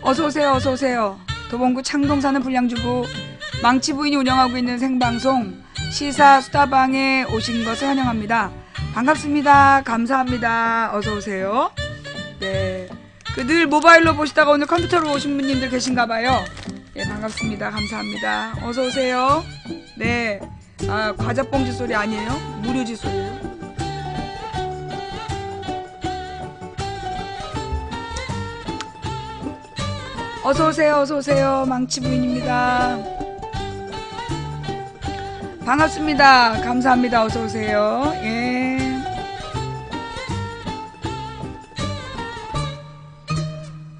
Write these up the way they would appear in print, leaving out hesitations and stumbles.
어서오세요, 어서오세요. 도봉구 창동 사는 불량주부 망치 부인이 운영하고 있는 생방송 시사 수다방에 오신 것을 환영합니다. 반갑습니다. 감사합니다. 어서오세요. 네. 늘 모바일로 보시다가 오늘 컴퓨터로 오신 분님들 계신가봐요. 네, 반갑습니다. 감사합니다. 어서오세요. 네. 과자봉지 소리 아니에요? 무료지 소리예요. 어서오세요, 어서오세요. 망치 부인입니다. 반갑습니다. 감사합니다. 어서오세요. 예.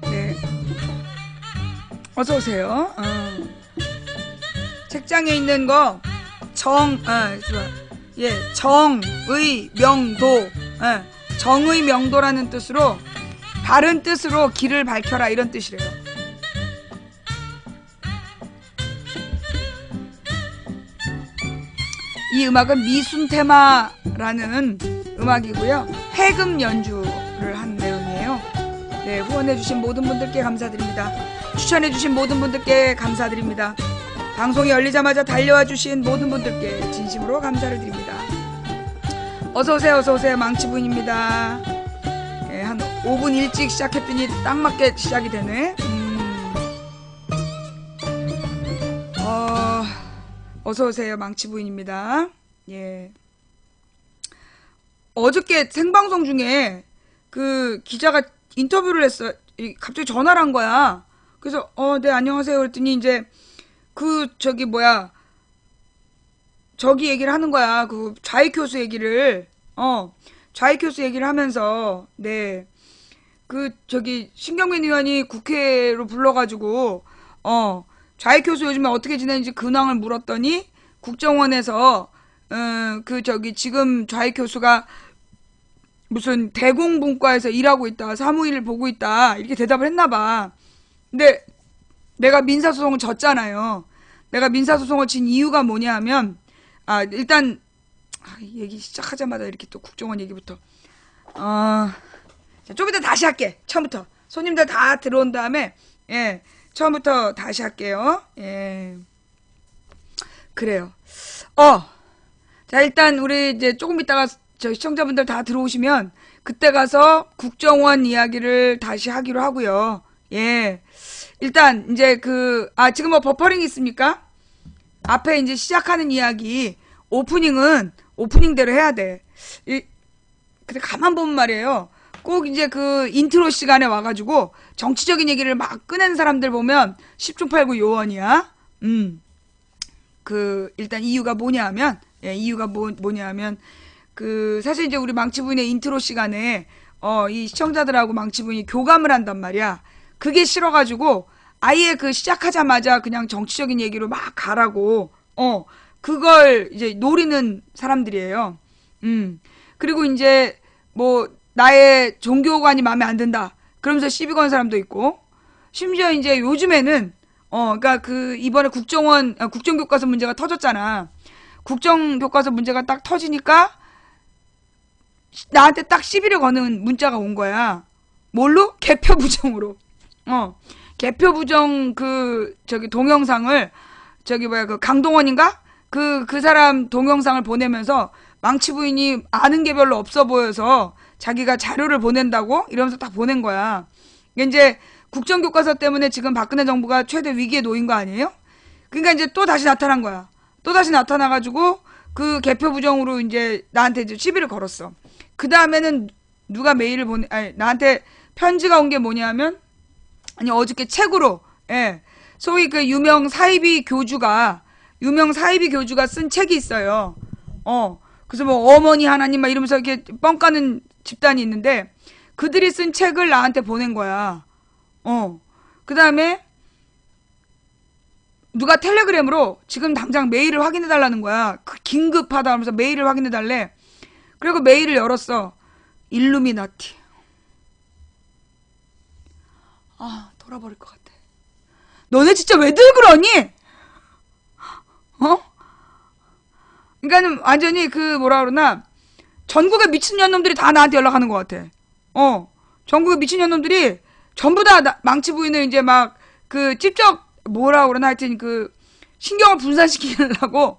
네. 어서오세요. 책장에 있는 거, 정의 명도. 정의 명도라는 뜻으로, 바른 뜻으로 길을 밝혀라. 이런 뜻이래요. 이 음악은 미순테마라는 음악이고요. 해금 연주를 한 내용이에요. 네, 후원해주신 모든 분들께 감사드립니다. 추천해주신 모든 분들께 감사드립니다. 방송이 열리자마자 달려와주신 모든 분들께 진심으로 감사를 드립니다. 어서오세요, 어서오세요. 망치부인입니다. 네, 한 5분 일찍 시작했더니 딱 맞게 시작이 되네. 어서오세요. 망치부인입니다. 예. 어저께 생방송 중에 그 기자가 인터뷰를 했어. 갑자기 전화를 한 거야. 그래서, 네, 안녕하세요. 그랬더니 이제 저기 얘기를 하는 거야. 그 좌익교수 얘기를. 좌익교수 얘기를 하면서, 네. 신경민 의원이 국회로 불러가지고, 좌익교수 요즘에 어떻게 지내는지 근황을 물었더니 국정원에서 지금 좌익교수가 무슨 대공분과에서 일하고 있다, 사무일을 보고 있다 이렇게 대답을 했나봐. 근데 내가 민사소송을 졌잖아요. 내가 민사소송을 진 이유가 뭐냐 하면 일단 얘기 시작하자마자 이렇게 또 국정원 얘기부터 좀 이따 다시 할게. 처음부터 손님들 다 들어온 다음에 처음부터 다시 할게요. 예. 그래요. 자, 일단 우리 이제 조금 있다가 저 시청자분들 다 들어오시면 그때 가서 국정원 이야기를 다시 하기로 하고요. 예. 일단 이제 지금 뭐 버퍼링 있습니까? 앞에 이제 시작하는 이야기 오프닝은 오프닝대로 해야 돼. 근데 가만 보면 말이에요. 꼭 이제 인트로 시간에 와가지고 정치적인 얘기를 막 꺼낸 사람들 보면 10중 8구 요원이야. 일단 이유가 뭐냐 하면, 사실 이제 우리 망치부인의 인트로 시간에, 이 시청자들하고 망치부인이 교감을 한단 말이야. 그게 싫어가지고, 아예 시작하자마자 그냥 정치적인 얘기로 막 가라고, 그걸 이제 노리는 사람들이에요. 그리고 이제, 나의 종교관이 마음에 안 든다. 그러면서 시비 거는 사람도 있고, 심지어 이제 요즘에는, 이번에 국정교과서 문제가 터졌잖아. 국정교과서 문제가 딱 터지니까, 나한테 딱 시비를 거는 문자가 온 거야. 뭘로? 개표부정으로. 개표부정 동영상을, 강동원인가? 그 사람 동영상을 보내면서, 망치부인이 아는 게 별로 없어 보여서, 자기가 자료를 보낸다고? 이러면서 딱 보낸 거야. 이게 이제 국정교과서 때문에 지금 박근혜 정부가 최대 위기에 놓인 거 아니에요? 그러니까 이제 또 다시 나타난 거야. 또 다시 나타나가지고 그 개표 부정으로 이제 나한테 이제 시비를 걸었어. 그 다음에는 누가 메일을 나한테 편지가 온 게 뭐냐면, 어저께 책으로, 소위 유명 사이비 교주가 쓴 책이 있어요. 그래서 어머니 하나님 막 이러면서 이렇게 뻥 까는 집단이 있는데 그들이 쓴 책을 나한테 보낸 거야. 그 다음에 누가 텔레그램으로 지금 당장 메일을 확인해달라는 거야. 긴급하다 하면서 메일을 확인해달래. 그리고 메일을 열었어. 일루미나티. 돌아버릴 것 같아. 너네 진짜 왜들 그러니? 그러니까는 완전히 뭐라 그러나 전국의 미친년놈들이 다 나한테 연락하는 것 같아. 전국의 미친년놈들이 전부 다 망치 부인을 이제 막 그 찝쩍 뭐라 그러나 하여튼 그 신경을 분산시키려고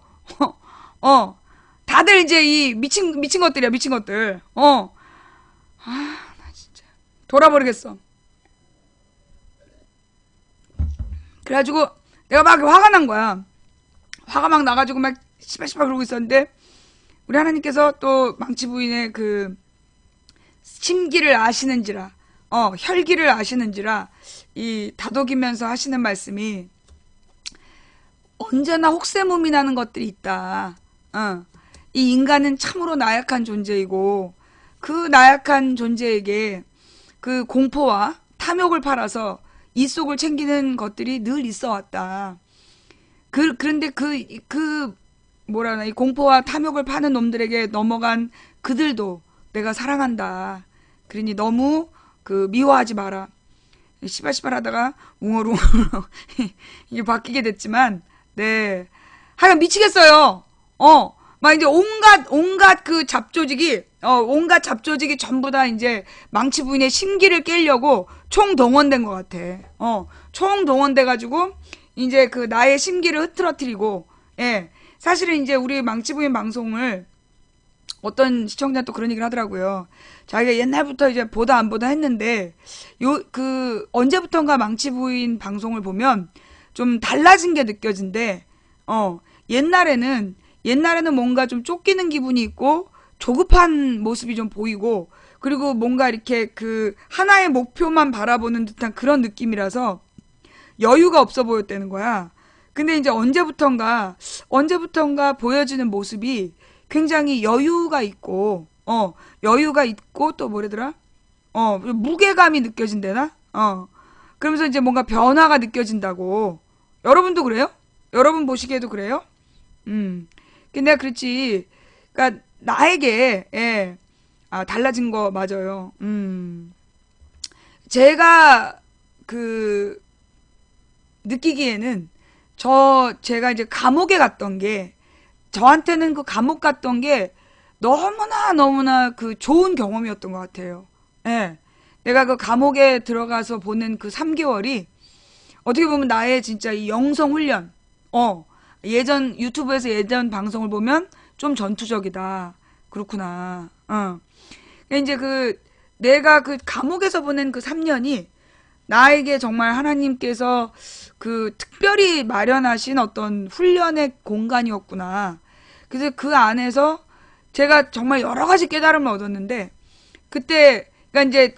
다들 이제 이 미친 것들이야, 미친 것들. 나 진짜 돌아버리겠어. 그래가지고 내가 막 화가 난 거야. 화가 막 나가지고 막 시발시발 그러고 있었는데 우리 하나님께서 또 망치 부인의 그 심기를 아시는지라, 혈기를 아시는지라 이 다독이면서 하시는 말씀이 언제나 혹세무미 나는 것들이 있다. 이 인간은 참으로 나약한 존재이고 그 나약한 존재에게 그 공포와 탐욕을 팔아서 이 속을 챙기는 것들이 늘 있어 왔다. 그런데 뭐라나, 이 공포와 탐욕을 파는 놈들에게 넘어간 그들도 내가 사랑한다. 그러니 너무 미워하지 마라. 시발시발 하다가 웅얼웅얼 이게 바뀌게 됐지만, 네. 하여간 미치겠어요. 막 이제 온갖 그 잡조직이, 온갖 잡조직이 전부 다 이제 망치 부인의 심기를 깨려고 총동원된 것 같아. 총동원돼가지고, 이제 그 나의 심기를 흐트러뜨리고, 예. 사실은 이제 우리 망치 부인 방송을 어떤 시청자는 또 그런 얘기를 하더라고요. 자기가 옛날부터 이제 보다 안 보다 했는데, 언제부턴가 망치 부인 방송을 보면 좀 달라진 게 느껴진대. 옛날에는 뭔가 좀 쫓기는 기분이 있고, 조급한 모습이 좀 보이고, 그리고 뭔가 이렇게 그 하나의 목표만 바라보는 듯한 그런 느낌이라서 여유가 없어 보였다는 거야. 근데 이제 언제부턴가 보여지는 모습이 굉장히 여유가 있고 또 뭐래더라? 무게감이 느껴진대나? 그러면서 이제 뭔가 변화가 느껴진다고. 여러분도 그래요? 여러분 보시기에도 그래요? 근데 내가 그렇지. 그러니까 나에게, 예. 달라진 거 맞아요. 제가 느끼기에는 제가 이제 감옥에 갔던 게, 저한테는 그 감옥 갔던 게 너무나 그 좋은 경험이었던 것 같아요. 예. 내가 그 감옥에 들어가서 보낸 그 3개월이 어떻게 보면 나의 진짜 이 영성 훈련, 유튜브에서 예전 방송을 보면 좀 전투적이다. 그렇구나. 이제 내가 그 감옥에서 보낸 그 3년이 나에게 정말 하나님께서 그 특별히 마련하신 어떤 훈련의 공간이었구나. 그래서 그 안에서 제가 정말 여러 가지 깨달음을 얻었는데, 그때, 그러니까 이제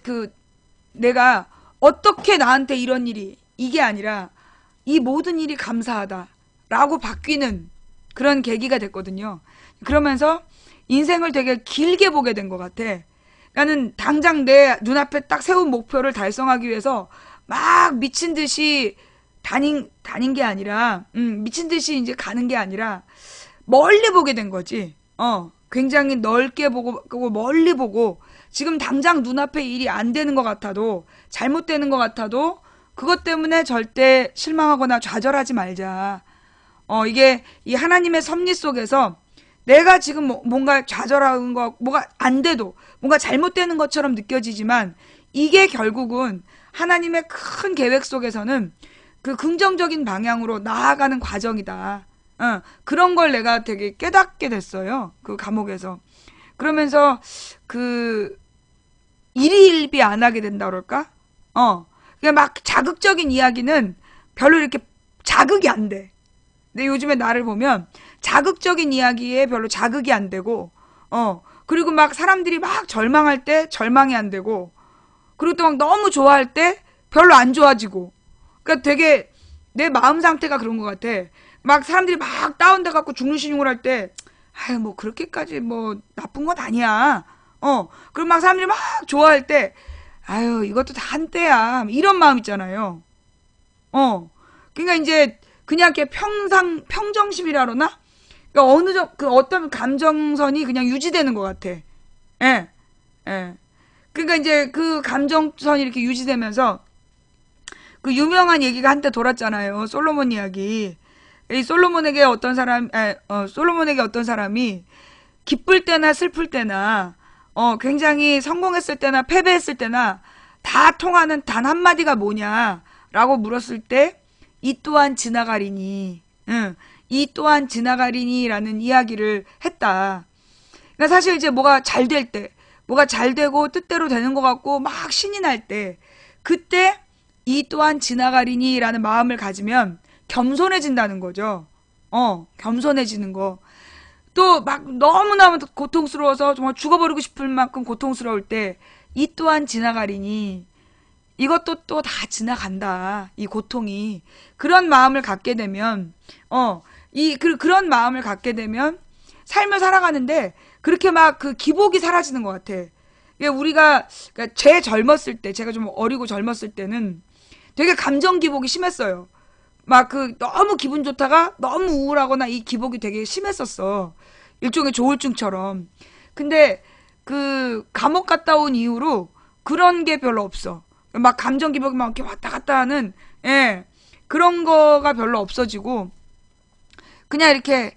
내가 어떻게 나한테 이런 일이, 이게 아니라 이 모든 일이 감사하다라고 바뀌는 그런 계기가 됐거든요. 그러면서 인생을 되게 길게 보게 된 것 같아. 나는 당장 내 눈앞에 딱 세운 목표를 달성하기 위해서 막 미친 듯이 다닌 게 아니라, 미친 듯이 이제 가는 게 아니라 멀리 보게 된 거지. 굉장히 넓게 보고 멀리 보고, 지금 당장 눈앞에 일이 안 되는 것 같아도, 잘못되는 것 같아도 그것 때문에 절대 실망하거나 좌절하지 말자. 이게 이 하나님의 섭리 속에서 내가 지금 뭔가 좌절하는 거, 뭐가 안 돼도 뭔가 잘못되는 것처럼 느껴지지만, 이게 결국은 하나님의 큰 계획 속에서는 그 긍정적인 방향으로 나아가는 과정이다. 그런 걸 내가 되게 깨닫게 됐어요. 그 감옥에서. 그러면서 일희일비 안 하게 된다 그럴까? 그냥 막 자극적인 이야기는 별로 이렇게 자극이 안 돼. 근데 요즘에 나를 보면 자극적인 이야기에 별로 자극이 안 되고, 그리고 막 사람들이 막 절망할 때 절망이 안 되고, 그리고 또 막 너무 좋아할 때 별로 안 좋아지고. 그러니까 되게 내 마음 상태가 그런 것 같아. 막 사람들이 막 다운돼 갖고 죽는신용을 할 때, 아유 뭐 그렇게까지 뭐 나쁜 건 아니야. 그리고 막 사람들이 막 좋아할 때, 아유 이것도 다 한때야. 이런 마음 있잖아요. 그러니까 이제 그냥 이렇게 평정심이라 그러나? 그러니까 어떤 감정선이 그냥 유지되는 것 같아. 예. 그러니까 이제 그 감정선이 이렇게 유지되면서, 그 유명한 얘기가 한때 돌았잖아요. 솔로몬 이야기. 이 솔로몬에게 어떤 사람이 기쁠 때나 슬플 때나, 굉장히 성공했을 때나 패배했을 때나 다 통하는 단 한마디가 뭐냐라고 물었을 때 이 또한 지나가리니, 응, 이 또한 지나가리니라는 이야기를 했다. 그러니까 사실 이제 뭐가 잘 될 때, 뭐가 잘 되고 뜻대로 되는 것 같고 막 신이 날 때, 그때 이 또한 지나가리니라는 마음을 가지면 겸손해진다는 거죠. 겸손해지는 거. 또 막 너무너무 고통스러워서 정말 죽어버리고 싶을 만큼 고통스러울 때 이 또한 지나가리니, 이것도 또 다 지나간다. 이 고통이. 그런 마음을 갖게 되면, 그런 마음을 갖게 되면 삶을 살아가는데 그렇게 막 그 기복이 사라지는 것 같아. 우리가, 그러니까 제 젊었을 때, 제가 좀 어리고 젊었을 때는 되게 감정 기복이 심했어요. 막 너무 기분 좋다가 너무 우울하거나 이 기복이 되게 심했었어. 일종의 조울증처럼. 근데 감옥 갔다 온 이후로 그런 게 별로 없어. 막 감정 기복이 막 이렇게 왔다 갔다 하는, 예, 그런 거가 별로 없어지고, 그냥 이렇게,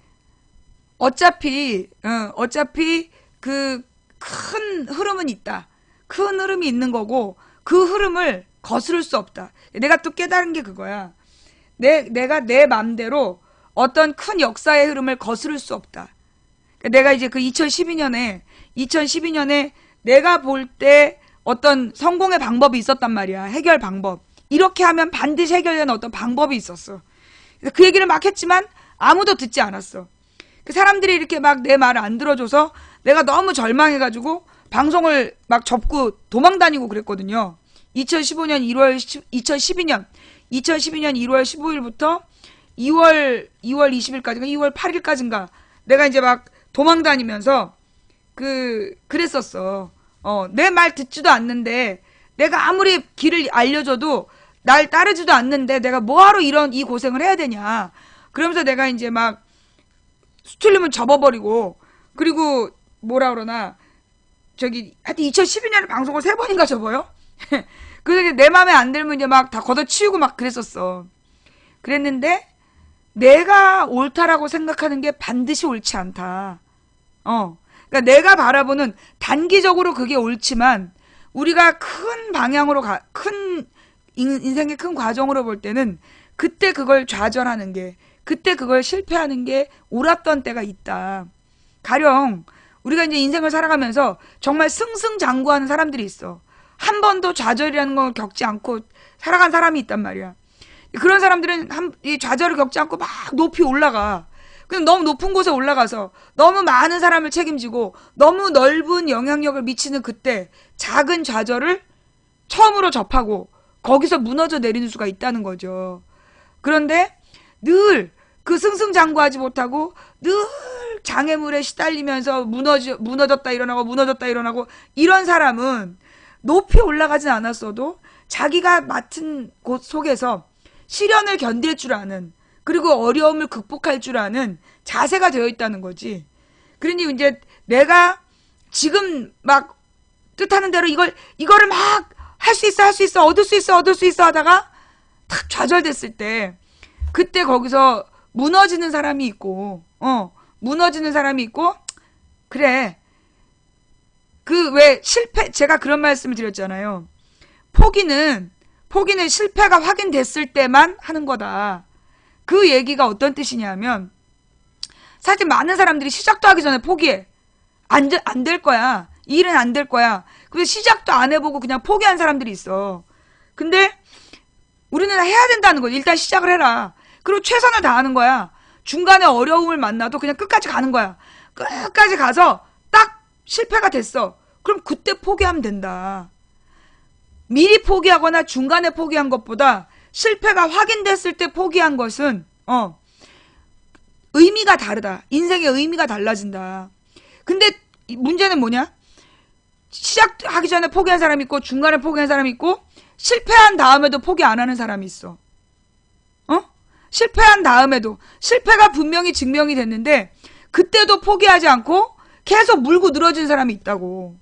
어차피 그 큰 흐름은 있다. 큰 흐름이 있는 거고, 그 흐름을 거스를 수 없다. 내가 또 깨달은 게 그거야. 내가 내 맘대로 어떤 큰 역사의 흐름을 거스를 수 없다. 내가 이제 2012년에 내가 볼 때 어떤 성공의 방법이 있었단 말이야. 해결 방법. 이렇게 하면 반드시 해결되는 어떤 방법이 있었어. 그 얘기를 막 했지만 아무도 듣지 않았어. 그 사람들이 이렇게 막 내 말을 안 들어줘서 내가 너무 절망해가지고 방송을 막 접고 도망 다니고 그랬거든요. 2012년 1월 15일부터 2월 20일까지인가 2월 8일까지인가 내가 이제 막 도망 다니면서 그랬었어. 내 말 듣지도 않는데 내가 아무리 길을 알려줘도 날 따르지도 않는데 내가 뭐하러 이 고생을 해야 되냐. 그러면서 내가 이제 막 수틀림은 접어버리고 그리고 뭐라 그러나 하여튼 2012년에 방송을 3번인가 접어요. 그래서 내 맘에 안 들면 이제 막 다 걷어치우고 막 그랬었어. 그랬는데 내가 옳다라고 생각하는 게 반드시 옳지 않다. 그러니까 내가 바라보는 단기적으로 그게 옳지만 우리가 큰 방향으로 큰 인생의 큰 과정으로 볼 때는 그때 그걸 좌절하는 게 그때 그걸 실패하는 게 옳았던 때가 있다. 가령 우리가 이제 인생을 살아가면서 정말 승승장구하는 사람들이 있어. 한 번도 좌절이라는 걸 겪지 않고 살아간 사람이 있단 말이야. 그런 사람들은 이 좌절을 겪지 않고 막 높이 올라가. 그냥 너무 높은 곳에 올라가서 너무 많은 사람을 책임지고 너무 넓은 영향력을 미치는 그때 작은 좌절을 처음으로 접하고 거기서 무너져 내리는 수가 있다는 거죠. 그런데 늘 그 승승장구하지 못하고 늘 장애물에 시달리면서 무너졌다 일어나고 이런 사람은 높이 올라가진 않았어도 자기가 맡은 곳 속에서 시련을 견딜 줄 아는 그리고 어려움을 극복할 줄 아는 자세가 되어 있다는 거지. 그러니 이제 내가 지금 막 뜻하는 대로 이거를 막 할 수 있어 얻을 수 있어 하다가 탁 좌절됐을 때 그때 거기서 무너지는 사람이 있고 그래 왜 제가 그런 말씀을 드렸잖아요. 포기는 실패가 확인됐을 때만 하는 거다. 그 얘기가 어떤 뜻이냐면 사실 많은 사람들이 시작도 하기 전에 포기해. 안 될 거야. 이 일은 안 될 거야. 그래서 시작도 안 해보고 그냥 포기한 사람들이 있어. 근데 우리는 해야 된다는 거지. 일단 시작을 해라. 그리고 최선을 다하는 거야. 중간에 어려움을 만나도 그냥 끝까지 가는 거야. 끝까지 가서 딱 실패가 됐어. 그럼 그때 포기하면 된다. 미리 포기하거나 중간에 포기한 것보다 실패가 확인됐을 때 포기한 것은 의미가 다르다. 인생의 의미가 달라진다. 근데 문제는 뭐냐? 시작하기 전에 포기한 사람이 있고 중간에 포기한 사람이 있고 실패한 다음에도 포기 안 하는 사람이 있어. 실패한 다음에도 실패가 분명히 증명이 됐는데 그때도 포기하지 않고 계속 물고 늘어진 사람이 있다고.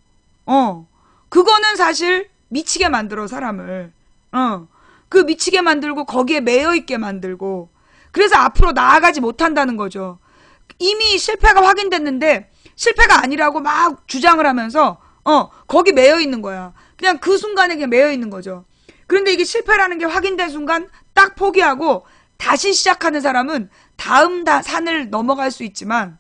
그거는 사실 미치게 만들어 사람을. 그 미치게 만들고 거기에 매여 있게 만들고 그래서 앞으로 나아가지 못한다는 거죠. 이미 실패가 확인됐는데 실패가 아니라고 막 주장을 하면서 거기 매여 있는 거야. 그냥 그 순간에 그냥 매여 있는 거죠. 그런데 이게 실패라는 게 확인된 순간 딱 포기하고 다시 시작하는 사람은 다음 산을 넘어갈 수 있지만,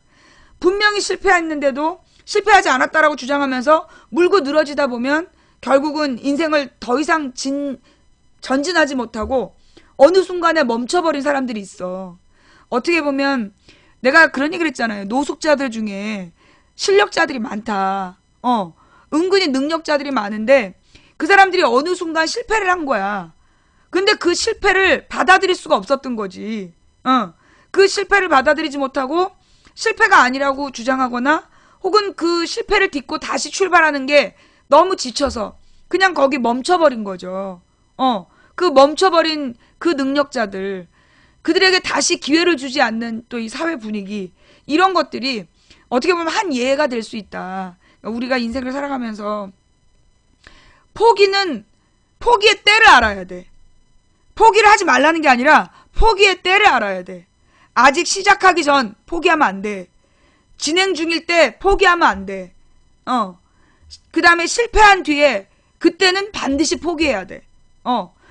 분명히 실패했는데도 실패하지 않았다라고 주장하면서 물고 늘어지다 보면 결국은 인생을 더 이상 전진하지 못하고 어느 순간에 멈춰버린 사람들이 있어. 어떻게 보면 내가 그런 얘기를 했잖아요. 노숙자들 중에 실력자들이 많다. 은근히 능력자들이 많은데 그 사람들이 어느 순간 실패를 한 거야. 근데 그 실패를 받아들일 수가 없었던 거지. 그 실패를 받아들이지 못하고 실패가 아니라고 주장하거나 혹은 그 실패를 딛고 다시 출발하는 게 너무 지쳐서 그냥 거기 멈춰버린 거죠. 그 멈춰버린 그 능력자들, 그들에게 다시 기회를 주지 않는 또 이 사회 분위기, 이런 것들이 어떻게 보면 한 예가 될 수 있다. 우리가 인생을 살아가면서 포기의 때를 알아야 돼. 포기를 하지 말라는 게 아니라 포기의 때를 알아야 돼. 아직 시작하기 전 포기하면 안 돼. 진행 중일 때 포기하면 안 돼. 그 다음에 실패한 뒤에 그때는 반드시 포기해야 돼.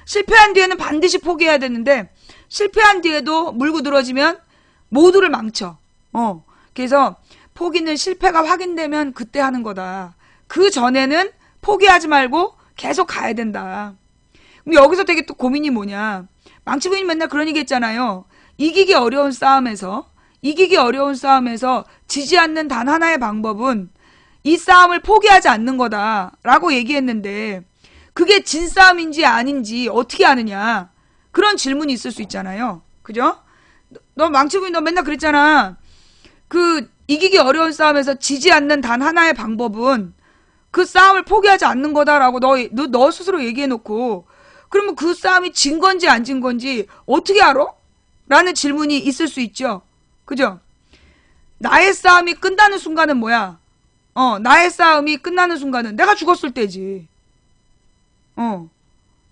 실패한 뒤에는 반드시 포기해야 되는데 실패한 뒤에도 물고 늘어지면 모두를 망쳐. 그래서 포기는 실패가 확인되면 그때 하는 거다. 그 전에는 포기하지 말고 계속 가야 된다. 그럼 여기서 되게 또 고민이 뭐냐. 망치부인이 맨날 그런 얘기 했잖아요. 이기기 어려운 싸움에서 지지 않는 단 하나의 방법은 이 싸움을 포기하지 않는 거다라고 얘기했는데, 그게 진 싸움인지 아닌지 어떻게 아느냐, 그런 질문이 있을 수 있잖아요. 그죠? 너 망치부인 너 맨날 그랬잖아. 그 이기기 어려운 싸움에서 지지 않는 단 하나의 방법은 그 싸움을 포기하지 않는 거다라고 너 스스로 얘기해놓고, 그러면 그 싸움이 진 건지 안 진 건지 어떻게 알아? 라는 질문이 있을 수 있죠. 그죠? 나의 싸움이 끝나는 순간은 뭐야? 나의 싸움이 끝나는 순간은 내가 죽었을 때지.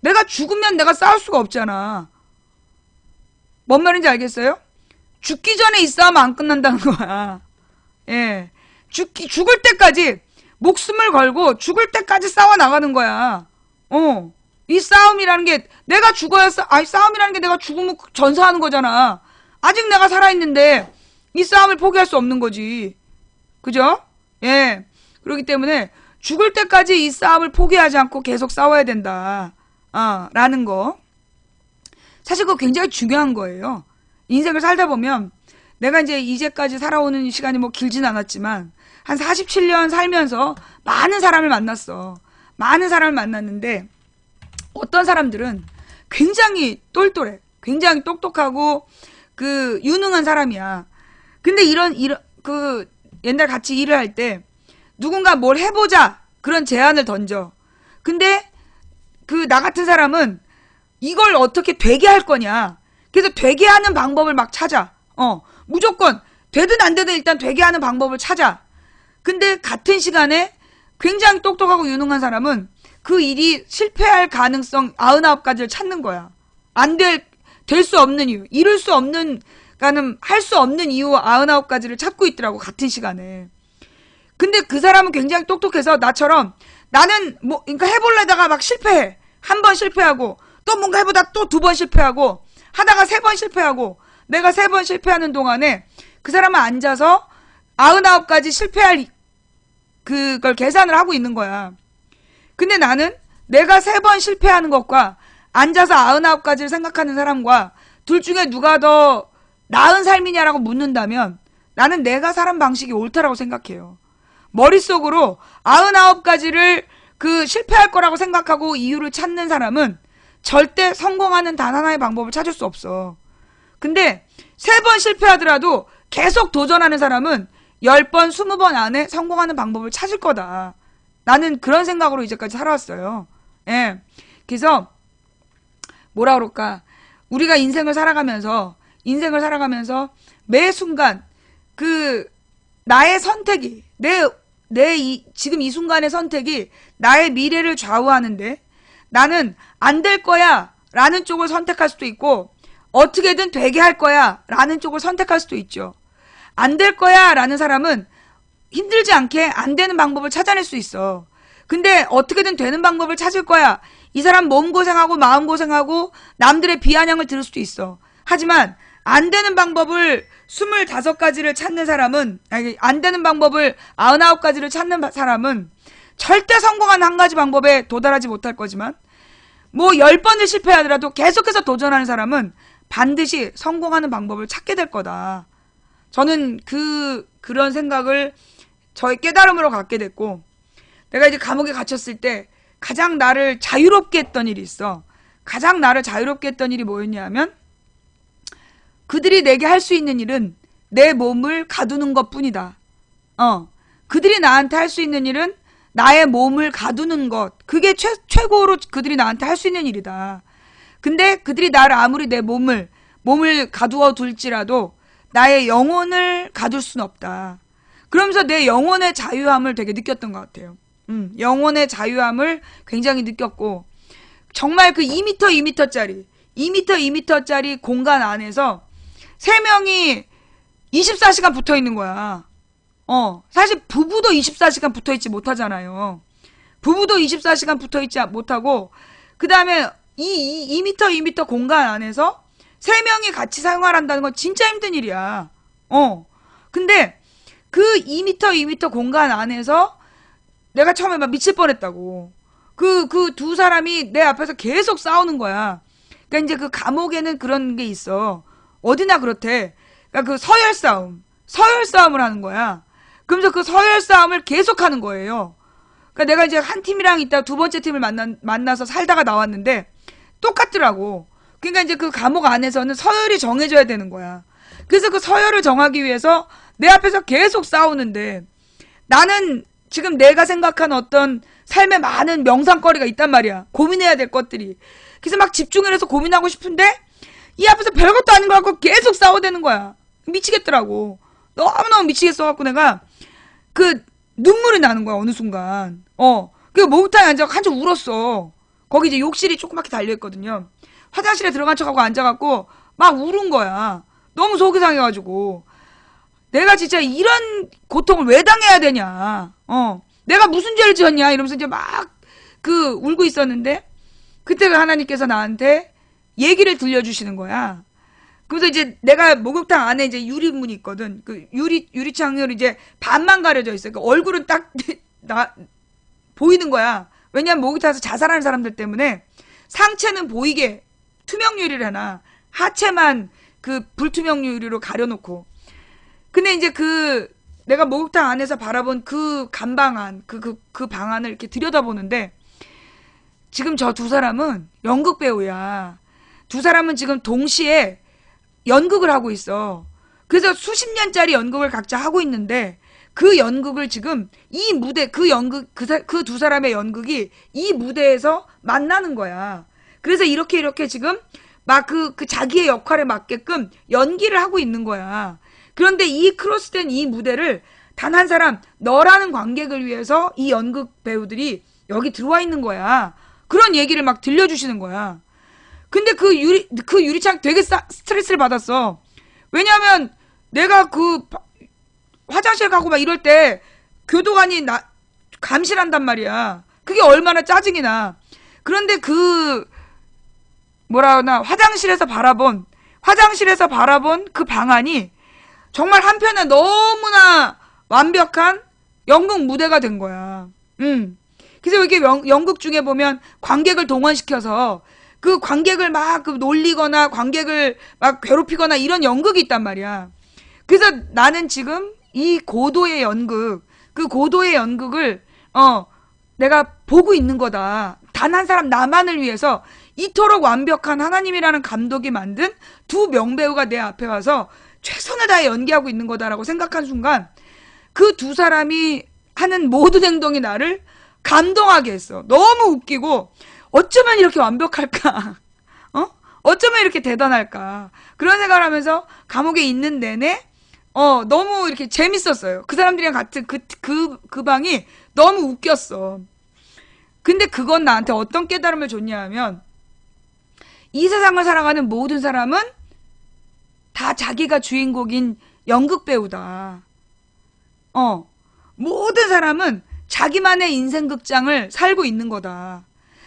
내가 죽으면 내가 싸울 수가 없잖아. 뭔 말인지 알겠어요? 죽기 전에 이 싸움은 안 끝난다는 거야. 예. 죽을 때까지, 목숨을 걸고 죽을 때까지 싸워 나가는 거야. 이 싸움이라는 게 내가 죽어야 싸움이라는 게 내가 죽으면 전사하는 거잖아. 아직 내가 살아있는데 이 싸움을 포기할 수 없는 거지. 그죠? 예. 그렇기 때문에 죽을 때까지 이 싸움을 포기하지 않고 계속 싸워야 된다. 라는 거. 사실 그거 굉장히 중요한 거예요. 인생을 살다 보면 내가 이제까지 살아오는 시간이 뭐 길진 않았지만 한 47년 살면서 많은 사람을 만났어. 많은 사람을 만났는데 어떤 사람들은 굉장히 똘똘해. 굉장히 똑똑하고 그 유능한 사람이야. 근데 옛날 같이 일을 할 때 누군가 뭘 해보자 그런 제안을 던져. 근데 나 같은 사람은 이걸 어떻게 되게 할 거냐. 그래서 되게 하는 방법을 막 찾아. 무조건 되든 안 되든 일단 되게 하는 방법을 찾아. 근데 같은 시간에 굉장히 똑똑하고 유능한 사람은 그 일이 실패할 가능성 99가지를 찾는 거야. 될 수 없는 이유, 이룰 수 없는, 할 수 없는 이유 99가지를 찾고 있더라고, 같은 시간에. 근데 그 사람은 굉장히 똑똑해서 나처럼 나는 그러니까 해보려다가 막 실패해. 한 번 실패하고 또 뭔가 해보다 또 2번 실패하고 하다가 3번 실패하고, 내가 3번 실패하는 동안에 그 사람은 앉아서 99가지 실패할 그걸 계산을 하고 있는 거야. 근데 나는 내가 3번 실패하는 것과 앉아서 99가지를 생각하는 사람과 둘 중에 누가 더 나은 삶이냐라고 묻는다면 나는 내가 사는 방식이 옳다라고 생각해요. 머릿속으로 99가지를 실패할 거라고 생각하고 이유를 찾는 사람은 절대 성공하는 단 하나의 방법을 찾을 수 없어. 근데 3번 실패하더라도 계속 도전하는 사람은 10번, 20번 안에 성공하는 방법을 찾을 거다. 나는 그런 생각으로 이제까지 살아왔어요. 예. 그래서 뭐라 그럴까? 우리가 인생을 살아가면서 매 순간 나의 선택이 지금 이 순간의 선택이 나의 미래를 좌우하는데, 나는 안 될 거야 라는 쪽을 선택할 수도 있고 어떻게든 되게 할 거야 라는 쪽을 선택할 수도 있죠. 안 될 거야 라는 사람은 힘들지 않게 안 되는 방법을 찾아낼 수 있어. 근데 어떻게든 되는 방법을 찾을 거야. 이 사람 몸 고생하고 마음 고생하고 남들의 비아냥을 들을 수도 있어. 하지만 안 되는 방법을 25가지를 찾는 사람은, 아니, 안 되는 방법을 99가지를 찾는 사람은 절대 성공한 한 가지 방법에 도달하지 못할 거지만, 뭐 10번을 실패하더라도 계속해서 도전하는 사람은 반드시 성공하는 방법을 찾게 될 거다. 저는 그런 생각을 저의 깨달음으로 갖게 됐고, 내가 이제 감옥에 갇혔을 때 가장 나를 자유롭게 했던 일이 있어. 가장 나를 자유롭게 했던 일이 뭐였냐면, 그들이 내게 할 수 있는 일은 내 몸을 가두는 것 뿐이다. 그들이 나한테 할 수 있는 일은 나의 몸을 가두는 것. 그게 최고로 그들이 나한테 할 수 있는 일이다. 근데 그들이 나를 아무리 내 몸을 가두어 둘지라도 나의 영혼을 가둘 순 없다. 그러면서 내 영혼의 자유함을 되게 느꼈던 것 같아요. 영혼의 자유함을 굉장히 느꼈고, 정말 그 2m, 2m짜리 공간 안에서 3명이 24시간 붙어 있는 거야. 사실 부부도 24시간 붙어 있지 못하잖아요. 부부도 24시간 붙어 있지 못하고, 그 다음에 이 2m 공간 안에서 3명이 같이 생활한다는 건 진짜 힘든 일이야. 근데 그 2m 공간 안에서 내가 처음에 막 미칠 뻔했다고. 그 두 사람이 내 앞에서 계속 싸우는 거야. 그러니까 이제 그 감옥에는 그런 게 있어. 어디나 그렇대. 그러니까 그 서열 싸움을 하는 거야. 그러면서 그 서열 싸움을 계속 하는 거예요. 그러니까 내가 이제 한 팀이랑 있다 두 번째 팀을 만나서 살다가 나왔는데 똑같더라고. 그러니까 이제 그 감옥 안에서는 서열이 정해져야 되는 거야. 그래서 그 서열을 정하기 위해서 내 앞에서 계속 싸우는데, 나는 지금 내가 생각한 어떤 삶에 많은 명상거리가 있단 말이야. 고민해야 될 것들이. 그래서 막 집중을 해서 고민하고 싶은데 이 앞에서 별것도 아닌 거 갖고 계속 싸워대는 거야. 미치겠더라고. 너무너무 미치겠어갖고 내가 그 눈물이 나는 거야, 어느 순간. 그 목욕탕에 앉아서 한참 울었어. 거기 이제 욕실이 조그맣게 달려있거든요. 화장실에 들어간 척하고 앉아갖고 막 울은 거야. 너무 속이 상해가지고. 내가 진짜 이런 고통을 왜 당해야 되냐. 내가 무슨 죄를 지었냐. 이러면서 이제 막 울고 있었는데, 그때 하나님께서 나한테 얘기를 들려주시는 거야. 그래서 이제 내가 목욕탕 안에 이제 유리문이 있거든. 그 유리창으로 이제 반만 가려져 있어. 그 얼굴은 딱 보이는 거야. 왜냐면 목욕탕에서 자살하는 사람들 때문에 상체는 보이게 투명 유리를 해놔. 하체만 그 불투명 유리로 가려놓고. 근데 이제 내가 목욕탕 안에서 바라본 그 간방안, 그 방안을 이렇게 들여다보는데, 지금 저 두 사람은 연극 배우야. 두 사람은 지금 동시에 연극을 하고 있어. 그래서 수십 년짜리 연극을 각자 하고 있는데, 그 연극을 지금 이 무대, 그 두 사람의 연극이 이 무대에서 만나는 거야. 그래서 이렇게 지금 막 그 자기의 역할에 맞게끔 연기를 하고 있는 거야. 그런데 이 크로스된 이 무대를 단 한 사람, 너라는 관객을 위해서 이 연극 배우들이 여기 들어와 있는 거야. 그런 얘기를 막 들려주시는 거야. 근데 그 유리창 되게 스트레스를 받았어. 왜냐면 내가 화장실 가고 막 이럴 때 교도관이 감시한단 말이야. 그게 얼마나 짜증이 나. 그런데 화장실에서 바라본 그 방안이 정말 한편에 너무나 완벽한 연극 무대가 된 거야. 그래서 이게 연극 중에 보면 관객을 동원시켜서 그 관객을 막 놀리거나 관객을 막 괴롭히거나 이런 연극이 있단 말이야. 그래서 나는 지금 이 고도의 연극, 그 고도의 연극을 내가 보고 있는 거다. 단 한 사람 나만을 위해서 이토록 완벽한 하나님이라는 감독이 만든 두 명배우가 내 앞에 와서 최선을 다해 연기하고 있는 거다라고 생각한 순간, 그 두 사람이 하는 모든 행동이 나를 감동하게 했어. 너무 웃기고, 어쩌면 이렇게 완벽할까? 어쩌면 이렇게 대단할까? 그런 생각을 하면서 감옥에 있는 내내 너무 이렇게 재밌었어요. 그 사람들이랑 같은 그 방이 너무 웃겼어. 근데 그건 나한테 어떤 깨달음을 줬냐 하면, 이 세상을 살아가는 모든 사람은 다 자기가 주인공인 연극 배우다. 모든 사람은 자기만의 인생 극장을 살고 있는 거다.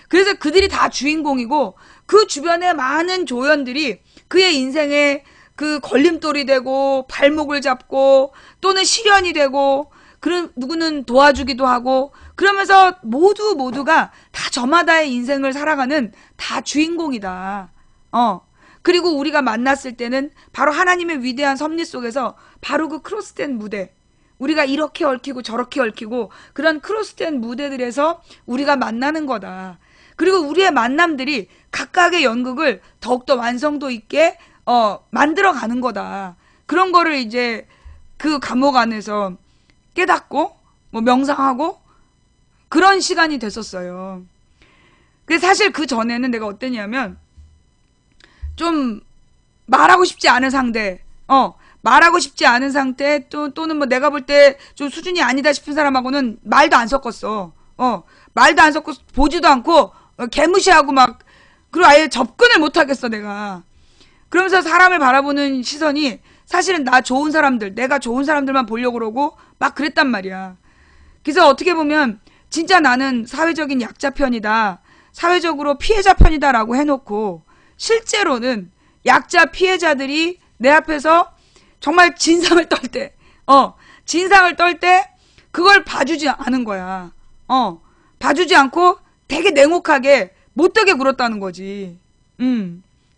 그래서 그들이 다 주인공이고 그 주변에 많은 조연들이 그의 인생에 그 걸림돌이 되고 발목을 잡고 또는 시련이 되고 그런 누구는 도와주기도 하고 그러면서 모두가 다 저마다의 인생을 살아가는 다 주인공이다. 그리고 우리가 만났을 때는 바로 하나님의 위대한 섭리 속에서 바로 그 크로스된 무대, 우리가 이렇게 얽히고 저렇게 얽히고 그런 크로스된 무대들에서 우리가 만나는 거다. 그리고 우리의 만남들이 각각의 연극을 더욱더 완성도 있게 만들어가는 거다. 그런 거를 이제 그 감옥 안에서 깨닫고 뭐 명상하고 그런 시간이 됐었어요. 근데 사실 그 전에는 내가 어땠냐면 좀 말하고 싶지 않은 상대, 말하고 싶지 않은 상태 또는 뭐 내가 볼 때 좀 수준이 아니다 싶은 사람하고는 말도 안 섞었어. 말도 안 섞고 보지도 않고 개무시하고 막 그리고 아예 접근을 못 하겠어 내가. 그러면서 사람을 바라보는 시선이 사실은 나 좋은 사람들, 내가 좋은 사람들만 보려고 그러고 막 그랬단 말이야. 그래서 어떻게 보면 진짜 나는 사회적인 약자 편이다, 사회적으로 피해자 편이다라고 해놓고 실제로는 약자 피해자들이 내 앞에서 정말 진상을 떨 때, 진상을 떨 때 그걸 봐주지 않은 거야. 봐주지 않고 되게 냉혹하게 못되게 굴었다는 거지.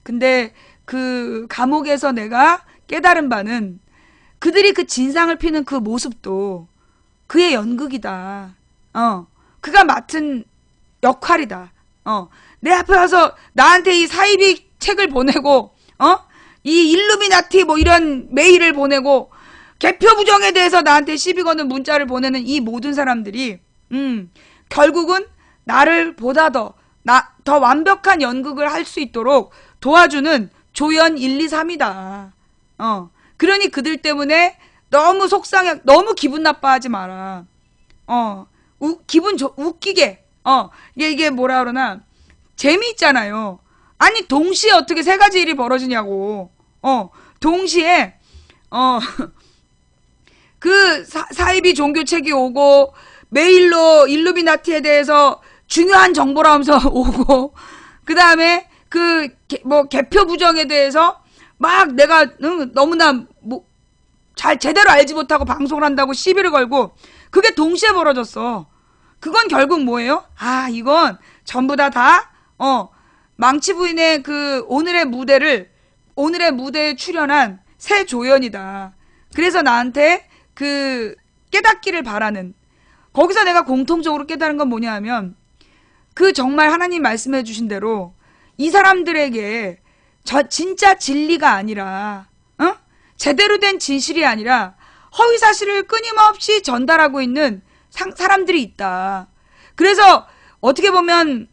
근데 그 감옥에서 내가 깨달은 바는 그들이 그 진상을 피는 그 모습도 그의 연극이다. 그가 맡은 역할이다. 내 앞에 와서 나한테 이 사이비 책을 보내고, 이 일루미나티 뭐 이런 메일을 보내고, 개표 부정에 대해서 나한테 시비 거는 문자를 보내는 이 모든 사람들이, 결국은 나를 보다 더 완벽한 연극을 할 수 있도록 도와주는 조연 1, 2, 3이다. 그러니 그들 때문에 너무 속상해, 너무 기분 나빠하지 마라. 웃기게, 이게 뭐라 그러나, 재미있잖아요. 아니, 동시에 어떻게 세 가지 일이 벌어지냐고. 동시에, 그 사이비 종교책이 오고, 메일로 일루미나티에 대해서 중요한 정보라면서 오고, 그 다음에 개표 부정에 대해서 막 내가 너무나 제대로 알지 못하고 방송을 한다고 시비를 걸고, 그게 동시에 벌어졌어. 그건 결국 뭐예요? 이건 전부 다, 망치 부인의 오늘의 무대에 출연한 새 조연이다. 그래서 나한테 깨닫기를 바라는, 거기서 내가 공통적으로 깨달은 건 뭐냐 하면, 정말 하나님 말씀해 주신 대로 이 사람들에게 진짜 진리가 아니라, 제대로 된 진실이 아니라 허위 사실을 끊임없이 전달하고 있는 사람들이 있다. 그래서 어떻게 보면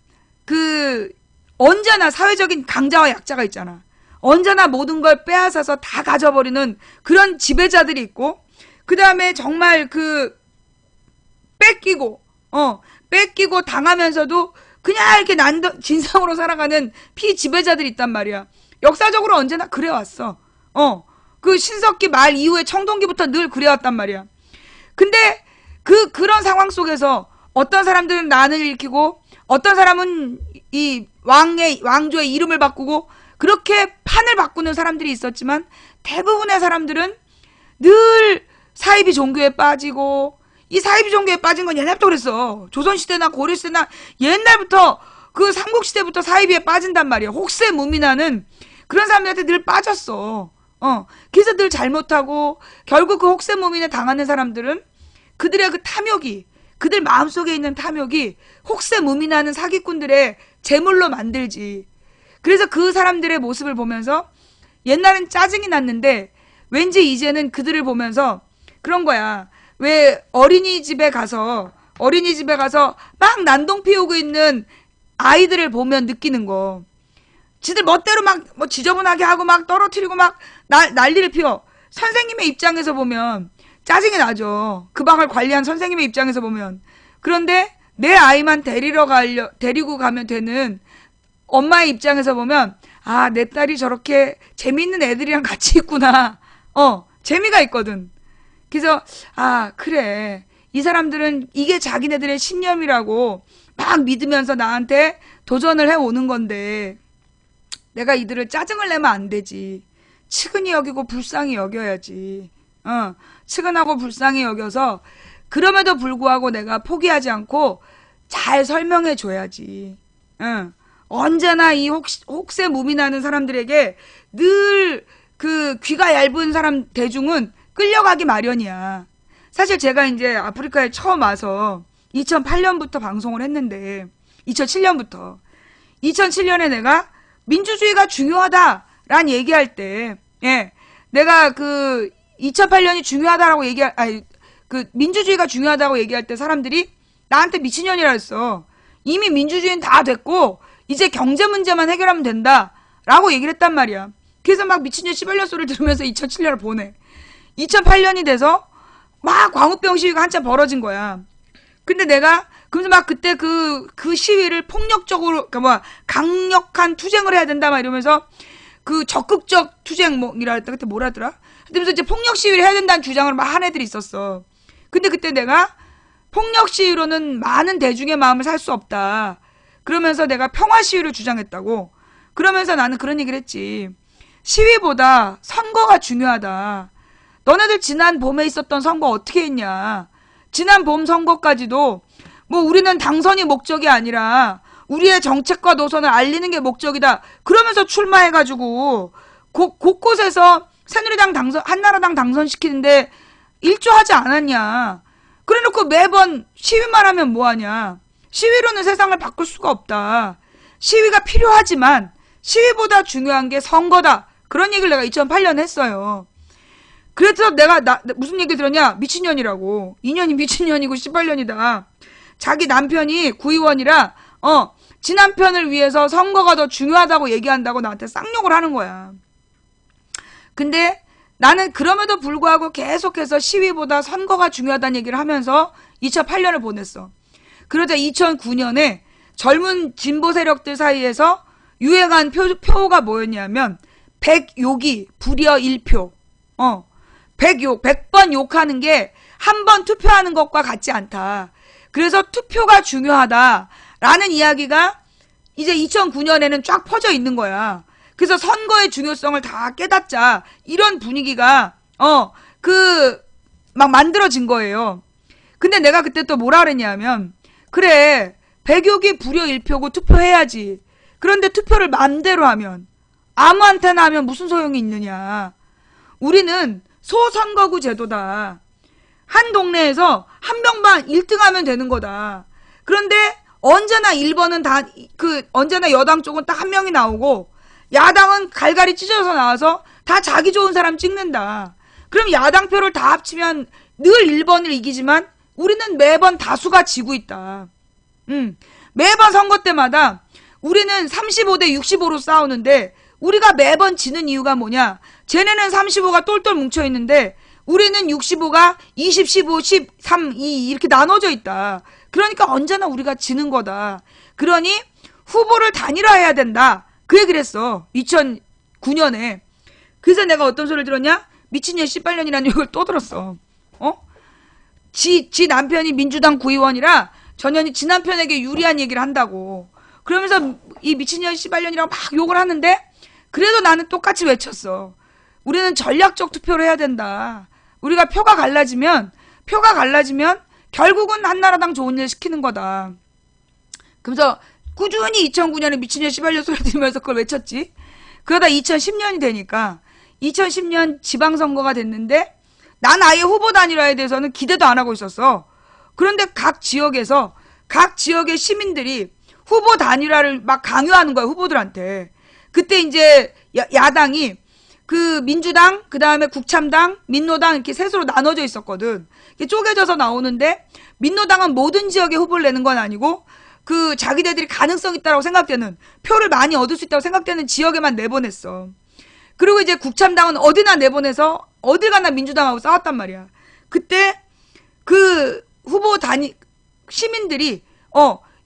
언제나 사회적인 강자와 약자가 있잖아. 언제나 모든 걸 빼앗아서 다 가져버리는 그런 지배자들이 있고, 그 다음에 정말 뺏기고 당하면서도 그냥 이렇게 진상으로 살아가는 피지배자들이 있단 말이야. 역사적으로 언제나 그래왔어. 신석기 말 이후에 청동기부터 늘 그래왔단 말이야. 근데 그런 상황 속에서 어떤 사람들은 난을 일으키고 어떤 사람은 이 왕조의 이름을 바꾸고 그렇게 판을 바꾸는 사람들이 있었지만, 대부분의 사람들은 늘 사이비 종교에 빠지고, 이 사이비 종교에 빠진 건 옛날부터 그랬어. 조선시대나 고려시대나 옛날부터 삼국시대부터 사이비에 빠진단 말이야. 혹세무민하는 그런 사람들한테 늘 빠졌어. 그래서 늘 잘못하고 결국 그 혹세무민에 당하는 사람들은 그들의 탐욕이, 그들 마음속에 있는 탐욕이 혹세무민하는 사기꾼들의 제물로 만들지. 그래서 그 사람들의 모습을 보면서 옛날엔 짜증이 났는데 왠지 이제는 그들을 보면서 그런 거야. 왜 어린이집에 가서 막 난동 피우고 있는 아이들을 보면 느끼는 거. 지들 멋대로 막 지저분하게 하고 막 떨어뜨리고 막 난리를 피워. 선생님의 입장에서 보면 짜증이 나죠. 그 방을 관리한 선생님의 입장에서 보면. 그런데 내 아이만 데리고 가면 되는 엄마의 입장에서 보면, 내 딸이 저렇게 재밌는 애들이랑 같이 있구나. 재미가 있거든. 그래서 그래, 이 사람들은 이게 자기네들의 신념이라고 막 믿으면서 나한테 도전을 해오는 건데 내가 이들을 짜증을 내면 안 되지. 측은히 여기고 불쌍히 여겨야지. 측은하고 불쌍히 여겨서 그럼에도 불구하고 내가 포기하지 않고 잘 설명해 줘야지. 언제나 이 혹세 무민하는 사람들에게 늘 그 귀가 얇은 사람 대중은 끌려가기 마련이야. 사실 제가 이제 아프리카에 처음 와서 2008년부터 방송을 했는데 2007년부터 2007년에 내가 민주주의가 중요하다란 얘기할 때 내가 그 2008년이 중요하다라고 그 민주주의가 중요하다고 얘기할 때 사람들이 나한테 미친년이라 했어. 이미 민주주의는 다 됐고 이제 경제 문제만 해결하면 된다라고 얘기를 했단 말이야. 그래서 막 미친년 씨발년 소리를 들으면서 2007년을 보내. 2008년이 돼서 막 광우병 시위가 한참 벌어진 거야. 근데 내가 그래서 막 그때 그 시위를 폭력적으로 그러니까 강력한 투쟁을 해야 된다 막 이러면서 그 적극적 투쟁 뭐이라 했다. 그때 뭐라 하더라? 그러면서 이제 폭력 시위를 해야 된다는 주장을 막 한 애들이 있었어. 근데 그때 내가 폭력 시위로는 많은 대중의 마음을 살 수 없다. 그러면서 내가 평화 시위를 주장했다고. 그러면서 나는 그런 얘기를 했지. 시위보다 선거가 중요하다. 너네들 지난 봄에 있었던 선거 어떻게 했냐. 지난 봄 선거까지도 뭐 우리는 당선이 목적이 아니라 우리의 정책과 노선을 알리는 게 목적이다. 그러면서 출마해가지고 곳곳에서 새누리당 당선, 한나라당 당선시키는데 일조하지 않았냐. 그래놓고 매번 시위만 하면 뭐하냐. 시위로는 세상을 바꿀 수가 없다. 시위가 필요하지만 시위보다 중요한 게 선거다. 그런 얘기를 내가 2008년에 했어요. 그래서 내가 무슨 얘기 들었냐? 미친년이라고. 2년이 미친년이고 18년이다. 자기 남편이 구의원이라 지난 편을 위해서 선거가 더 중요하다고 얘기한다고 나한테 쌍욕을 하는 거야. 근데 나는 그럼에도 불구하고 계속해서 시위보다 선거가 중요하다는 얘기를 하면서 2008년을 보냈어. 그러자 2009년에 젊은 진보 세력들 사이에서 유행한 표가 뭐였냐면 100욕이 불여 1표. 100욕, 100번 욕하는 게 한 번 투표하는 것과 같지 않다. 그래서 투표가 중요하다라는 이야기가 이제 2009년에는 쫙 퍼져 있는 거야. 그래서 선거의 중요성을 다 깨닫자. 이런 분위기가 막 만들어진 거예요. 근데 내가 그때 또 뭐라 그랬냐면 그래 100욕이 불여 1표고 투표해야지. 그런데 투표를 맘대로 하면 아무한테나 하면 무슨 소용이 있느냐. 우리는 소선거구 제도다. 한 동네에서 한 명만 1등하면 되는 거다. 그런데 언제나 1번은 다 언제나 여당 쪽은 딱 한 명이 나오고 야당은 갈갈이 찢어서 나와서 다 자기 좋은 사람 찍는다. 그럼 야당 표를 다 합치면 늘 1번을 이기지만 우리는 매번 다수가 지고 있다. 매번 선거 때마다 우리는 35대 65로 싸우는데 우리가 매번 지는 이유가 뭐냐? 쟤네는 35가 똘똘 뭉쳐있는데 우리는 65가 20, 15, 13, 2 이렇게 나눠져 있다. 그러니까 언제나 우리가 지는 거다. 그러니 후보를 단일화해야 된다. 그 얘기를 했어. 2009년에. 그래서 내가 어떤 소리를 들었냐? 미친년 씨발년이라는 욕을 또 들었어. 지 남편이 민주당 구의원이라 전현이 지 남편에게 유리한 얘기를 한다고. 그러면서 이 미친년 씨발년이라고 막 욕을 하는데 그래도 나는 똑같이 외쳤어. 우리는 전략적 투표를 해야 된다. 우리가 표가 갈라지면 결국은 한나라당 좋은 일 시키는 거다. 그러면서 꾸준히 2009년에 미친년 씨발년 소리 들으면서 그걸 외쳤지. 그러다 2010년이 되니까 2010년 지방선거가 됐는데 난 아예 후보 단일화에 대해서는 기대도 안 하고 있었어. 그런데 각 지역의 시민들이 후보 단일화를 막 강요하는 거야, 후보들한테. 그때 이제 야당이 그 민주당, 그 다음에 국참당, 민노당 이렇게 셋으로 나눠져 있었거든. 이렇게 쪼개져서 나오는데 민노당은 모든 지역에 후보를 내는 건 아니고 그 자기네들이 가능성 있다고 생각되는 표를 많이 얻을 수 있다고 생각되는 지역에만 내보냈어. 그리고 이제 국참당은 어디나 내보내서 어딜 가나 민주당하고 싸웠단 말이야. 그때 그 후보 시민들이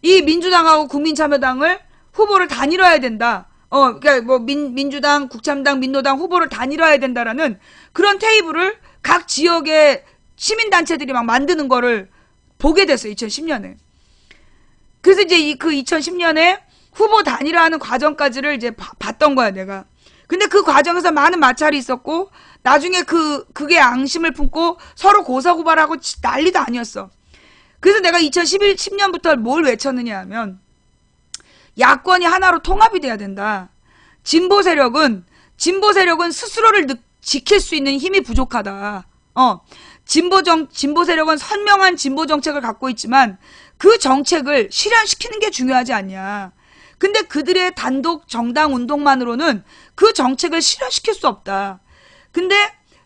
이 민주당하고 국민참여당을 후보를 단일화해야 된다. 그러니까 뭐 민주당, 국참당, 민노당 후보를 단일화해야 된다라는 그런 테이블을 각 지역의 시민단체들이 막 만드는 거를 보게 됐어요. 2010년에. 그래서 이제 그 2010년에 후보 단일화하는 과정까지를 이제 봤던 거야, 내가. 근데 그 과정에서 많은 마찰이 있었고, 나중에 그게 앙심을 품고 서로 고사고발하고 난리도 아니었어. 그래서 내가 2010년부터 뭘 외쳤느냐 하면, 야권이 하나로 통합이 돼야 된다. 진보 세력은 스스로를 지킬 수 있는 힘이 부족하다. 진보 세력은 선명한 진보 정책을 갖고 있지만 그 정책을 실현시키는 게 중요하지 않냐. 근데 그들의 단독 정당 운동만으로는 그 정책을 실현시킬 수 없다. 근데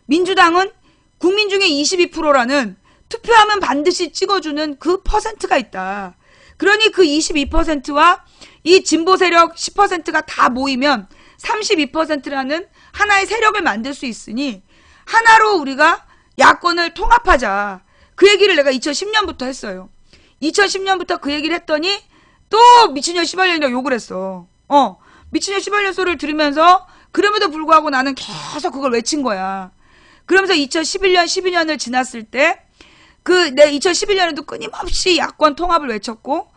민주당은 국민 중에 22%라는 투표하면 반드시 찍어주는 그 퍼센트가 있다. 그러니 그 22%와 이 진보 세력 10%가 다 모이면 32%라는 하나의 세력을 만들 수 있으니 하나로 우리가 야권을 통합하자. 그 얘기를 내가 2010년부터 했어요. 2010년부터 그 얘기를 했더니 또 미친년 시발년이라고 욕을 했어. 미친년 시발년 소리를 들으면서 그럼에도 불구하고 나는 계속 그걸 외친 거야. 그러면서 2011년, 12년을 지났을 때 내 2011년에도 끊임없이 야권 통합을 외쳤고,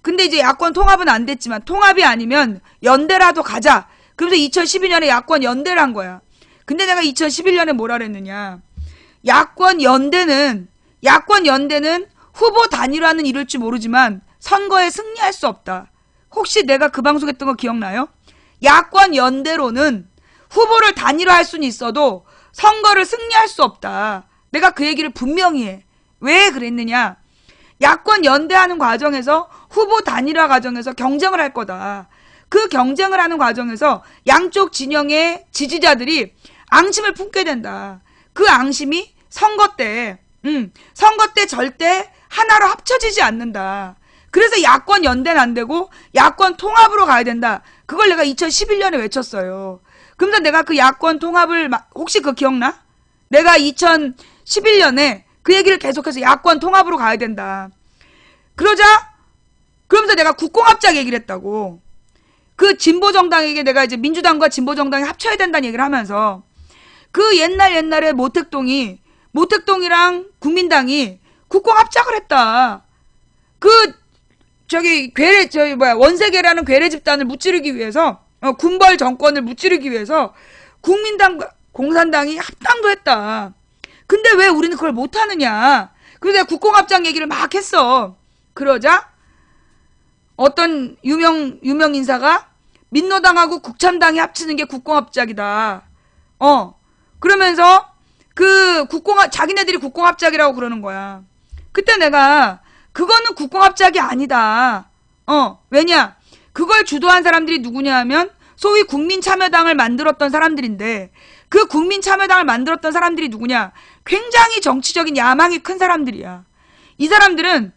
근데 이제 야권 통합은 안 됐지만 통합이 아니면 연대라도 가자. 그러면서 2012년에 야권 연대를 한 거야. 근데 내가 2011년에 뭐라 그랬느냐. 야권 연대는 후보 단일화는 이룰지 모르지만 선거에 승리할 수 없다. 혹시 내가 그 방송했던 거 기억나요? 야권 연대로는 후보를 단일화할 수는 있어도 선거를 승리할 수 없다. 내가 그 얘기를 분명히 해. 왜 그랬느냐. 야권 연대하는 과정에서 후보 단일화 과정에서 경쟁을 할 거다. 그 경쟁을 하는 과정에서 양쪽 진영의 지지자들이 앙심을 품게 된다. 그 앙심이 선거 때 절대 하나로 합쳐지지 않는다. 그래서 야권 연대는 안 되고 야권 통합으로 가야 된다. 그걸 내가 2011년에 외쳤어요. 그러면서 내가 그 야권 통합을 혹시 그거 기억나? 내가 2011년에 그 얘기를 계속해서 야권 통합으로 가야 된다. 그러면서 내가 국공합작 얘기를 했다고. 그 진보정당에게 내가 이제 민주당과 진보정당이 합쳐야 된다는 얘기를 하면서 그 옛날에 모택동이랑 국민당이 국공합작을 했다. 원세계라는 괴뢰 집단을 무찌르기 위해서, 군벌 정권을 무찌르기 위해서 국민당과 공산당이 합당도 했다. 근데 왜 우리는 그걸 못하느냐. 그래서 내가 국공합작 얘기를 막 했어. 그러자 어떤 유명 인사가 민노당하고 국참당이 합치는 게 국공합작이다. 그러면서 자기네들이 국공합작이라고 그러는 거야. 그때 내가 그거는 국공합작이 아니다. 왜냐? 그걸 주도한 사람들이 누구냐 하면 소위 국민참여당을 만들었던 사람들인데, 그 국민참여당을 만들었던 사람들이 누구냐? 굉장히 정치적인 야망이 큰 사람들이야. 이 사람들은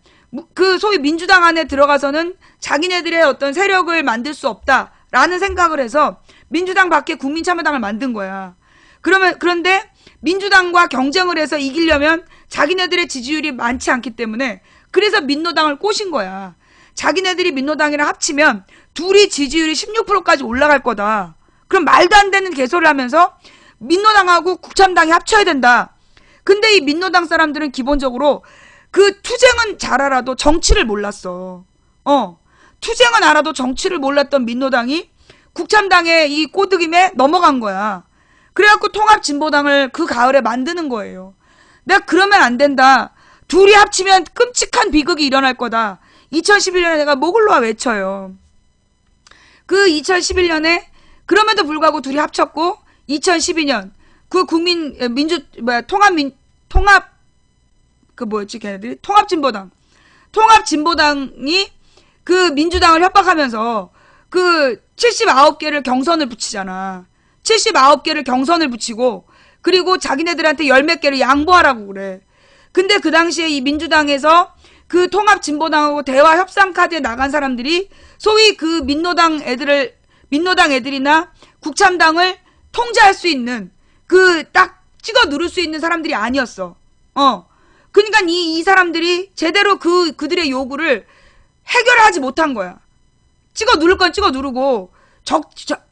그 소위 민주당 안에 들어가서는 자기네들의 어떤 세력을 만들 수 없다라는 생각을 해서 민주당 밖에 국민참여당을 만든 거야. 그런데 민주당과 경쟁을 해서 이기려면 자기네들의 지지율이 많지 않기 때문에 그래서 민노당을 꼬신 거야. 자기네들이 민노당이랑 합치면 둘이 지지율이 16%까지 올라갈 거다. 그럼 말도 안 되는 개소리를 하면서 민노당하고 국참당이 합쳐야 된다. 근데 이 민노당 사람들은 기본적으로 그 투쟁은 잘 알아도 정치를 몰랐어. 투쟁은 알아도 정치를 몰랐던 민노당이 국참당의 이 꼬드김에 넘어간 거야. 그래갖고 통합진보당을 그 가을에 만드는 거예요. 내가 그러면 안 된다. 둘이 합치면 끔찍한 비극이 일어날 거다. 2011년에 내가 목을 놓아 외쳐요. 그 2011년에 그럼에도 불구하고 둘이 합쳤고 2012년 그 통합진보당이 그 민주당을 협박하면서 그 79개를 경선을 붙이잖아. 79개를 경선을 붙이고 그리고 자기네들한테 열 몇 개를 양보하라고 그래. 근데 그 당시에 이 민주당에서 그 통합진보당하고 대화 협상 카드에 나간 사람들이 소위 그 민노당 애들이나 국참당을 통제할 수 있는 그 딱 찍어 누를 수 있는 사람들이 아니었어. 그러니까 이 사람들이 제대로 그들의 요구를 해결하지 못한 거야. 찍어 누를 건 찍어 누르고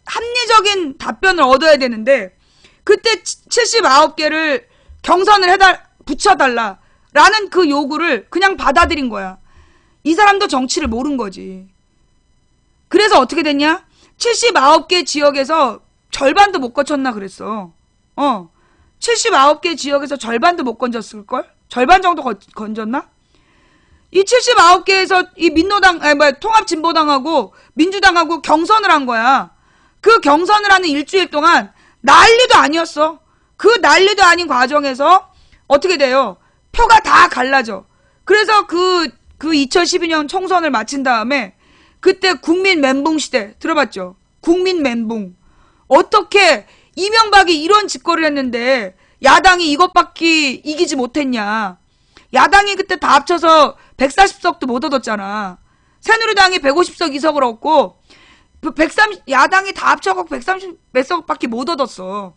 합리적인 답변을 얻어야 되는데 그때 79개를 경선을 붙여달라. 라는 그 요구를 그냥 받아들인 거야. 이 사람도 정치를 모른 거지. 그래서 어떻게 됐냐? 79개 지역에서 절반도 못 거쳤나 그랬어. 79개 지역에서 절반도 못 건졌을걸? 절반 정도 건졌나? 이 79개에서 이 민노당, 통합진보당하고 민주당하고 경선을 한 거야. 그 경선을 하는 일주일 동안 난리도 아니었어. 그 난리도 아닌 과정에서 어떻게 돼요? 표가 다 갈라져. 그래서 그 2012년 총선을 마친 다음에 그때 국민 멘붕 시대 들어봤죠? 국민 멘붕. 어떻게 이명박이 이런 짓거리를 했는데 야당이 이것밖에 이기지 못했냐. 야당이 그때 다 합쳐서 140석도 못 얻었잖아. 새누리당이 150석 이석을 얻고 야당이 다 합쳐서 130 몇 석밖에 못 얻었어.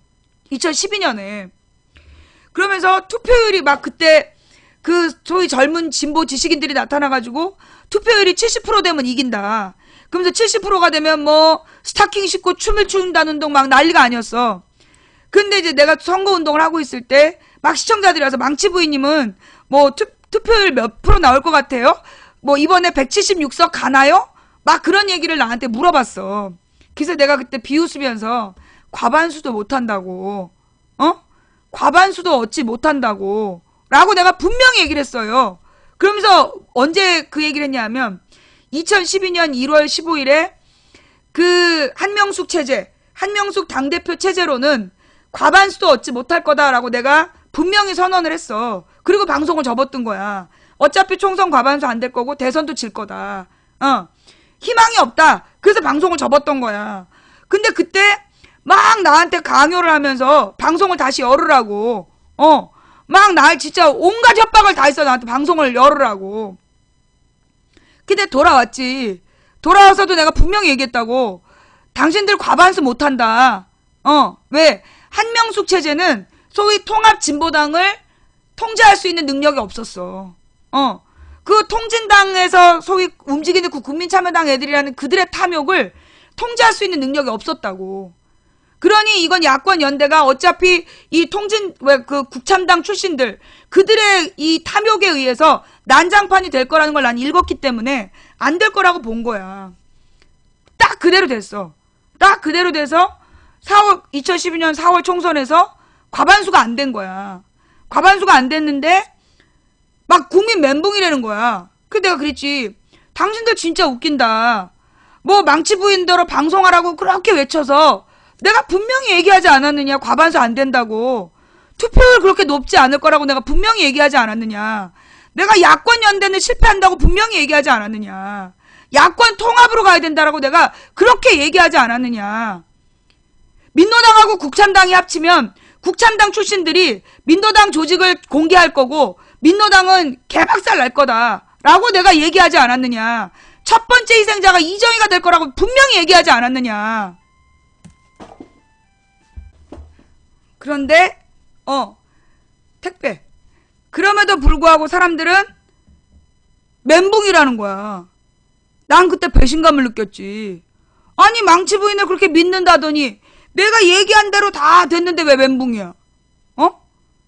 2012년에. 그러면서 투표율이 막 그때 그 소위 젊은 진보 지식인들이 나타나가지고 투표율이 70% 되면 이긴다. 그러면서 70%가 되면 뭐 스타킹 신고 춤을 춘다는 운동 막 난리가 아니었어. 근데 이제 내가 선거운동을 하고 있을 때 막 시청자들이 와서 망치 부인님은 뭐 투표율 몇 프로 나올 것 같아요? 뭐 이번에 176석 가나요? 막 그런 얘기를 나한테 물어봤어. 그래서 내가 그때 비웃으면서 과반수도 못한다고, 과반수도 얻지 못한다고 라고 내가 분명히 얘기를 했어요. 그러면서 언제 그 얘기를 했냐면 2012년 1월 15일에 그 한명숙 체제, 한명숙 당대표 체제로는 과반수도 얻지 못할 거다라고 내가 분명히 선언을 했어. 그리고 방송을 접었던 거야. 어차피 총선 과반수 안 될 거고 대선도 질 거다. 희망이 없다. 그래서 방송을 접었던 거야. 근데 그때 막 나한테 강요를 하면서 방송을 다시 열으라고. 막 날 진짜 온갖 협박을 다 했어. 나한테 방송을 열으라고. 근데 돌아왔지. 돌아와서도 내가 분명히 얘기했다고. 당신들 과반수 못한다. 왜? 한명숙 체제는 소위 통합진보당을 통제할 수 있는 능력이 없었어. 그 통진당에서 소위 움직이는 그 국민참여당 애들이라는 그들의 탐욕을 통제할 수 있는 능력이 없었다고. 그러니 이건 야권 연대가 어차피 이 그 국참당 출신들 그들의 이 탐욕에 의해서 난장판이 될 거라는 걸 난 읽었기 때문에 안 될 거라고 본 거야. 딱 그대로 됐어. 딱 그대로 돼서 2012년 4월 총선에서 과반수가 안 된 거야. 과반수가 안 됐는데 막 국민 멘붕이라는 거야. 그래서 내가 그랬지. 당신들 진짜 웃긴다. 뭐 망치 부인대로 방송하라고 그렇게 외쳐서 내가 분명히 얘기하지 않았느냐. 과반수 안 된다고. 투표율 그렇게 높지 않을 거라고 내가 분명히 얘기하지 않았느냐. 내가 야권 연대는 실패한다고 분명히 얘기하지 않았느냐. 야권 통합으로 가야 된다라고 내가 그렇게 얘기하지 않았느냐. 민노당하고 국참당이 합치면 국참당 출신들이 민노당 조직을 공개할 거고 민노당은 개박살 날 거다라고 내가 얘기하지 않았느냐. 첫 번째 희생자가 이정희가 될 거라고 분명히 얘기하지 않았느냐. 그런데 택배. 그럼에도 불구하고 사람들은 멘붕이라는 거야. 난 그때 배신감을 느꼈지. 아니 망치 부인을 그렇게 믿는다더니 내가 얘기한 대로 다 됐는데 왜 멘붕이야?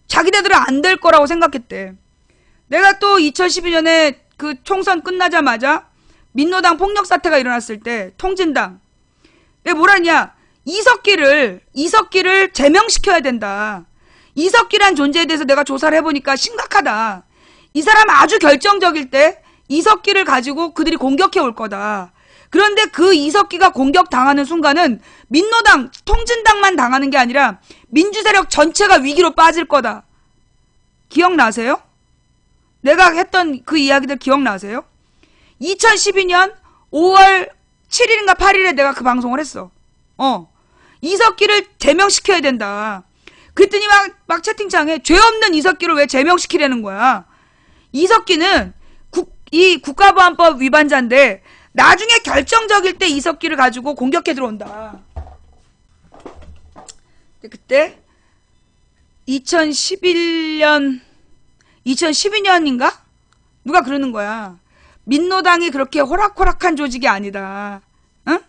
자기네들은 안 될 거라고 생각했대. 내가 또 2012년에 그 총선 끝나자마자 민노당 폭력 사태가 일어났을 때 통진당 내가 뭐라냐. 이석기를 제명시켜야 된다. 이석기란 존재에 대해서 내가 조사를 해보니까 심각하다. 이 사람 아주 결정적일 때 이석기를 가지고 그들이 공격해 올 거다. 그런데 그 이석기가 공격당하는 순간은 민노당, 통진당만 당하는 게 아니라 민주세력 전체가 위기로 빠질 거다. 기억나세요? 내가 했던 그 이야기들 기억나세요? 2012년 5월 7일인가 8일에 내가 그 방송을 했어. 이석기를 제명시켜야 된다. 그랬더니 막 채팅창에 죄 없는 이석기를 왜 제명시키려는 거야. 이석기는 이 국가보안법 위반자인데 나중에 결정적일 때 이석기를 가지고 공격해 들어온다. 그때 2012년인가? 누가 그러는 거야. 민노당이 그렇게 호락호락한 조직이 아니다. 응?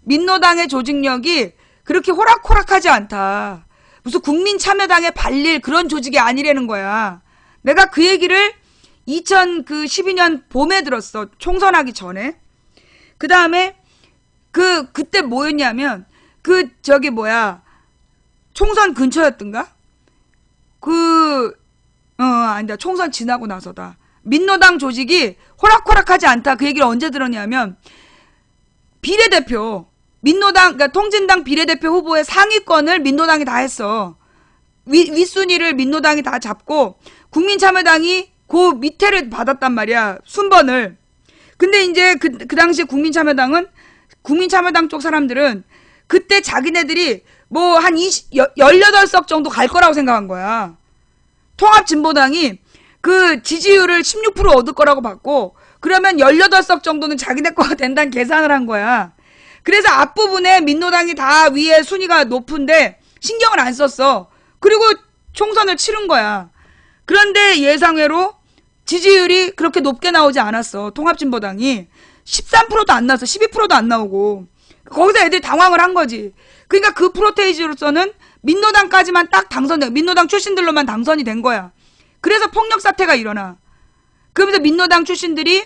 민노당의 조직력이 그렇게 호락호락하지 않다. 무슨 국민참여당에 발릴 그런 조직이 아니라는 거야. 내가 그 얘기를 2012년 봄에 들었어. 총선하기 전에. 그 다음에 그때 뭐였냐면 총선 근처였던가? 아니다. 총선 지나고 나서다. 민노당 조직이 호락호락하지 않다. 그 얘기를 언제 들었냐면 비례대표 그러니까 통진당 비례대표 후보의 상위권을 민노당이 다 했어. 윗순위를 민노당이 다 잡고 국민참여당이 그 밑에를 받았단 말이야. 순번을. 근데 이제 그 당시에 국민참여당 쪽 사람들은 그때 자기네들이 뭐 한 18석 정도 갈 거라고 생각한 거야. 통합진보당이 그 지지율을 16% 얻을 거라고 봤고, 그러면 18석 정도는 자기네 거가 된다는 계산을 한 거야. 그래서 앞부분에 민노당이 다 위에 순위가 높은데 신경을 안 썼어. 그리고 총선을 치른 거야. 그런데 예상외로 지지율이 그렇게 높게 나오지 않았어. 통합진보당이 13%도 안 나왔어. 12%도 안 나오고. 거기서 애들이 당황을 한 거지. 그러니까 그 프로테이지로서는 민노당까지만 딱 민노당 출신들로만 당선이 된 거야. 그래서 폭력 사태가 일어나. 그러면서 민노당 출신들이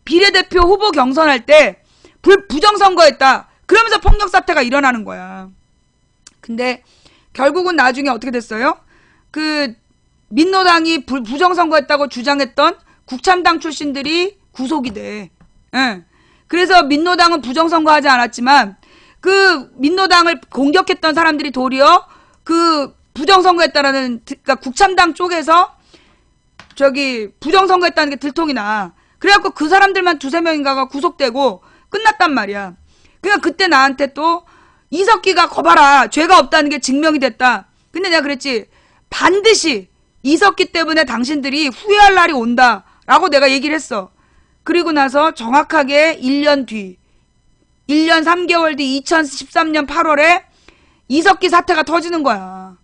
비례대표 후보 경선할 때 부정선거했다. 그러면서 폭력 사태가 일어나는 거야. 근데 결국은 나중에 어떻게 됐어요? 민노당이 부정선거했다고 주장했던 국참당 출신들이 구속이 돼. 예. 그래서 민노당은 부정선거하지 않았지만 민노당을 공격했던 사람들이 도리어 부정선거했다라는, 그러니까 국참당 쪽에서 부정선거했다는 게 들통이 나. 그래갖고 그 사람들만 2~3명인가가 구속되고 끝났단 말이야. 그러니까 그때 나한테 또 이석기가 거봐라, 죄가 없다는 게 증명이 됐다. 근데 내가 그랬지, 반드시 이석기 때문에 당신들이 후회할 날이 온다 라고 내가 얘기를 했어. 그리고 나서 정확하게 1년 3개월 뒤 2013년 8월에 이석기 사태가 터지는 거야.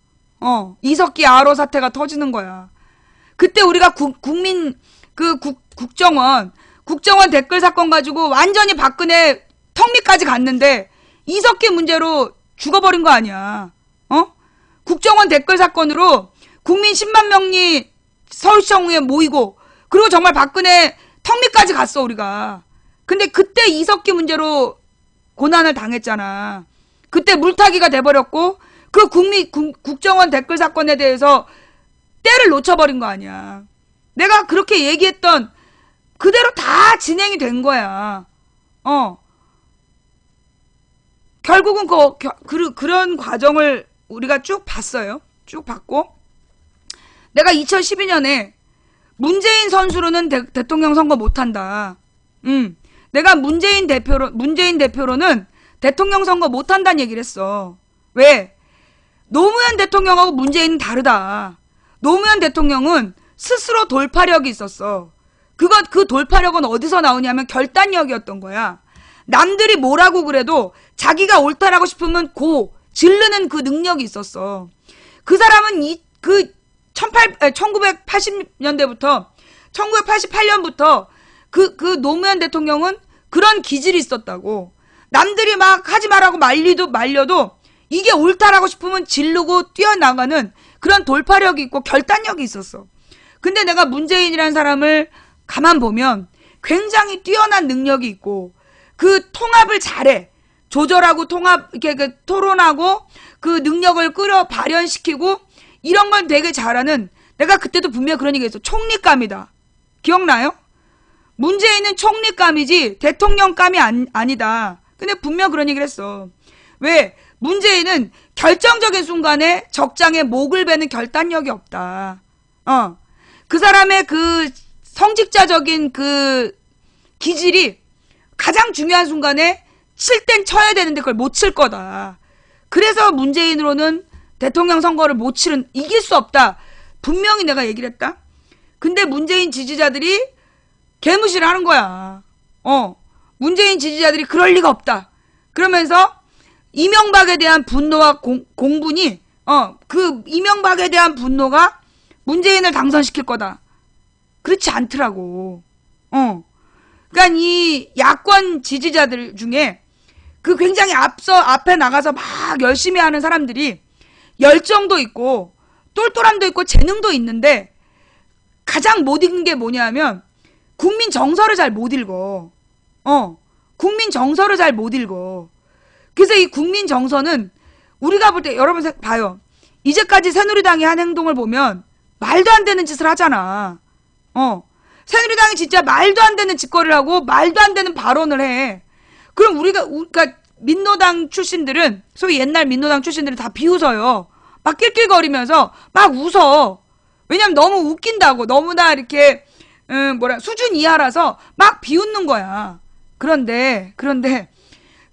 이석기 아로 사태가 터지는 거야. 그때 우리가 국정원 댓글 사건 가지고 완전히 박근혜 턱밑까지 갔는데 이석기 문제로 죽어버린 거 아니야. 국정원 댓글 사건으로 국민 10만 명이 서울시청에 모이고, 그리고 정말 박근혜 턱밑까지 갔어 우리가. 근데 그때 이석기 문제로 고난을 당했잖아. 그때 물타기가 돼버렸고 국정원 댓글 사건에 대해서 때를 놓쳐버린 거 아니야. 내가 그렇게 얘기했던 그대로 다 진행이 된 거야. 결국은 그런 과정을 우리가 쭉 봤어요. 쭉 봤고, 내가 2012년에 문재인 선수로는 대통령 선거 못한다. 내가 문재인 대표로는 대통령 선거 못한다는 얘기를 했어. 왜? 노무현 대통령하고 문재인은 다르다. 노무현 대통령은 스스로 돌파력이 있었어. 그 돌파력은 어디서 나오냐면 결단력이었던 거야. 남들이 뭐라고 그래도 자기가 옳다라고 싶으면 지르는 그 능력이 있었어. 그 사람은 1980년대부터 1988년부터 그 노무현 대통령은 그런 기질이 있었다고. 남들이 막 하지 말라고 말려도 이게 옳다라고 싶으면 지르고 뛰어나가는 그런 돌파력이 있고 결단력이 있었어. 근데 내가 문재인이라는 사람을 가만 보면 굉장히 뛰어난 능력이 있고, 통합을 잘해. 조절하고 이렇게 토론하고 그 능력을 발현시키고 이런 걸 되게 잘하는, 내가 그때도 분명히 그런 얘기 했어. 총리감이다. 기억나요? 문재인은 총리감이지 대통령감이 아니다. 근데 분명 그런 얘기를 했어. 왜? 문재인은 결정적인 순간에 적장에 목을 베는 결단력이 없다. 그 사람의 성직자적인 기질이 가장 중요한 순간에 칠 땐 쳐야 되는데 그걸 못 칠 거다. 그래서 문재인으로는 대통령 선거를 이길 수 없다. 분명히 내가 얘기를 했다. 근데 문재인 지지자들이 개무시를 하는 거야. 문재인 지지자들이 그럴 리가 없다. 그러면서 이명박에 대한 분노와 공분이, 이명박에 대한 분노가 문재인을 당선시킬 거다. 그렇지 않더라고. 그러니까 이 야권 지지자들 중에 굉장히 앞에 나가서 막 열심히 하는 사람들이 열정도 있고 똘똘함도 있고 재능도 있는데 가장 못 읽은 게 뭐냐면 국민 정서를 잘 못 읽어. 국민 정서를 잘 못 읽어. 그래서 이 국민 정서는 우리가 볼 때 여러분 봐요. 이제까지 새누리당이 한 행동을 보면 말도 안 되는 짓을 하잖아. 새누리당이 진짜 말도 안 되는 짓거리를 하고 말도 안 되는 발언을 해. 그럼 그러니까 민노당 출신들은, 소위 옛날 민노당 출신들은 다 비웃어요. 막 낄낄거리면서 막 웃어. 왜냐면 너무 웃긴다고. 너무나 이렇게 수준 이하라서 막 비웃는 거야. 그런데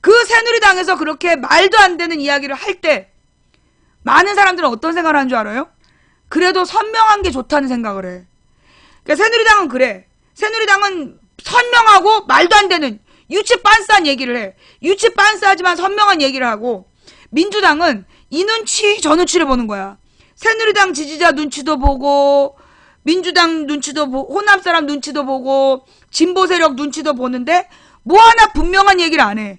그 새누리당에서 그렇게 말도 안 되는 이야기를 할 때 많은 사람들은 어떤 생각을 하는 줄 알아요? 그래도 선명한 게 좋다는 생각을 해. 그러니까 새누리당은 그래. 새누리당은 선명하고 말도 안 되는 유치 빤스한 얘기를 해. 유치 빤스하지만 선명한 얘기를 하고, 민주당은 이 눈치 저 눈치를 보는 거야. 새누리당 지지자 눈치도 보고 민주당 눈치도 보고 호남 사람 눈치도 보고 진보 세력 눈치도 보는데 뭐 하나 분명한 얘기를 안 해.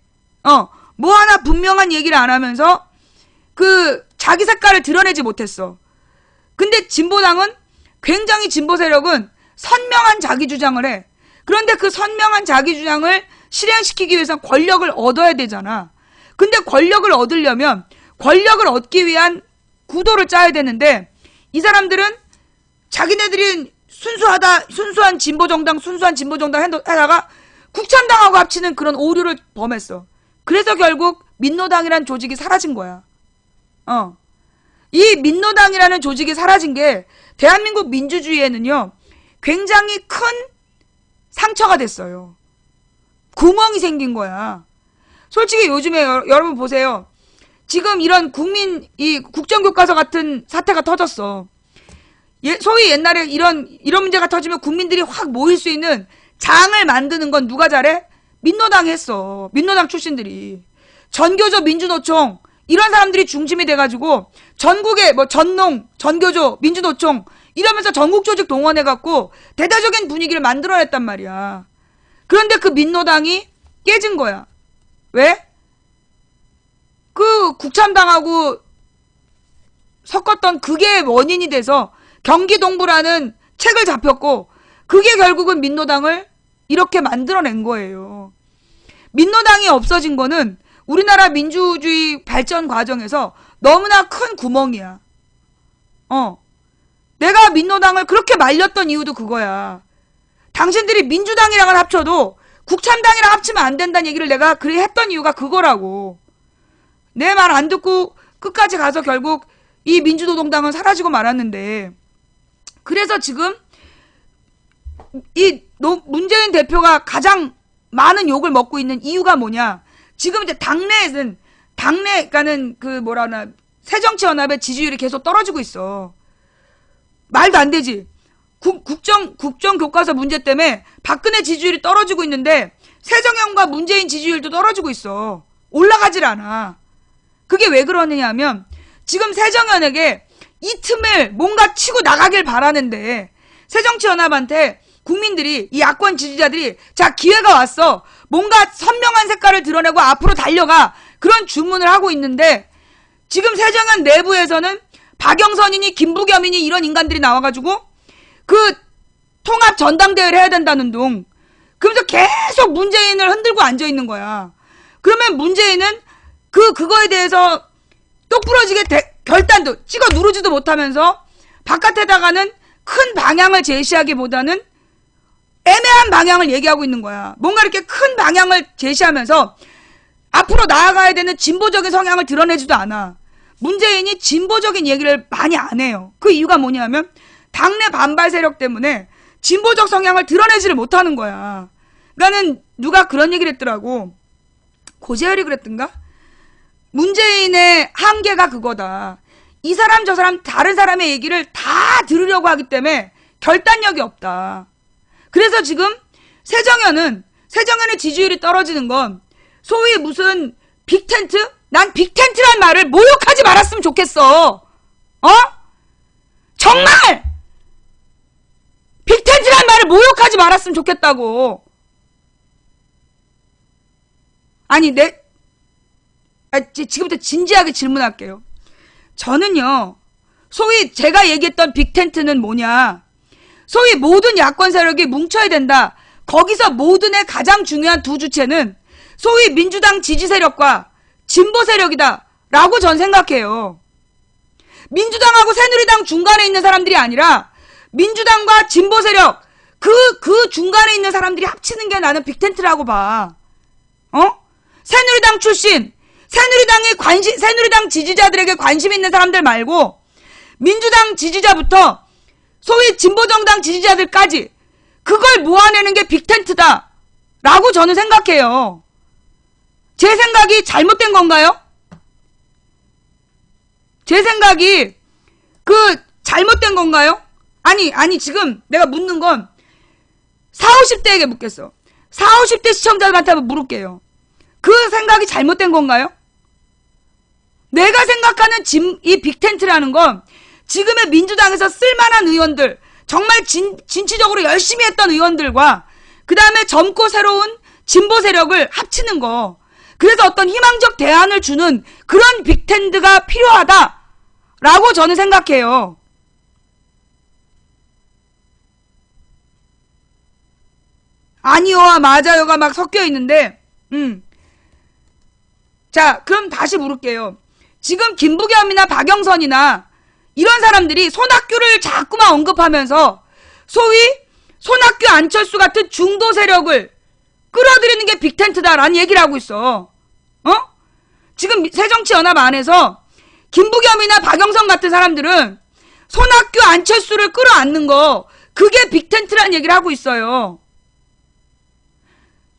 뭐 하나 분명한 얘기를 안 하면서 그 자기 색깔을 드러내지 못했어. 근데 진보당은, 굉장히 진보 세력은 선명한 자기 주장을 해. 그런데 그 선명한 자기 주장을 실행시키기 위해서는 권력을 얻어야 되잖아. 근데 권력을 얻으려면 권력을 얻기 위한 구도를 짜야 되는데, 이 사람들은 자기네들이 순수한 진보정당 하다가 국참당하고 합치는 그런 오류를 범했어. 그래서 결국 민노당이란 조직이 사라진 거야. 이 민노당이라는 조직이 사라진 게 대한민국 민주주의에는요, 굉장히 큰 상처가 됐어요. 구멍이 생긴 거야. 솔직히 요즘에 여러분 보세요. 지금 이런 이 국정교과서 같은 사태가 터졌어. 소위 옛날에 이런 문제가 터지면 국민들이 확 모일 수 있는 장을 만드는 건 누가 잘해? 민노당이 했어. 민노당 출신들이. 전교조 민주노총, 이런 사람들이 중심이 돼가지고 전국에 전농, 전교조, 민주노총 이러면서 전국 조직 동원해갖고 대대적인 분위기를 만들어냈단 말이야. 그런데 그 민노당이 깨진 거야. 왜? 그 국참당하고 섞었던 그게 원인이 돼서 경기동부라는 책을 잡혔고, 그게 결국은 민노당을 이렇게 만들어낸 거예요. 민노당이 없어진 거는 우리나라 민주주의 발전 과정에서 너무나 큰 구멍이야. 내가 민노당을 그렇게 말렸던 이유도 그거야. 당신들이 민주당이랑은 합쳐도 국참당이랑 합치면 안 된다는 얘기를 내가 그래 했던 이유가 그거라고. 내 말 안 듣고 끝까지 가서 결국 이 민주노동당은 사라지고 말았는데, 그래서 지금 이 문재인 대표가 가장 많은 욕을 먹고 있는 이유가 뭐냐? 지금 이제 그러니까는 새정치연합의 지지율이 계속 떨어지고 있어. 말도 안 되지. 국정교과서 문제 때문에 박근혜 지지율이 떨어지고 있는데 새정연과 문재인 지지율도 떨어지고 있어. 올라가질 않아. 그게 왜 그러느냐 하면, 지금 새정연에게 이 틈을 뭔가 치고 나가길 바라는데, 새정치연합한테 국민들이, 이 야권 지지자들이, 자, 기회가 왔어. 뭔가 선명한 색깔을 드러내고 앞으로 달려가. 그런 주문을 하고 있는데, 지금 새정연 내부에서는 박영선이니 김부겸이니 이런 인간들이 나와가지고 그 통합 전당대회를 해야 된다는 둥. 그러면서 계속 문재인을 흔들고 앉아있는 거야. 그러면 문재인은 그거에 대해서 똑부러지게 결단도 찍어 누르지도 못하면서 바깥에다가는 큰 방향을 제시하기보다는 애매한 방향을 얘기하고 있는 거야. 뭔가 이렇게 큰 방향을 제시하면서 앞으로 나아가야 되는 진보적인 성향을 드러내지도 않아. 문재인이 진보적인 얘기를 많이 안 해요. 그 이유가 뭐냐면 당내 반발 세력 때문에 진보적 성향을 드러내지를 못하는 거야. 그러니까는 누가 그런 얘기를 했더라고. 고재열이 그랬던가? 문재인의 한계가 그거다. 이 사람 저 사람 다른 사람의 얘기를 다 들으려고 하기 때문에 결단력이 없다. 그래서 지금 새정연의 지지율이 떨어지는 건 소위 무슨 빅텐트? 난 빅텐트란 말을 모욕하지 말았으면 좋겠어. 정말! 빅텐트란 말을 모욕하지 말았으면 좋겠다고. 아니, 지금부터 진지하게 질문할게요. 저는요, 소위 제가 얘기했던 빅텐트는 뭐냐. 소위 모든 야권 세력이 뭉쳐야 된다. 거기서 모든의 가장 중요한 두 주체는 소위 민주당 지지 세력과 진보 세력이다. 라고 전 생각해요. 민주당하고 새누리당 중간에 있는 사람들이 아니라 민주당과 진보 세력 그 중간에 있는 사람들이 합치는 게 나는 빅텐트라고 봐. 새누리당 출신, 새누리당 지지자들에게 관심 있는 사람들 말고 민주당 지지자부터 소위 진보정당 지지자들까지 그걸 모아내는 게 빅텐트다. 라고 저는 생각해요. 제 생각이 잘못된 건가요? 제 생각이 잘못된 건가요? 아니 지금 내가 묻는 건 40, 50대에게 묻겠어. 40, 50대 시청자들한테 한번 물을게요. 그 생각이 잘못된 건가요? 내가 생각하는 이 빅텐트라는 건 지금의 민주당에서 쓸만한 의원들, 정말 진취적으로 열심히 했던 의원들과 그 다음에 젊고 새로운 진보 세력을 합치는 거. 그래서 어떤 희망적 대안을 주는 그런 빅텐트가 필요하다라고 저는 생각해요. 아니요와 맞아요가 막 섞여 있는데, 자, 그럼 다시 물을게요. 지금 김부겸이나 박영선이나 이런 사람들이 손학규를 자꾸만 언급하면서 소위 손학규 안철수 같은 중도 세력을 끌어들이는 게 빅텐트다라는 얘기를 하고 있어. 지금 새정치연합 안에서 김부겸이나 박영선 같은 사람들은 손학규 안철수를 끌어안는 거 그게 빅텐트라는 얘기를 하고 있어요.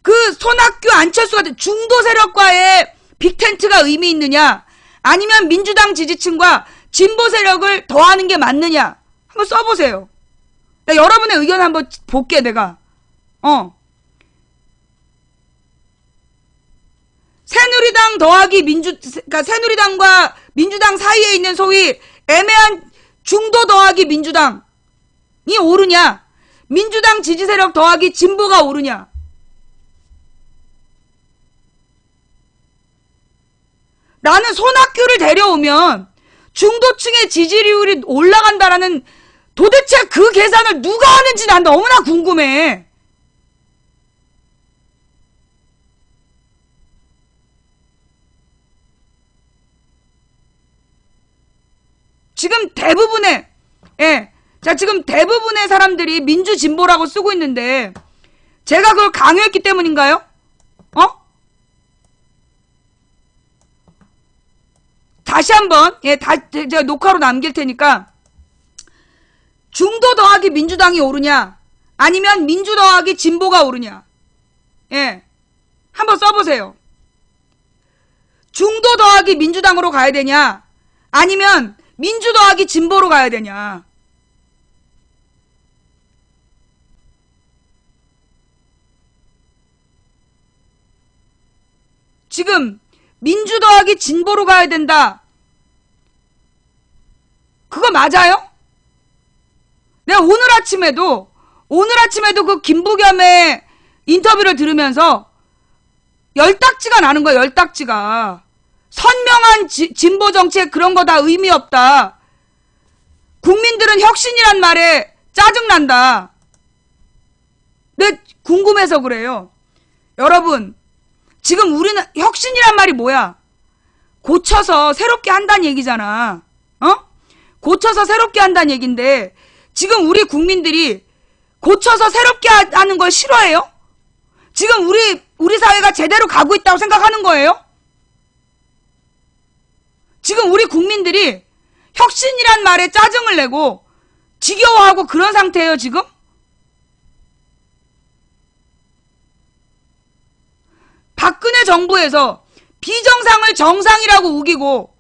그 손학규 안철수 같은 중도 세력과의 빅텐트가 의미 있느냐, 아니면 민주당 지지층과 진보 세력을 더하는 게 맞느냐 한번 써보세요. 여러분의 의견 한번 볼게. 내가 새누리당 더하기 그러니까 새누리당과 민주당 사이에 있는 소위 애매한 중도 더하기 민주당이 오르냐, 민주당 지지 세력 더하기 진보가 오르냐. 나는 손학규를 데려오면 중도층의 지지율이 올라간다라는 도대체 그 계산을 누가 하는지 난 너무나 궁금해. 지금 대부분의 지금 대부분의 사람들이 민주진보라고 쓰고 있는데 제가 그걸 강요했기 때문인가요? 다시 한번 제가 녹화로 남길 테니까 중도 더하기 민주당이 오르냐, 아니면 민주 더하기 진보가 오르냐. 한번 써보세요. 중도 더하기 민주당으로 가야 되냐, 아니면 민주 더하기 진보로 가야 되냐. 지금 민주 더하기 진보로 가야 된다. 그거 맞아요? 내가 오늘 아침에도 그 김부겸의 인터뷰를 들으면서 열딱지가 나는 거야. 열딱지가. 선명한 진보 정책 그런 거 다 의미 없다. 국민들은 혁신이란 말에 짜증난다. 내 궁금해서 그래요. 여러분, 지금 우리는 혁신이란 말이 뭐야? 고쳐서 새롭게 한다는 얘기잖아. 고쳐서 새롭게 한다는 얘기인데 지금 우리 국민들이 고쳐서 새롭게 하는 걸 싫어해요? 지금 우리 사회가 제대로 가고 있다고 생각하는 거예요? 지금 우리 국민들이 혁신이란 말에 짜증을 내고 지겨워하고 그런 상태예요, 지금? 박근혜 정부에서 비정상을 정상이라고 우기고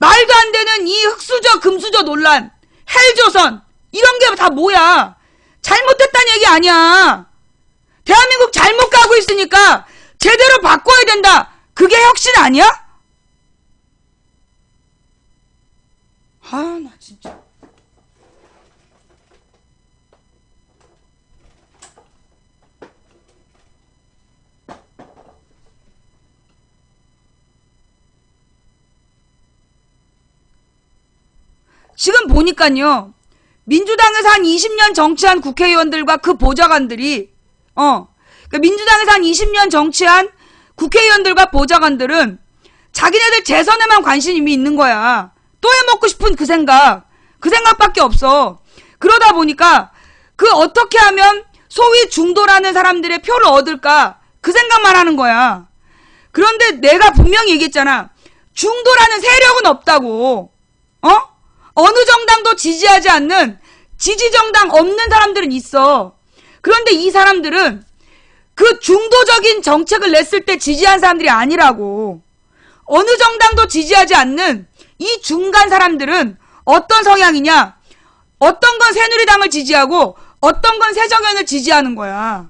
말도 안 되는 이 흑수저 금수저 논란, 헬조선 이런 게 다 뭐야? 잘못됐다는 얘기 아니야. 대한민국 잘못 가고 있으니까 제대로 바꿔야 된다. 그게 혁신 아니야? 아, 나 진짜. 보니까요. 민주당에서 한 20년 정치한 국회의원들과 그 보좌관들이 그러니까 민주당에서 한 20년 정치한 국회의원들과 보좌관들은 자기네들 재선에만 관심이 있는 거야. 또 해먹고 싶은 그 생각밖에 없어. 그러다 보니까 그 어떻게 하면 소위 중도라는 사람들의 표를 얻을까 그 생각만 하는 거야. 그런데 내가 분명히 얘기했잖아. 중도라는 세력은 없다고. 어느 정당도 지지하지 않는 지지정당 없는 사람들은 있어. 그런데 이 사람들은 그 중도적인 정책을 냈을 때 지지한 사람들이 아니라고. 어느 정당도 지지하지 않는 이 중간 사람들은 어떤 성향이냐? 어떤 건 새누리당을 지지하고 어떤 건 새정연을 지지하는 거야.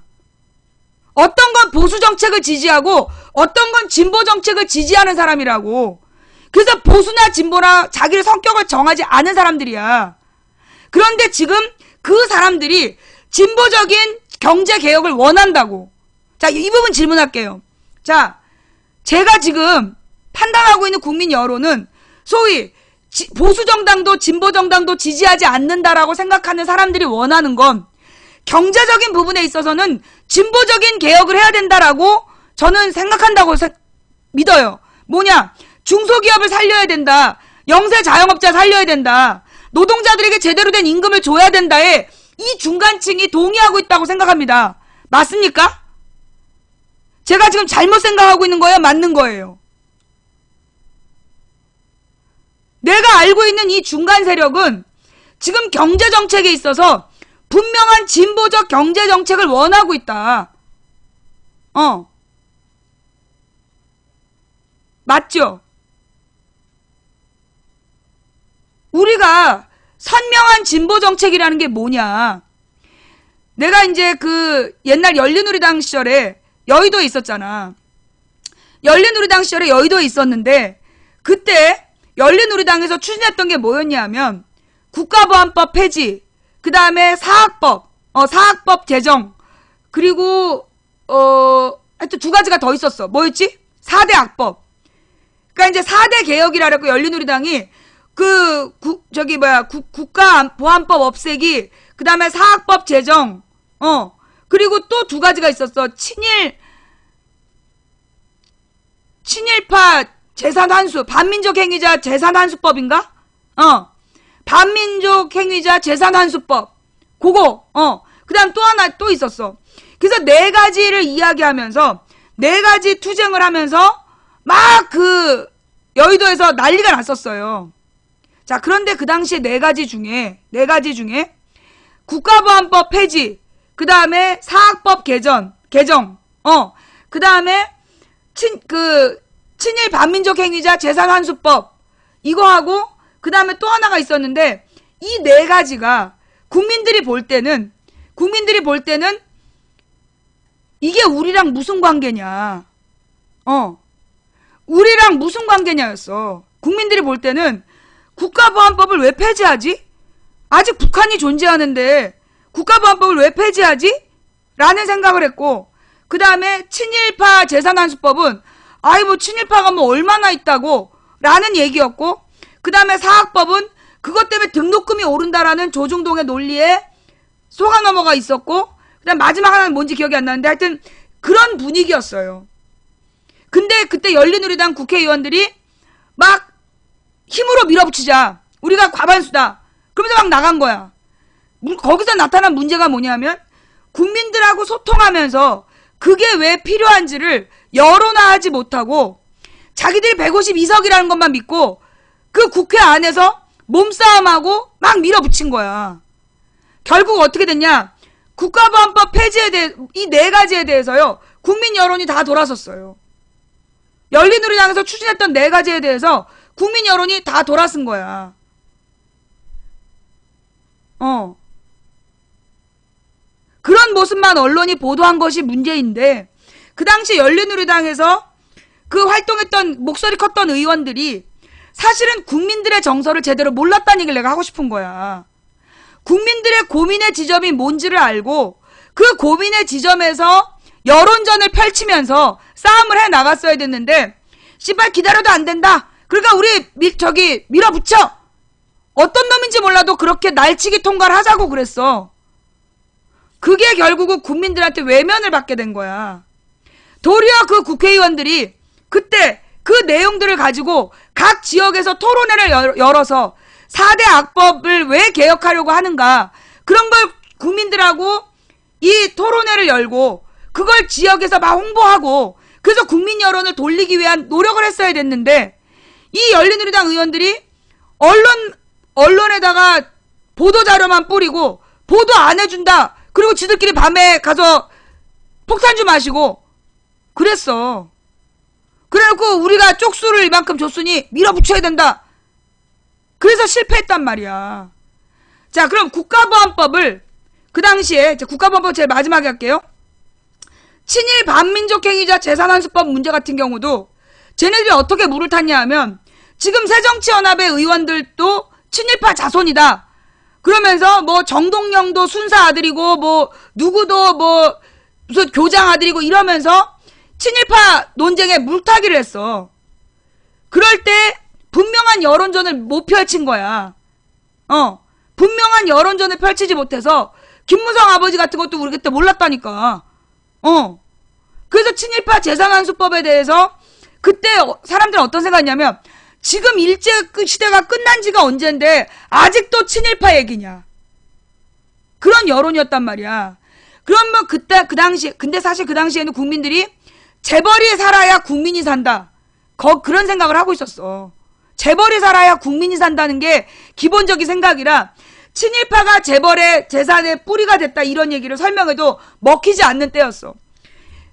어떤 건 보수 정책을 지지하고 어떤 건 진보 정책을 지지하는 사람이라고. 그래서 보수나 진보나 자기의 성격을 정하지 않은 사람들이야. 그런데 지금 그 사람들이 진보적인 경제 개혁을 원한다고. 자, 이 부분 질문할게요. 자, 제가 지금 판단하고 있는 국민 여론은 소위 보수 정당도 진보 정당도 지지하지 않는다라고 생각하는 사람들이 원하는 건 경제적인 부분에 있어서는 진보적인 개혁을 해야 된다라고 저는 생각한다고 믿어요. 뭐냐? 중소기업을 살려야 된다. 영세 자영업자 살려야 된다. 노동자들에게 제대로 된 임금을 줘야 된다에 이 중간층이 동의하고 있다고 생각합니다. 맞습니까? 제가 지금 잘못 생각하고 있는 거예요? 맞는 거예요? 내가 알고 있는 이 중간 세력은 지금 경제정책에 있어서 분명한 진보적 경제정책을 원하고 있다. 맞죠? 우리가 선명한 진보정책이라는 게 뭐냐. 내가 이제 그 옛날 열린우리당 시절에 여의도에 있었잖아. 열린우리당 시절에 여의도에 있었는데 그때 열린우리당에서 추진했던 게 뭐였냐 하면 국가보안법 폐지, 그 다음에 사학법 제정, 그리고 하여튼 두 가지가 더 있었어. 뭐였지? 4대 악법. 그러니까 이제 4대 개혁이라 그랬고 열린우리당이 국가보안법 없애기, 그 다음에 사학법 제정, 그리고 또 두 가지가 있었어. 친일파 재산환수, 반민족행위자 재산환수법인가? 반민족행위자 재산환수법. 그거, 그 다음 또 하나 또 있었어. 그래서 네 가지를 이야기하면서, 네 가지 투쟁을 하면서, 막 여의도에서 난리가 났었어요. 자, 그런데 그 당시에 네 가지 중에, 국가보안법 폐지, 그 다음에 사학법 개정, 그 다음에 친일 반민족행위자 재산환수법, 이거 하고, 그 다음에 또 하나가 있었는데, 이 네 가지가 국민들이 볼 때는, 이게 우리랑 무슨 관계냐. 우리랑 무슨 관계냐였어. 국민들이 볼 때는 국가보안법을 왜 폐지하지? 아직 북한이 존재하는데 국가보안법을 왜 폐지하지? 라는 생각을 했고, 그 다음에 친일파 재산환수법은 뭐 친일파가 뭐 얼마나 있다고 라는 얘기였고, 그 다음에 사학법은 그것 때문에 등록금이 오른다라는 조중동의 논리에 속아 넘어가 있었고, 그 다음 마지막 하나는 뭔지 기억이 안 나는데 하여튼 그런 분위기였어요. 근데 그때 열린우리당 국회의원들이 막 힘으로 밀어붙이자. 우리가 과반수다. 그러면서 막 나간 거야. 거기서 나타난 문제가 뭐냐면 국민들하고 소통하면서 그게 왜 필요한지를 여론화하지 못하고 자기들이 152석이라는 것만 믿고 그 국회 안에서 몸싸움하고 막 밀어붙인 거야. 결국 어떻게 됐냐? 국가보안법 폐지에 대해 이 네 가지에 대해서요. 국민 여론이 다 돌아섰어요. 열린우리당에서 추진했던 네 가지에 대해서 국민 여론이 다 돌아선 거야. 그런 모습만 언론이 보도한 것이 문제인데, 그 당시 열린우리당에서 그 활동했던 목소리 컸던 의원들이 사실은 국민들의 정서를 제대로 몰랐다는 얘기를 내가 하고 싶은 거야. 국민들의 고민의 지점이 뭔지를 알고 그 고민의 지점에서 여론전을 펼치면서 싸움을 해 나갔어야 됐는데, 씨발 기다려도 안 된다. 그러니까 우리 밀어붙여. 어떤 놈인지 몰라도 그렇게 날치기 통과를 하자고 그랬어. 그게 결국은 국민들한테 외면을 받게 된 거야. 도리어 그 국회의원들이 그때 그 내용들을 가지고 각 지역에서 토론회를 열어서 4대 악법을 왜 개혁하려고 하는가, 그런 걸 국민들하고 이 토론회를 열고 그걸 지역에서 막 홍보하고, 그래서 국민 여론을 돌리기 위한 노력을 했어야 됐는데, 이 열린우리당 의원들이 언론에다가 보도자료만 뿌리고 보도 안 해준다, 그리고 지들끼리 밤에 가서 폭탄주 마시고 그랬어. 그래놓고 우리가 쪽수를 이만큼 줬으니 밀어붙여야 된다, 그래서 실패했단 말이야. 자, 그럼 국가보안법을 그 당시에, 국가보안법 제일 마지막에 할게요. 친일 반민족 행위자 재산환수법 문제 같은 경우도 쟤네들이 어떻게 물을 탔냐 하면, 지금 새정치연합의 의원들도 친일파 자손이다 그러면서 뭐 정동영도 순사 아들이고 뭐 누구도 뭐 무슨 교장 아들이고 이러면서 친일파 논쟁에 물타기를 했어. 그럴 때 분명한 여론전을 못 펼친 거야. 분명한 여론전을 펼치지 못해서 김무성 아버지 같은 것도 우리 그때 몰랐다니까. 그래서 친일파 재산환수법에 대해서 그때 사람들은 어떤 생각이냐면, 지금 일제 시대가 끝난 지가 언젠데 아직도 친일파 얘기냐, 그런 여론이었단 말이야. 그러면 그때 그 당시, 근데 사실 그 당시에는 국민들이 재벌이 살아야 국민이 산다, 그런 생각을 하고 있었어. 재벌이 살아야 국민이 산다는 게 기본적인 생각이라 친일파가 재벌의 재산의 뿌리가 됐다, 이런 얘기를 설명해도 먹히지 않는 때였어.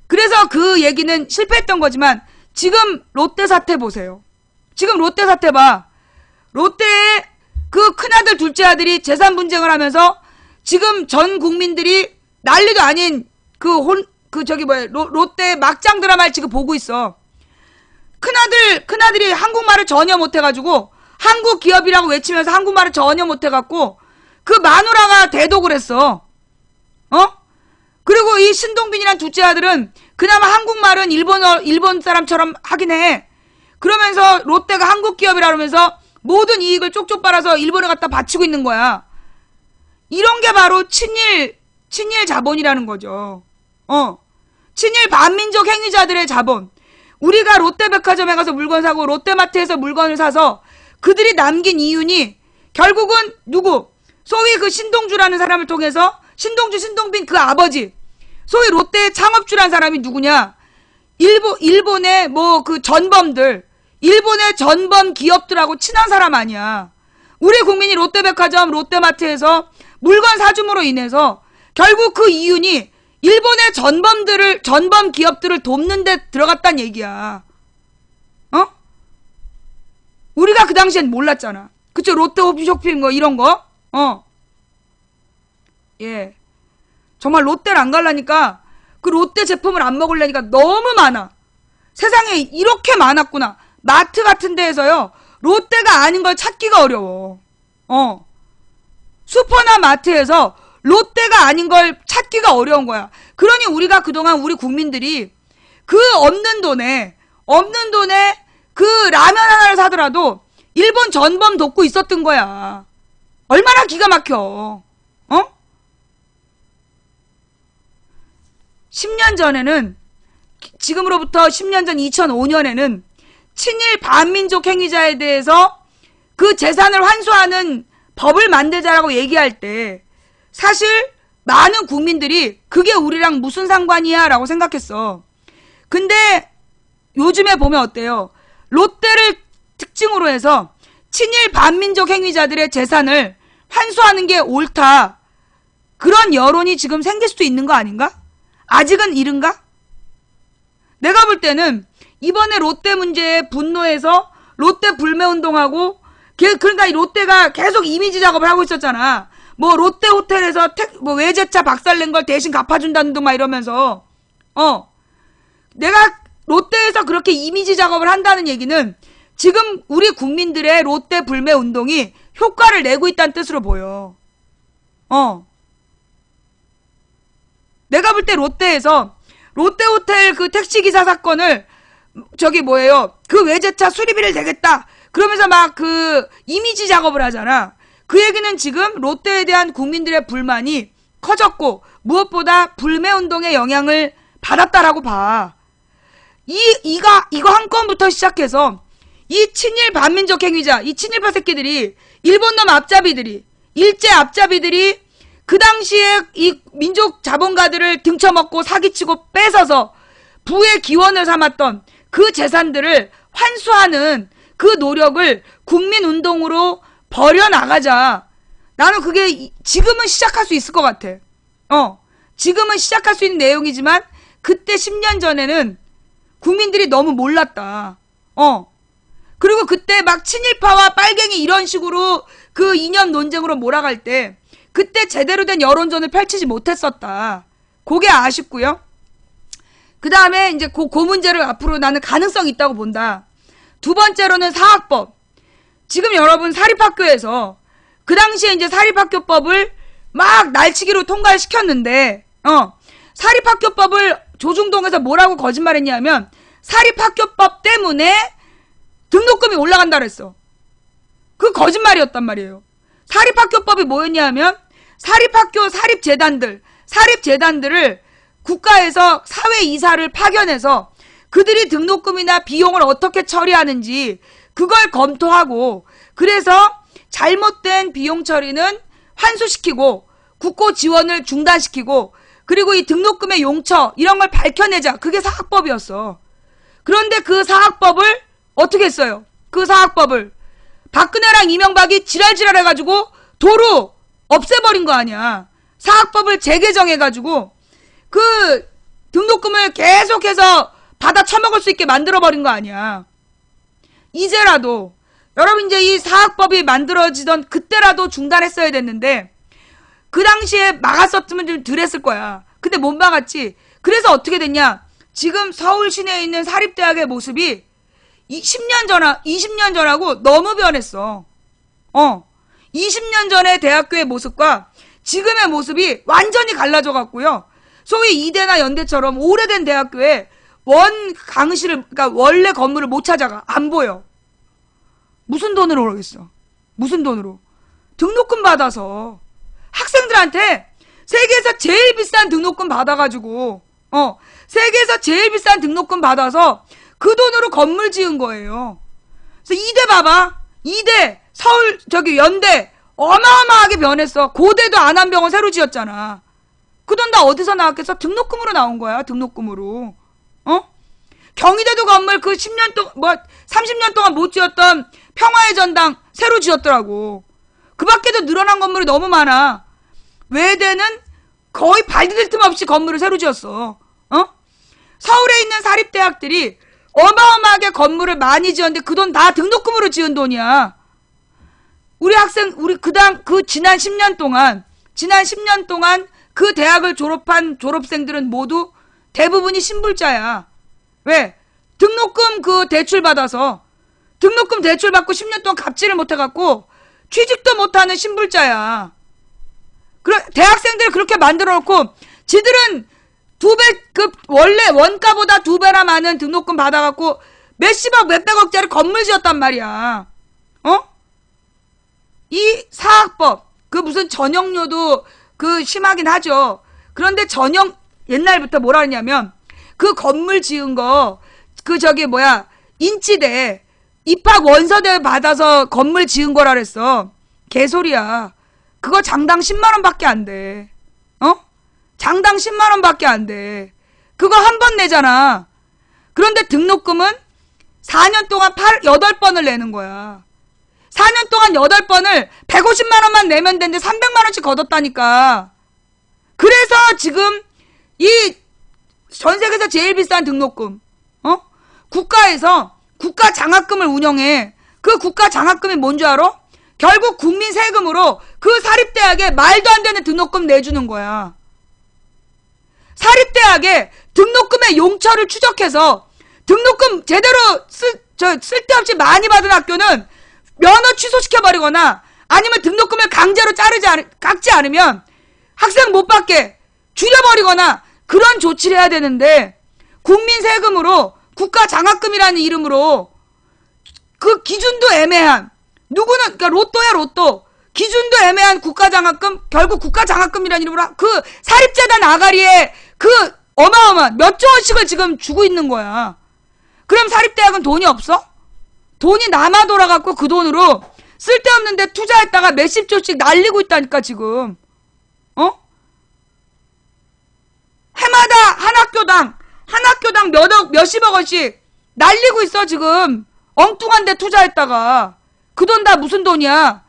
그래서 그 얘기는 실패했던 거지만, 지금 롯데 사태 보세요. 지금 롯데 사태 봐. 롯데의 그 큰아들 둘째 아들이 재산 분쟁을 하면서 지금 전 국민들이 난리도 아닌 롯데 막장 드라마를 지금 보고 있어. 큰아들이 한국말을 전혀 못해가지고 한국 기업이라고 외치면서 한국말을 전혀 못해갖고 그 마누라가 대독을 했어. 그리고 이 신동빈이란 둘째 아들은 그나마 한국말은 일본 사람처럼 하긴 해. 그러면서 롯데가 한국 기업이라 그러면서 모든 이익을 쪽쪽 빨아서 일본에 갖다 바치고 있는 거야. 이런 게 바로 친일 자본이라는 거죠. 친일 반민족 행위자들의 자본. 우리가 롯데백화점에 가서 물건 사고 롯데마트에서 물건을 사서 그들이 남긴 이윤이 결국은 누구? 소위 그 신동주라는 사람을 통해서, 신동빈 그 아버지, 소위 롯데의 창업주라는 사람이 누구냐? 일본의 뭐 그 전범들, 일본의 전범 기업들하고 친한 사람 아니야. 우리 국민이 롯데백화점, 롯데마트에서 물건 사줌으로 인해서 결국 그 이윤이 일본의 전범 기업들을 돕는 데 들어갔단 얘기야. 우리가 그 당시엔 몰랐잖아. 그쵸? 롯데 홈쇼핑 뭐 이런 거? 예. 정말 롯데를 안 갈라니까, 그 롯데 제품을 안 먹으려니까 너무 많아. 세상에 이렇게 많았구나. 마트 같은 데에서요, 롯데가 아닌 걸 찾기가 어려워. 슈퍼나 마트에서 롯데가 아닌 걸 찾기가 어려운 거야. 그러니 우리가 그동안 우리 국민들이 그 없는 돈에 그 라면 하나를 사더라도 일본 전범 돕고 있었던 거야. 얼마나 기가 막혀. 10년 전에는, 지금으로부터 10년 전 2005년에는 친일 반민족 행위자에 대해서 그 재산을 환수하는 법을 만들자라고 얘기할 때 사실 많은 국민들이 그게 우리랑 무슨 상관이야 라고 생각했어. 근데 요즘에 보면 어때요? 롯데를 특징으로 해서 친일 반민족 행위자들의 재산을 환수하는 게 옳다, 그런 여론이 지금 생길 수도 있는 거 아닌가? 아직은 이른가? 내가 볼 때는 이번에 롯데 문제에 분노해서 롯데 불매운동하고, 그러니까 이 롯데가 계속 이미지 작업을 하고 있었잖아. 뭐 롯데 호텔에서 뭐 외제차 박살낸 걸 대신 갚아준다는 둥 막 이러면서, 내가 롯데에서 그렇게 이미지 작업을 한다는 얘기는 지금 우리 국민들의 롯데 불매운동이 효과를 내고 있다는 뜻으로 보여. 내가 볼 때 롯데에서 롯데호텔 그 택시기사 사건을 그 외제차 수리비를 내겠다, 그러면서 막 그 이미지 작업을 하잖아. 그 얘기는 지금 롯데에 대한 국민들의 불만이 커졌고 무엇보다 불매운동의 영향을 받았다라고 봐. 이거 한 건부터 시작해서 이 친일 반민족 행위자, 이 친일파 새끼들이, 일본놈 앞잡이들이, 일제 앞잡이들이 그 당시에 이 민족 자본가들을 등쳐먹고 사기치고 뺏어서 부의 기원을 삼았던 그 재산들을 환수하는 그 노력을 국민운동으로 벌여나가자. 나는 그게 지금은 시작할 수 있을 것 같아. 지금은 시작할 수 있는 내용이지만 그때 10년 전에는 국민들이 너무 몰랐다. 그리고 그때 막 친일파와 빨갱이 이런 식으로 그 이념 논쟁으로 몰아갈 때 그때 제대로 된 여론전을 펼치지 못했었다. 그게 아쉽고요. 그 다음에 이제 그 문제를 앞으로 나는 가능성이 있다고 본다. 두 번째로는 사학법. 지금 여러분 사립학교에서 그 당시에 이제 사립학교법을 막 날치기로 통과를 시켰는데, 사립학교법을 조중동에서 뭐라고 거짓말했냐면 사립학교법 때문에 등록금이 올라간다 그랬어. 그 거짓말이었단 말이에요. 사립학교법이 뭐였냐면 사립학교 사립재단들을 국가에서 사회이사를 파견해서 그들이 등록금이나 비용을 어떻게 처리하는지 그걸 검토하고, 그래서 잘못된 비용 처리는 환수시키고 국고 지원을 중단시키고, 그리고 이 등록금의 용처 이런 걸 밝혀내자. 그게 사학법이었어. 그런데 그 사학법을 어떻게 했어요? 그 사학법을 박근혜랑 이명박이 지랄지랄 해가지고 도로 없애버린 거 아니야. 사학법을 재개정해가지고 그 등록금을 계속해서 받아 처먹을 수 있게 만들어버린 거 아니야. 이제라도 여러분 이제 이 사학법이 만들어지던 그때라도 중단했어야 됐는데 그 당시에 막았었으면 좀 덜 했을 거야. 근데 못 막았지. 그래서 어떻게 됐냐. 지금 서울 시내에 있는 사립대학의 모습이 20년 전하고 너무 변했어. 20년 전의 대학교의 모습과 지금의 모습이 완전히 갈라져 갖고요. 소위 이대나 연대처럼 오래된 대학교에 그러니까 원래 건물을 못 찾아가. 안 보여. 무슨 돈으로 오겠어? 무슨 돈으로? 등록금 받아서 학생들한테 세계에서 제일 비싼 등록금 받아가지고 세계에서 제일 비싼 등록금 받아서 그 돈으로 건물 지은 거예요. 그래서 이대 봐봐. 이대, 서울, 연대 어마어마하게 변했어. 고대도 안암병원 새로 지었잖아. 그 돈 다 어디서 나왔겠어? 등록금으로 나온 거야. 등록금으로. 경희대도 건물 그 30년 동안 못 지었던 평화의 전당 새로 지었더라고. 그 밖에도 늘어난 건물이 너무 많아. 외대는 거의 발디딜 틈 없이 건물을 새로 지었어. 서울에 있는 사립대학들이 어마어마하게 건물을 많이 지었는데 그 돈 다 등록금으로 지은 돈이야. 우리 지난 10년 동안 그 대학을 졸업한 졸업생들은 모두 대부분이 신불자야. 왜? 등록금 대출 받고 10년 동안 갚지를 못해갖고 취직도 못하는 신불자야. 대학생들을 그렇게 만들어 놓고 지들은 원래 원가보다 2배나 많은 등록금 받아갖고 몇십억 몇백억짜리 건물 지었단 말이야. 이 사학법 무슨 전형료도 심하긴 하죠. 그런데 옛날부터 뭐라 그러냐면 그 건물 지은 거 인치대 입학 원서대 받아서 건물 지은 거라 그랬어. 개소리야. 그거 장당 10만원 밖에 안 돼. 장당 10만원 밖에 안 돼. 그거 한 번 내잖아. 그런데 등록금은 4년 동안 8번을 내는 거야. 4년 동안 8번을 150만원만 내면 되는데 300만원씩 걷었다니까. 그래서 지금 전 세계에서 제일 비싼 등록금, 국가에서 국가 장학금을 운영해. 그 국가 장학금이 뭔 줄 알아? 결국 국민 세금으로 그 사립대학에 말도 안 되는 등록금 내주는 거야. 사립대학에 등록금의 용처를 추적해서 등록금 제대로 쓸데없이 많이 받은 학교는 면허 취소시켜버리거나 아니면 등록금을 강제로 깎지 않으면 학생 못 받게 줄여버리거나 그런 조치를 해야 되는데 국민 세금으로 국가 장학금이라는 이름으로 그 기준도 애매한, 누구는, 그러니까 로또야, 로또. 기준도 애매한 국가장학금, 결국 국가장학금이라는 이름으로 그 사립재단 아가리에 그 어마어마한 몇 조 원씩을 지금 주고 있는 거야. 그럼 사립대학은 돈이 없어? 돈이 남아 돌아갖고 그 돈으로 쓸데없는데 투자했다가 몇십 조씩 날리고 있다니까, 지금. 해마다 한 학교당 몇십억 원씩 날리고 있어, 지금. 엉뚱한 데 투자했다가. 그 돈 다 무슨 돈이야?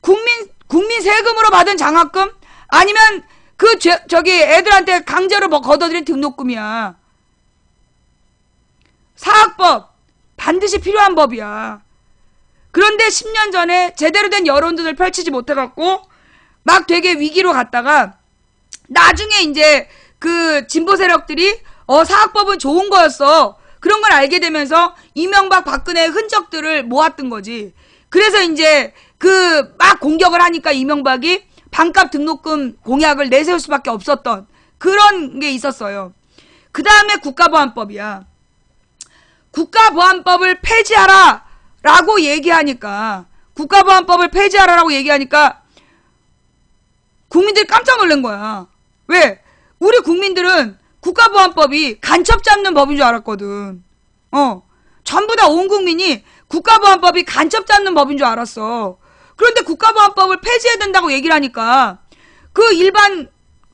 국민 세금으로 받은 장학금? 아니면 저기 애들한테 강제로 뭐 걷어들인 등록금이야. 사학법. 반드시 필요한 법이야. 그런데 10년 전에 제대로 된 여론전을 펼치지 못해갖고 막 되게 위기로 갔다가 나중에 이제 그 진보 세력들이 사학법은 좋은 거였어. 그런 걸 알게 되면서 이명박 박근혜의 흔적들을 모았던 거지. 그래서 이제 막 공격을 하니까 이명박이 반값 등록금 공약을 내세울 수밖에 없었던 그런 게 있었어요. 그 다음에 국가보안법이야. 국가보안법을 폐지하라 라고 얘기하니까, 국가보안법을 폐지하라라고 얘기하니까 국민들이 깜짝 놀란 거야. 왜? 우리 국민들은 국가보안법이 간첩 잡는 법인 줄 알았거든. 전부 다 온 국민이 국가보안법이 간첩 잡는 법인 줄 알았어. 그런데 국가보안법을 폐지해야 된다고 얘기를 하니까 그 일반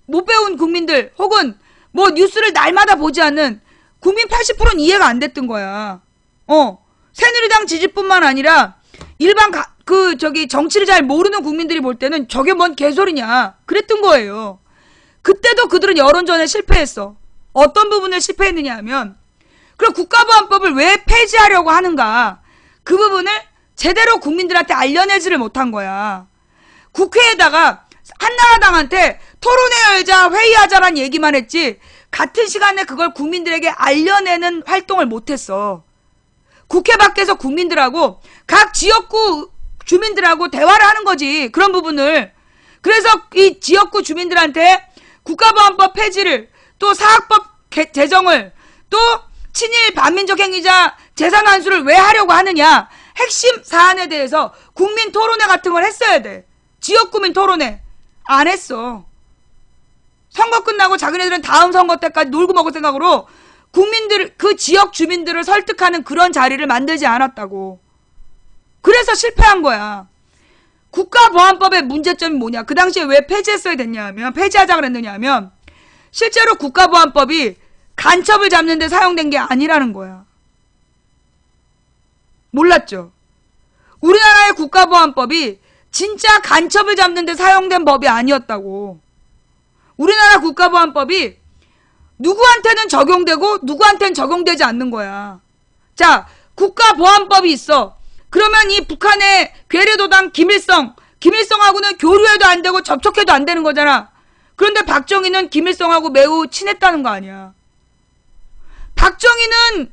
못 배운 국민들 혹은 뭐 뉴스를 날마다 보지 않는 국민 80%는 이해가 안 됐던 거야. 새누리당 지지뿐만 아니라 일반 정치를 잘 모르는 국민들이 볼 때는 저게 뭔 개소리냐 그랬던 거예요. 그때도 그들은 여론전에 실패했어. 어떤 부분을 실패했느냐 하면, 그럼 국가보안법을 왜 폐지하려고 하는가, 그 부분을 제대로 국민들한테 알려내지를 못한 거야. 국회에다가 한나라당한테 토론회 열자, 회의하자란 얘기만 했지 같은 시간에 그걸 국민들에게 알려내는 활동을 못했어. 국회 밖에서 국민들하고 각 지역구 주민들하고 대화를 하는 거지, 그런 부분을. 그래서 이 지역구 주민들한테 국가보안법 폐지를, 또 사학법 제정을, 또 친일 반민족 행위자 재산 환수를 왜 하려고 하느냐, 핵심 사안에 대해서 국민 토론회 같은 걸 했어야 돼. 지역구민 토론회 안 했어. 선거 끝나고 자기네들은 다음 선거 때까지 놀고 먹을 생각으로 국민들, 그 지역 주민들을 설득하는 그런 자리를 만들지 않았다고. 그래서 실패한 거야. 국가보안법의 문제점이 뭐냐, 그 당시에 왜 폐지했어야 됐냐 하면, 폐지하자 그랬느냐 하면, 실제로 국가보안법이 간첩을 잡는 데 사용된 게 아니라는 거야. 몰랐죠? 우리나라의 국가보안법이 진짜 간첩을 잡는 데 사용된 법이 아니었다고. 우리나라 국가보안법이 누구한테는 적용되고 누구한테는 적용되지 않는 거야. 국가보안법이 있어. 그러면 이 북한의 괴뢰도당 김일성하고는 교류해도 안 되고 접촉해도 안 되는 거잖아. 그런데 박정희는 김일성하고 매우 친했다는 거 아니야. 박정희는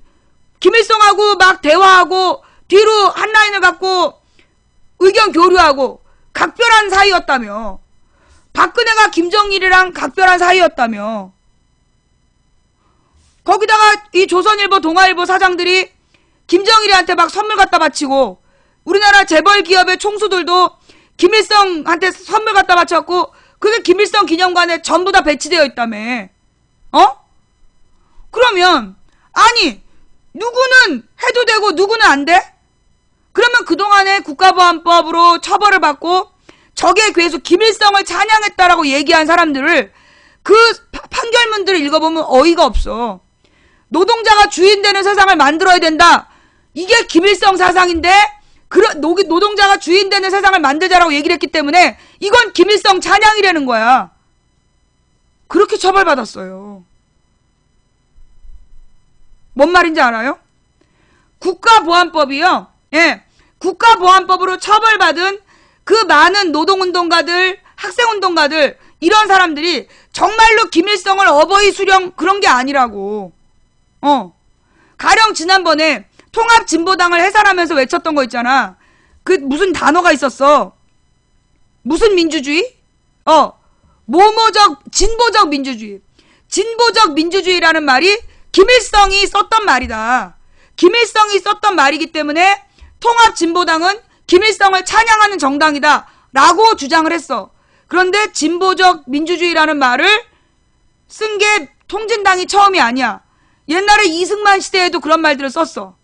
김일성하고 막 대화하고 뒤로 한 라인을 갖고 의견 교류하고 각별한 사이였다며. 박근혜가 김정일이랑 각별한 사이였다며. 거기다가 이 조선일보, 동아일보 사장들이 김정일이한테 막 선물 갖다 바치고, 우리나라 재벌 기업의 총수들도 김일성한테 선물 갖다 바쳤고, 그게 김일성 기념관에 전부 다 배치되어 있다며. 그러면 아니, 누구는 해도 되고 누구는 안 돼? 그러면 그동안에 국가보안법으로 처벌을 받고 적의 괴수 김일성을 찬양했다라고 얘기한 사람들을, 그 판결문들을 읽어보면 어이가 없어. 노동자가 주인 되는 세상을 만들어야 된다, 이게 김일성 사상인데, 노동자가 주인 되는 세상을 만들자라고 얘기를 했기 때문에 이건 김일성 찬양이라는 거야. 그렇게 처벌받았어요. 뭔 말인지 알아요? 국가보안법이요. 예, 국가보안법으로 처벌받은 그 많은 노동운동가들, 학생운동가들, 이런 사람들이 정말로 김일성을 어버이 수령 그런 게 아니라고. 가령 지난번에 통합진보당을 해산하면서 외쳤던 거 있잖아. 그 무슨 단어가 있었어. 무슨 민주주의? 진보적 민주주의. 진보적 민주주의라는 말이 김일성이 썼던 말이다. 김일성이 썼던 말이기 때문에 통합진보당은 김일성을 찬양하는 정당이다 라고 주장을 했어. 그런데 진보적 민주주의라는 말을 쓴 게 통진당이 처음이 아니야. 옛날에 이승만 시대에도 그런 말들을 썼어.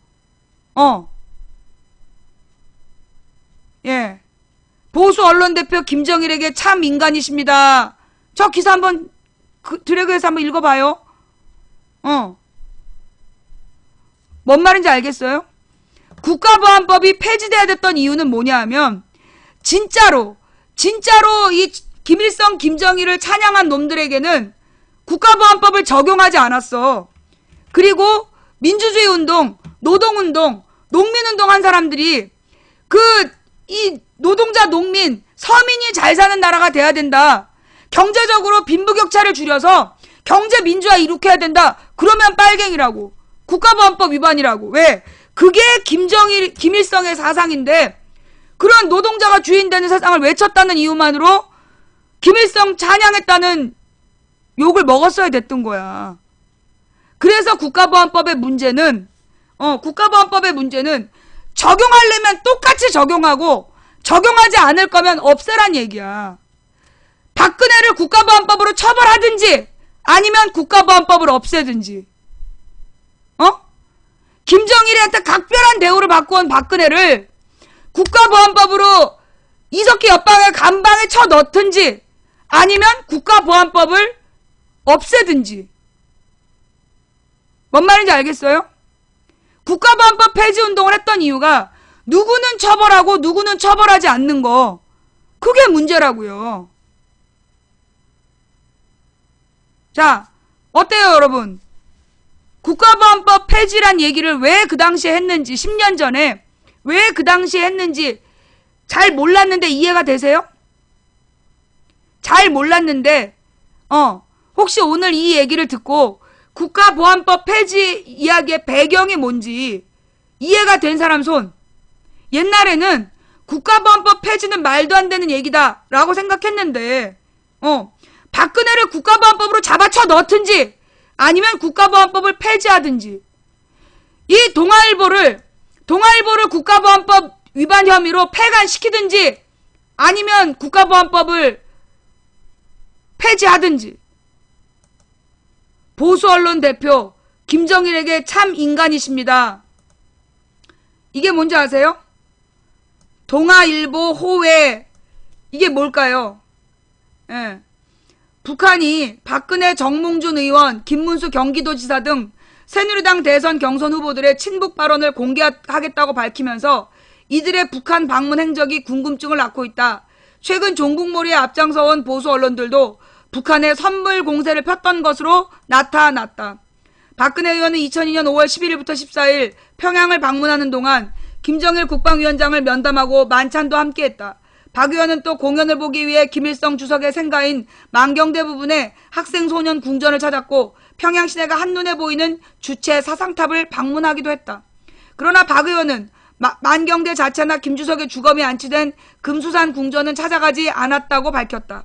예. 보수 언론 대표 김정일에게 참 인간이십니다. 저 기사 한번 드래그해서 한번 읽어봐요. 뭔 말인지 알겠어요? 국가보안법이 폐지돼야 됐던 이유는 뭐냐 하면 진짜로 이 김일성 김정일을 찬양한 놈들에게는 국가보안법을 적용하지 않았어. 그리고 민주주의 운동, 노동운동, 농민운동 한 사람들이 이 노동자, 농민, 서민이 잘 사는 나라가 돼야 된다. 경제적으로 빈부격차를 줄여서 경제 민주화 이룩해야 된다. 그러면 빨갱이라고. 국가보안법 위반이라고. 왜? 그게 김일성의 사상인데 그런 노동자가 주인 되는 세상을 외쳤다는 이유만으로 김일성 찬양했다는 욕을 먹었어야 됐던 거야. 그래서 국가보안법의 문제는 적용하려면 똑같이 적용하고 적용하지 않을 거면 없애란 얘기야. 박근혜를 국가보안법으로 처벌하든지 아니면 국가보안법을 없애든지. 김정일한테 각별한 대우를 받고 온 박근혜를 국가보안법으로 이석기 옆방에 감방에 쳐 넣든지 아니면 국가보안법을 없애든지. 뭔 말인지 알겠어요? 국가보안법 폐지 운동을 했던 이유가 누구는 처벌하고 누구는 처벌하지 않는 거. 그게 문제라고요. 자, 어때요 여러분? 국가보안법 폐지란 얘기를 왜 그 당시에 했는지 10년 전에 왜 그 당시에 했는지 잘 몰랐는데 이해가 되세요? 잘 몰랐는데 혹시 오늘 이 얘기를 듣고 국가보안법 폐지 이야기의 배경이 뭔지 이해가 된 사람 손. 옛날에는 국가보안법 폐지는 말도 안 되는 얘기다 라고 생각했는데 박근혜를 국가보안법으로 잡아쳐 넣든지 아니면 국가보안법을 폐지하든지. 이 동아일보를 국가보안법 위반 혐의로 폐간시키든지 아니면 국가보안법을 폐지하든지. 보수 언론 대표 김정일에게 참 인간이십니다. 이게 뭔지 아세요? 동아일보 호외. 이게 뭘까요? 예. 북한이 박근혜, 정몽준 의원, 김문수 경기도지사 등 새누리당 대선 경선 후보들의 친북 발언을 공개하겠다고 밝히면서 이들의 북한 방문 행적이 궁금증을 낳고 있다. 최근 종북몰이에 앞장서온 보수 언론들도 북한에 선물 공세를 폈던 것으로 나타났다. 박근혜 의원은 2002년 5월 11일부터 14일 평양을 방문하는 동안 김정일 국방위원장을 면담하고 만찬도 함께했다. 박 의원은 또 공연을 보기 위해 김일성 주석의 생가인 만경대 부근의 학생 소년 궁전을 찾았고 평양 시내가 한눈에 보이는 주체 사상탑을 방문하기도 했다. 그러나 박 의원은 만경대 자체나 김주석의 주검이 안치된 금수산 궁전은 찾아가지 않았다고 밝혔다.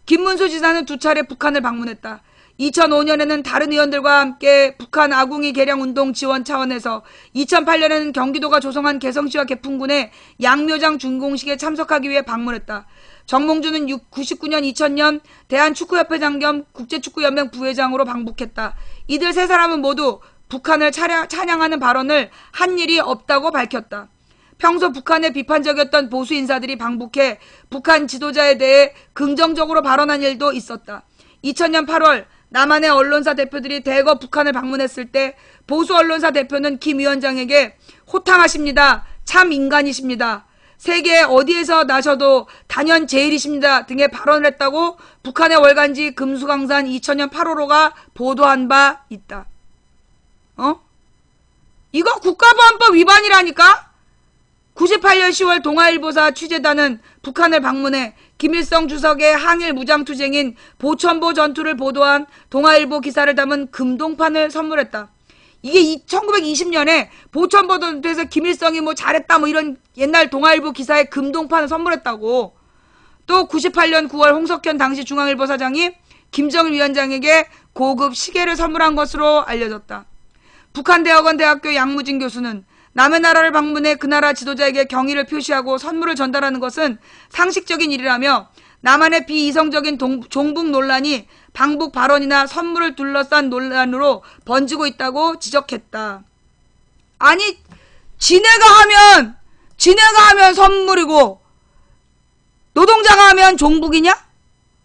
김문수 지사는 두 차례 북한을 방문했다. 2005년에는 다른 의원들과 함께 북한 아궁이 개량 운동 지원 차원에서 2008년에는 경기도가 조성한 개성시와 개풍군의 양묘장 준공식에 참석하기 위해 방문했다. 정몽준은 99년 2000년 대한축구협회장 겸 국제축구연맹 부회장으로 방북했다. 이들 세 사람은 모두 북한을 찬양하는 발언을 한 일이 없다고 밝혔다. 평소 북한에 비판적이었던 보수 인사들이 방북해 북한 지도자에 대해 긍정적으로 발언한 일도 있었다. 2000년 8월 남한의 언론사 대표들이 대거 북한을 방문했을 때 보수 언론사 대표는 김 위원장에게 호탕하십니다. 참 인간이십니다. 세계 어디에서 나셔도 단연 제일이십니다. 등의 발언을 했다고 북한의 월간지 금수강산 2000년 8월호가 보도한 바 있다. 이거 국가보안법 위반이라니까? 98년 10월 동아일보사 취재단은 북한을 방문해 김일성 주석의 항일 무장투쟁인 보천보 전투를 보도한 동아일보 기사를 담은 금동판을 선물했다. 이게 1920년에 보천보 전투에서 김일성이 뭐 잘했다 뭐 이런 옛날 동아일보 기사에 금동판을 선물했다고. 또 98년 9월 홍석현 당시 중앙일보 사장이 김정일 위원장에게 고급 시계를 선물한 것으로 알려졌다. 북한대학원 대학교 양무진 교수는 남의 나라를 방문해 그 나라 지도자에게 경의를 표시하고 선물을 전달하는 것은 상식적인 일이라며 남한의 비이성적인 종북 논란이 방북 발언이나 선물을 둘러싼 논란으로 번지고 있다고 지적했다. 아니, 지네가 하면 선물이고 노동자가 하면 종북이냐?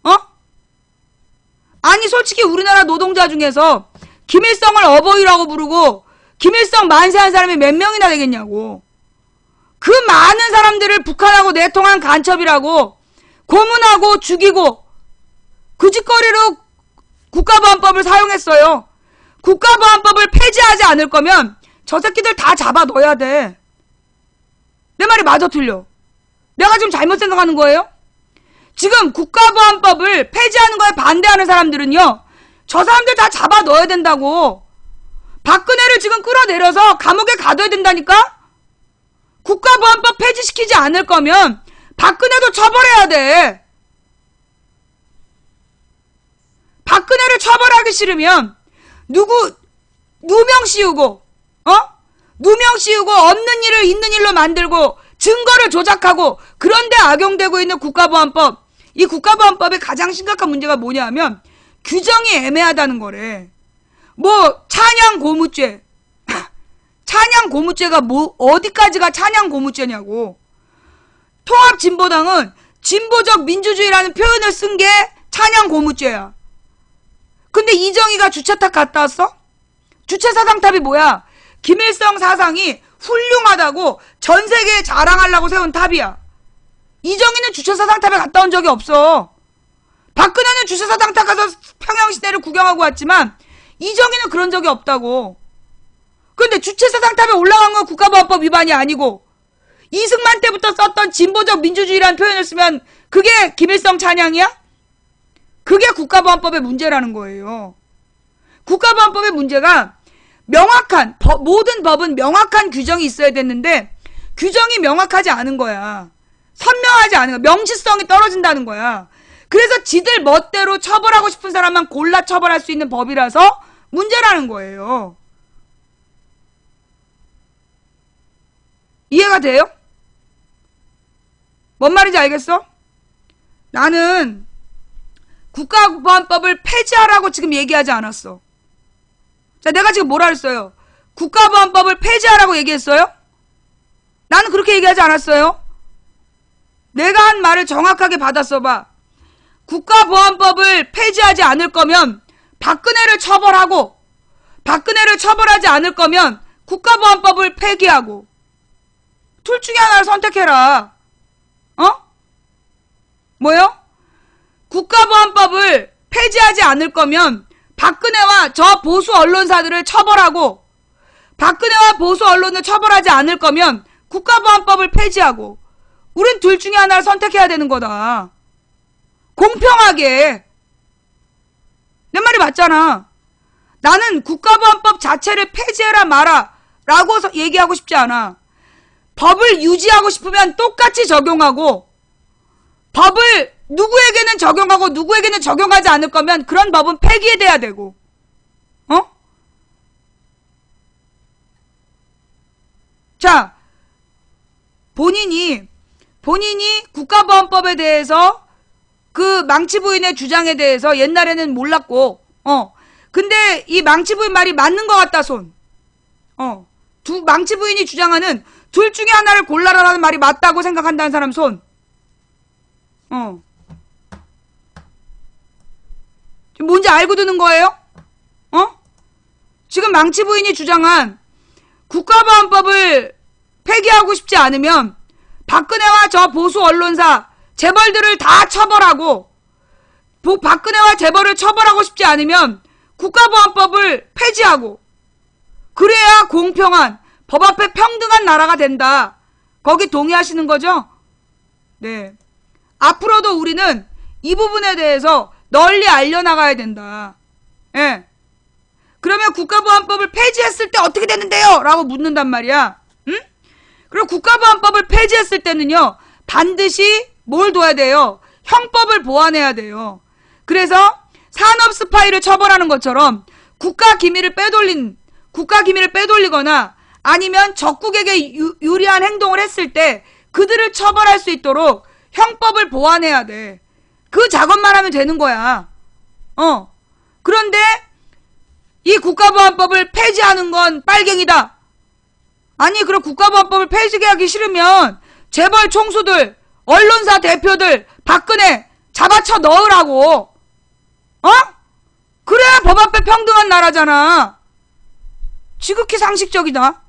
어? 아니, 솔직히 우리나라 노동자 중에서 김일성을 어버이라고 부르고 김일성 만세한 사람이 몇 명이나 되겠냐고. 그 많은 사람들을 북한하고 내통한 간첩이라고 고문하고 죽이고 그 짓거리로 국가보안법을 사용했어요. 국가보안법을 폐지하지 않을 거면 저 새끼들 다 잡아 넣어야 돼. 내 말이 맞아 틀려? 내가 지금 잘못 생각하는 거예요? 지금 국가보안법을 폐지하는 거에 반대하는 사람들은요, 저 사람들 다 잡아 넣어야 된다고. 박근혜를 지금 끌어내려서 감옥에 가둬야 된다니까? 국가보안법 폐지시키지 않을 거면 박근혜도 처벌해야 돼. 박근혜를 처벌하기 싫으면 누명 씌우고 누명 씌우고 없는 일을 있는 일로 만들고 증거를 조작하고 그런데 악용되고 있는 국가보안법. 이 국가보안법의 가장 심각한 문제가 뭐냐 하면 규정이 애매하다는 거래. 뭐 찬양 고무죄. 찬양 고무죄가 뭐 어디까지가 찬양 고무죄냐고. 통합진보당은 진보적 민주주의라는 표현을 쓴 게 찬양 고무죄야. 근데 이정희가 주차탑 갔다 왔어? 주체사상탑이 뭐야? 김일성 사상이 훌륭하다고 전 세계에 자랑하려고 세운 탑이야. 이정희는 주체사상탑에 갔다 온 적이 없어. 박근혜는 주체사상탑 가서 평양시내를 구경하고 왔지만 이정희는 그런 적이 없다고. 근데 주체사상탑에 올라간 건 국가보안법 위반이 아니고 이승만 때부터 썼던 진보적 민주주의라는 표현을 쓰면 그게 김일성 찬양이야? 그게 국가보안법의 문제라는 거예요. 국가보안법의 문제가 명확한, 모든 법은 명확한 규정이 있어야 됐는데 규정이 명확하지 않은 거야. 선명하지 않은 거야. 명시성이 떨어진다는 거야. 그래서 지들 멋대로 처벌하고 싶은 사람만 골라 처벌할 수 있는 법이라서 문제라는 거예요. 이해가 돼요? 뭔 말인지 알겠어? 나는 국가보안법을 폐지하라고 지금 얘기하지 않았어. 자, 내가 지금 뭐라 했어요? 국가보안법을 폐지하라고 얘기했어요? 나는 그렇게 얘기하지 않았어요. 내가 한 말을 정확하게 받았어봐. 국가보안법을 폐지하지 않을 거면 박근혜를 처벌하고, 박근혜를 처벌하지 않을 거면 국가보안법을 폐기하고, 둘 중에 하나를 선택해라. 뭐요? 국가보안법을 폐지하지 않을 거면 박근혜와 저 보수 언론사들을 처벌하고, 박근혜와 보수 언론을 처벌하지 않을 거면 국가보안법을 폐지하고, 우린 둘 중에 하나를 선택해야 되는 거다. 공평하게. 내 말이 맞잖아. 나는 국가보안법 자체를 폐지해라 마라 라고 얘기하고 싶지 않아. 법을 유지하고 싶으면 똑같이 적용하고, 법을 누구에게는 적용하고 누구에게는 적용하지 않을 거면 그런 법은 폐기돼야 되고. 자, 본인이 국가보안법에 대해서 그 망치부인의 주장에 대해서 옛날에는 몰랐고, 근데 이 망치부인 말이 맞는 것 같다 손. 망치부인이 주장하는 둘 중에 하나를 골라라라는 말이 맞다고 생각한다는 사람 손. 지금 뭔지 알고 드는 거예요? 지금 망치부인이 주장한 국가보안법을 폐기하고 싶지 않으면 박근혜와 저 보수 언론사 재벌들을 다 처벌하고, 박근혜와 재벌을 처벌하고 싶지 않으면 국가보안법을 폐지하고, 그래야 공평한 법 앞에 평등한 나라가 된다. 거기 동의하시는 거죠? 네. 앞으로도 우리는 이 부분에 대해서 널리 알려나가야 된다. 예. 그러면 국가보안법을 폐지했을 때 어떻게 되는데요? 라고 묻는단 말이야. 응? 그리고 국가보안법을 폐지했을 때는요, 반드시 뭘 둬야 돼요? 형법을 보완해야 돼요. 그래서 산업 스파이를 처벌하는 것처럼 국가 기밀을 빼돌리거나 아니면 적국에게 유리한 행동을 했을 때 그들을 처벌할 수 있도록 형법을 보완해야 돼. 그 작업만 하면 되는 거야. 그런데 이 국가보안법을 폐지하는 건 빨갱이다. 아니, 그럼 국가보안법을 폐지하기 싫으면 재벌 총수들, 언론사 대표들, 박근혜 잡아쳐 넣으라고. 그래야 법 앞에 평등한 나라잖아. 지극히 상식적이다.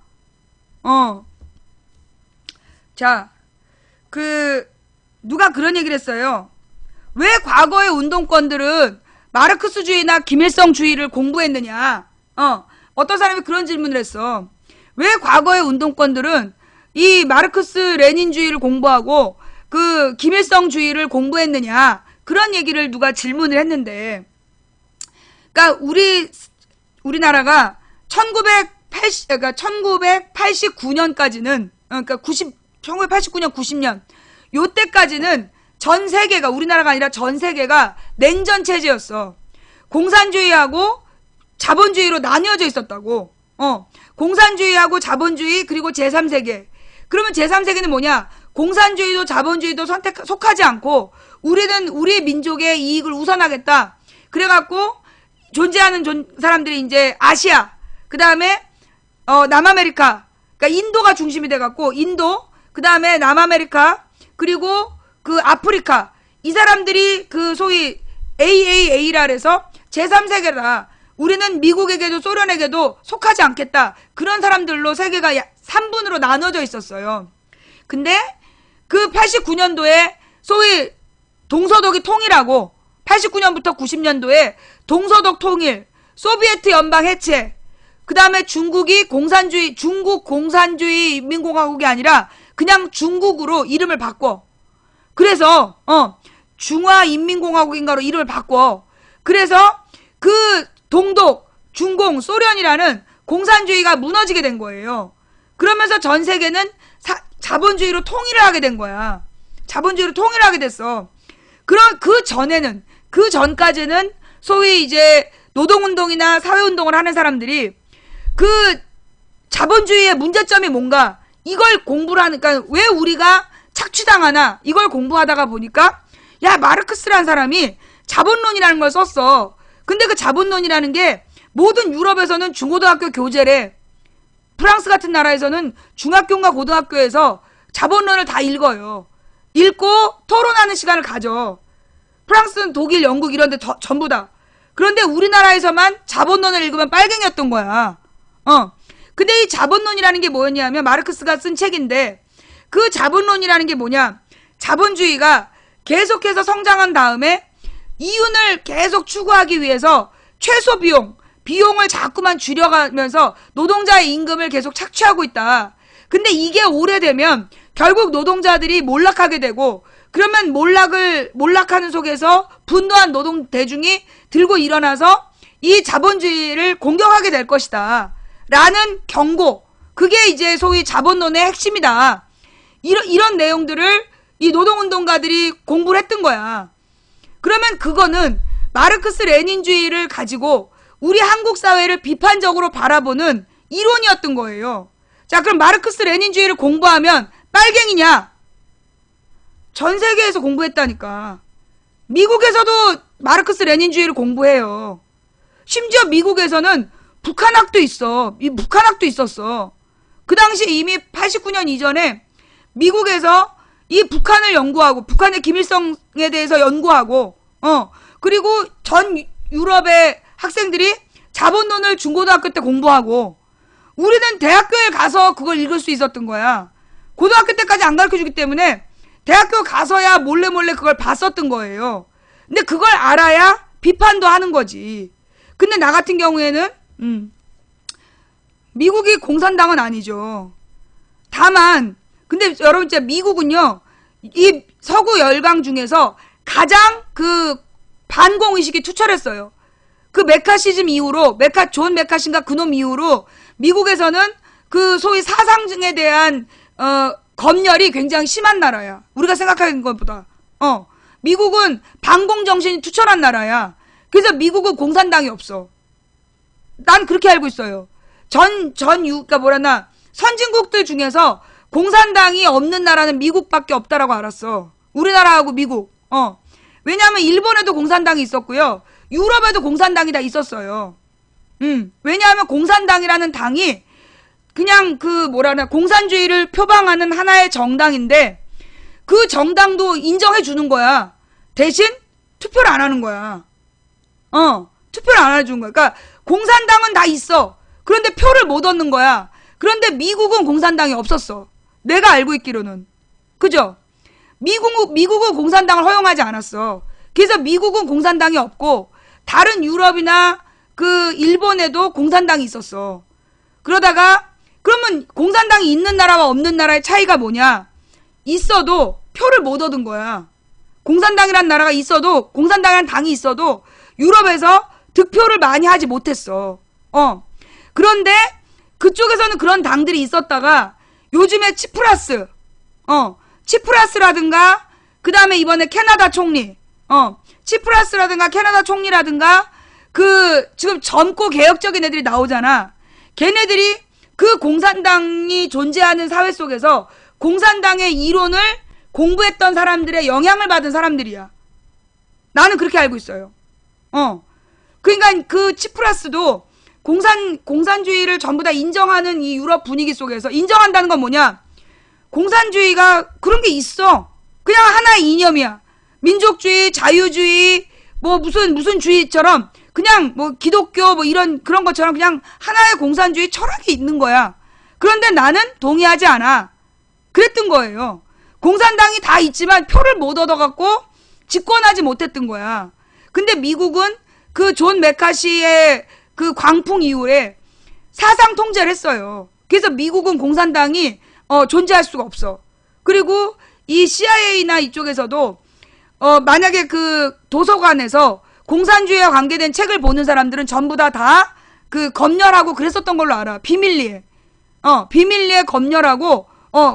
자, 누가 그런 얘기를 했어요. 왜 과거의 운동권들은 마르크스주의나 김일성주의를 공부했느냐? 어떤 사람이 그런 질문을 했어. 왜 과거의 운동권들은 이 마르크스 레닌주의를 공부하고 그 김일성주의를 공부했느냐? 그런 얘기를 누가 질문을 했는데, 그러니까 우리나라가 1989년까지는, 그러니까 1989년, 90년 요때까지는 전 세계가, 우리나라가 아니라 전 세계가 냉전 체제였어. 공산주의하고 자본주의로 나뉘어져 있었다고. 공산주의하고 자본주의, 그리고 제3세계. 그러면 제3세계는 뭐냐? 공산주의도 자본주의도 속하지 않고 우리는 우리 민족의 이익을 우선하겠다. 그래갖고 존재하는 사람들이 이제 아시아, 그 다음에 남아메리카, 그러니까 인도가 중심이 돼갖고 인도, 그 다음에 남아메리카, 그리고 그 아프리카, 이 사람들이 그 소위 AAA라 해서 제3세계다. 우리는 미국에게도 소련에게도 속하지 않겠다. 그런 사람들로 세계가 3분으로 나눠져 있었어요. 근데 그 89년도에 소위 동서독이 통일하고 89년부터 90년도에 동서독 통일, 소비에트 연방 해체, 그 다음에 중국이 중국 공산주의 인민공화국이 아니라 그냥 중국으로 이름을 바꿔. 그래서 중화인민공화국인가로 이름을 바꿔. 그래서 그 동독, 중공, 소련이라는 공산주의가 무너지게 된 거예요. 그러면서 전 세계는 자본주의로 통일을 하게 된 거야. 자본주의로 통일하게 됐어. 그럼 그 전까지는 소위 이제 노동운동이나 사회운동을 하는 사람들이 그 자본주의의 문제점이 뭔가, 이걸 공부를 하니까 왜 우리가 착취당하나, 이걸 공부하다가 보니까, 야, 마르크스라는 사람이 자본론이라는 걸 썼어. 근데 그 자본론이라는 게 모든 유럽에서는 중고등학교 교재래. 프랑스 같은 나라에서는 중학교인가 고등학교에서 자본론을 다 읽어요. 읽고 토론하는 시간을 가져. 프랑스는 독일, 영국 이런 데 전부 다. 그런데 우리나라에서만 자본론을 읽으면 빨갱이였던 거야. 근데 이 자본론이라는 게 뭐였냐면 마르크스가 쓴 책인데, 그 자본론이라는 게 뭐냐? 자본주의가 계속해서 성장한 다음에 이윤을 계속 추구하기 위해서 최소 비용을 자꾸만 줄여가면서 노동자의 임금을 계속 착취하고 있다. 근데 이게 오래되면 결국 노동자들이 몰락하게 되고, 그러면 몰락하는 속에서 분노한 노동 대중이 들고 일어나서 이 자본주의를 공격하게 될 것이다. 라는 경고. 그게 이제 소위 자본론의 핵심이다. 이런 내용들을 이 노동운동가들이 공부를 했던 거야. 그러면 그거는 마르크스 레닌주의를 가지고 우리 한국 사회를 비판적으로 바라보는 이론이었던 거예요. 자, 그럼 마르크스 레닌주의를 공부하면 빨갱이냐? 전 세계에서 공부했다니까. 미국에서도 마르크스 레닌주의를 공부해요. 심지어 미국에서는 북한학도 있어. 북한학도 있었어. 그 당시 이미 89년 이전에 미국에서 이 북한을 연구하고, 북한의 김일성에 대해서 연구하고, 그리고 전 유럽의 학생들이 자본론을 중고등학교 때 공부하고, 우리는 대학교에 가서 그걸 읽을 수 있었던 거야. 고등학교 때까지 안 가르쳐주기 때문에 대학교 가서야 몰래 그걸 봤었던 거예요. 근데 그걸 알아야 비판도 하는 거지. 근데 나 같은 경우에는 미국이 공산당은 아니죠. 다만 근데 여러분 진짜 미국은요, 이 서구 열강 중에서 가장 그 반공의식이 투철했어요. 그 메카시즘 이후로, 존 메카신가 그놈 이후로 미국에서는 그 소위 사상에 대한 검열이 굉장히 심한 나라야. 우리가 생각하는 것보다. 미국은 반공정신이 투철한 나라야. 그래서 미국은 공산당이 없어. 난 그렇게 알고 있어요. 그러니까 뭐라나, 선진국들 중에서 공산당이 없는 나라는 미국밖에 없다라고 알았어. 우리나라하고 미국. 왜냐하면 일본에도 공산당이 있었고요. 유럽에도 공산당이 다 있었어요. 왜냐하면 공산당이라는 당이 그냥 공산주의를 표방하는 하나의 정당인데 그 정당도 인정해 주는 거야. 대신 투표를 안 하는 거야. 투표를 안 해주는 거야. 그러니까 공산당은 다 있어. 그런데 표를 못 얻는 거야. 그런데 미국은 공산당이 없었어. 내가 알고 있기로는. 그죠? 미국은 공산당을 허용하지 않았어. 그래서 미국은 공산당이 없고 다른 유럽이나 일본에도 공산당이 있었어. 그러다가 그러면 공산당이 있는 나라와 없는 나라의 차이가 뭐냐? 있어도 표를 못 얻은 거야. 공산당이라는 나라가 있어도 공산당이라는 당이 있어도 유럽에서 득표를 많이 하지 못했어. 그런데 그쪽에서는 그런 당들이 있었다가 요즘에 치프라스라든가 그 다음에 이번에 캐나다 총리 치프라스라든가 캐나다 총리라든가 지금 젊고 개혁적인 애들이 나오잖아. 걔네들이 그 공산당이 존재하는 사회 속에서 공산당의 이론을 공부했던 사람들의 영향을 받은 사람들이야. 나는 그렇게 알고 있어요. 그러니까 그 치프라스도 공산주의를 전부 다 인정하는 이 유럽 분위기 속에서 인정한다는 건 뭐냐? 공산주의가 그런 게 있어. 그냥 하나의 이념이야. 민족주의, 자유주의, 뭐 무슨 주의처럼 그냥 뭐 기독교 뭐 그런 것처럼 그냥 하나의 공산주의 철학이 있는 거야. 그런데 나는 동의하지 않아. 그랬던 거예요. 공산당이 다 있지만 표를 못 얻어갖고 집권하지 못했던 거야. 근데 미국은 그 존 메카시의 그 광풍 이후에 사상 통제를 했어요. 그래서 미국은 공산당이 존재할 수가 없어. 그리고 이 CIA나 이쪽에서도 만약에 그 도서관에서 공산주의와 관계된 책을 보는 사람들은 전부 다 검열하고 그랬었던 걸로 알아. 비밀리에. 비밀리에 검열하고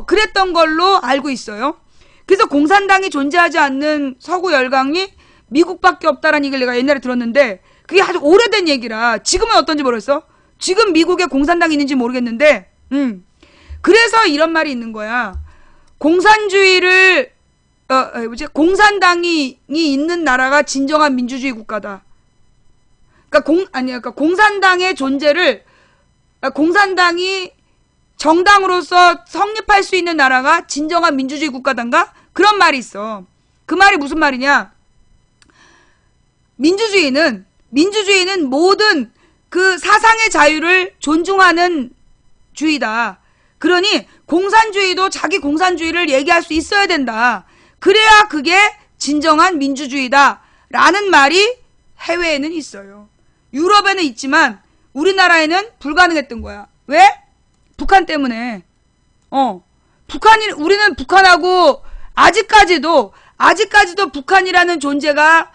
그랬던 걸로 알고 있어요. 그래서 공산당이 존재하지 않는 서구 열강이 미국밖에 없다라는 얘기를 내가 옛날에 들었는데 그게 아주 오래된 얘기라 지금은 어떤지 모르겠어. 지금 미국에 공산당이 있는지 모르겠는데 그래서 이런 말이 있는 거야. 공산주의를 공산당이 있는 나라가 진정한 민주주의 국가다. 그러니까 공산당의 존재를 공산당이 정당으로서 성립할 수 있는 나라가 진정한 민주주의 국가단가? 그런 말이 있어. 그 말이 무슨 말이냐? 민주주의는 모든 그 사상의 자유를 존중하는 주의다. 그러니 공산주의도 자기 공산주의를 얘기할 수 있어야 된다. 그래야 그게 진정한 민주주의다. 라는 말이 해외에는 있어요. 유럽에는 있지만 우리나라에는 불가능했던 거야. 왜? 북한 때문에. 우리는 북한하고 아직까지도 북한이라는 존재가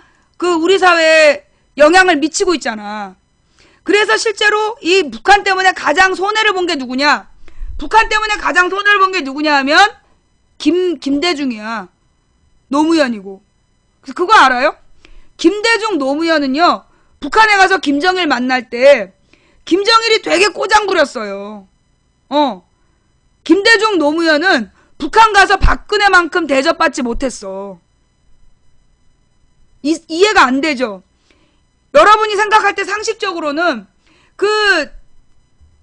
우리 사회에 영향을 미치고 있잖아. 그래서 실제로 이 북한 때문에 가장 손해를 본 게 누구냐? 북한 때문에 가장 손해를 본 게 누구냐 하면 김대중이야. 노무현이고. 그거 알아요? 김대중 노무현은요. 북한에 가서 김정일 만날 때 김정일이 되게 꼬장 부렸어요. 김대중 노무현은 북한 가서 박근혜만큼 대접받지 못했어. 이해가 안 되죠? 여러분이 생각할 때 상식적으로는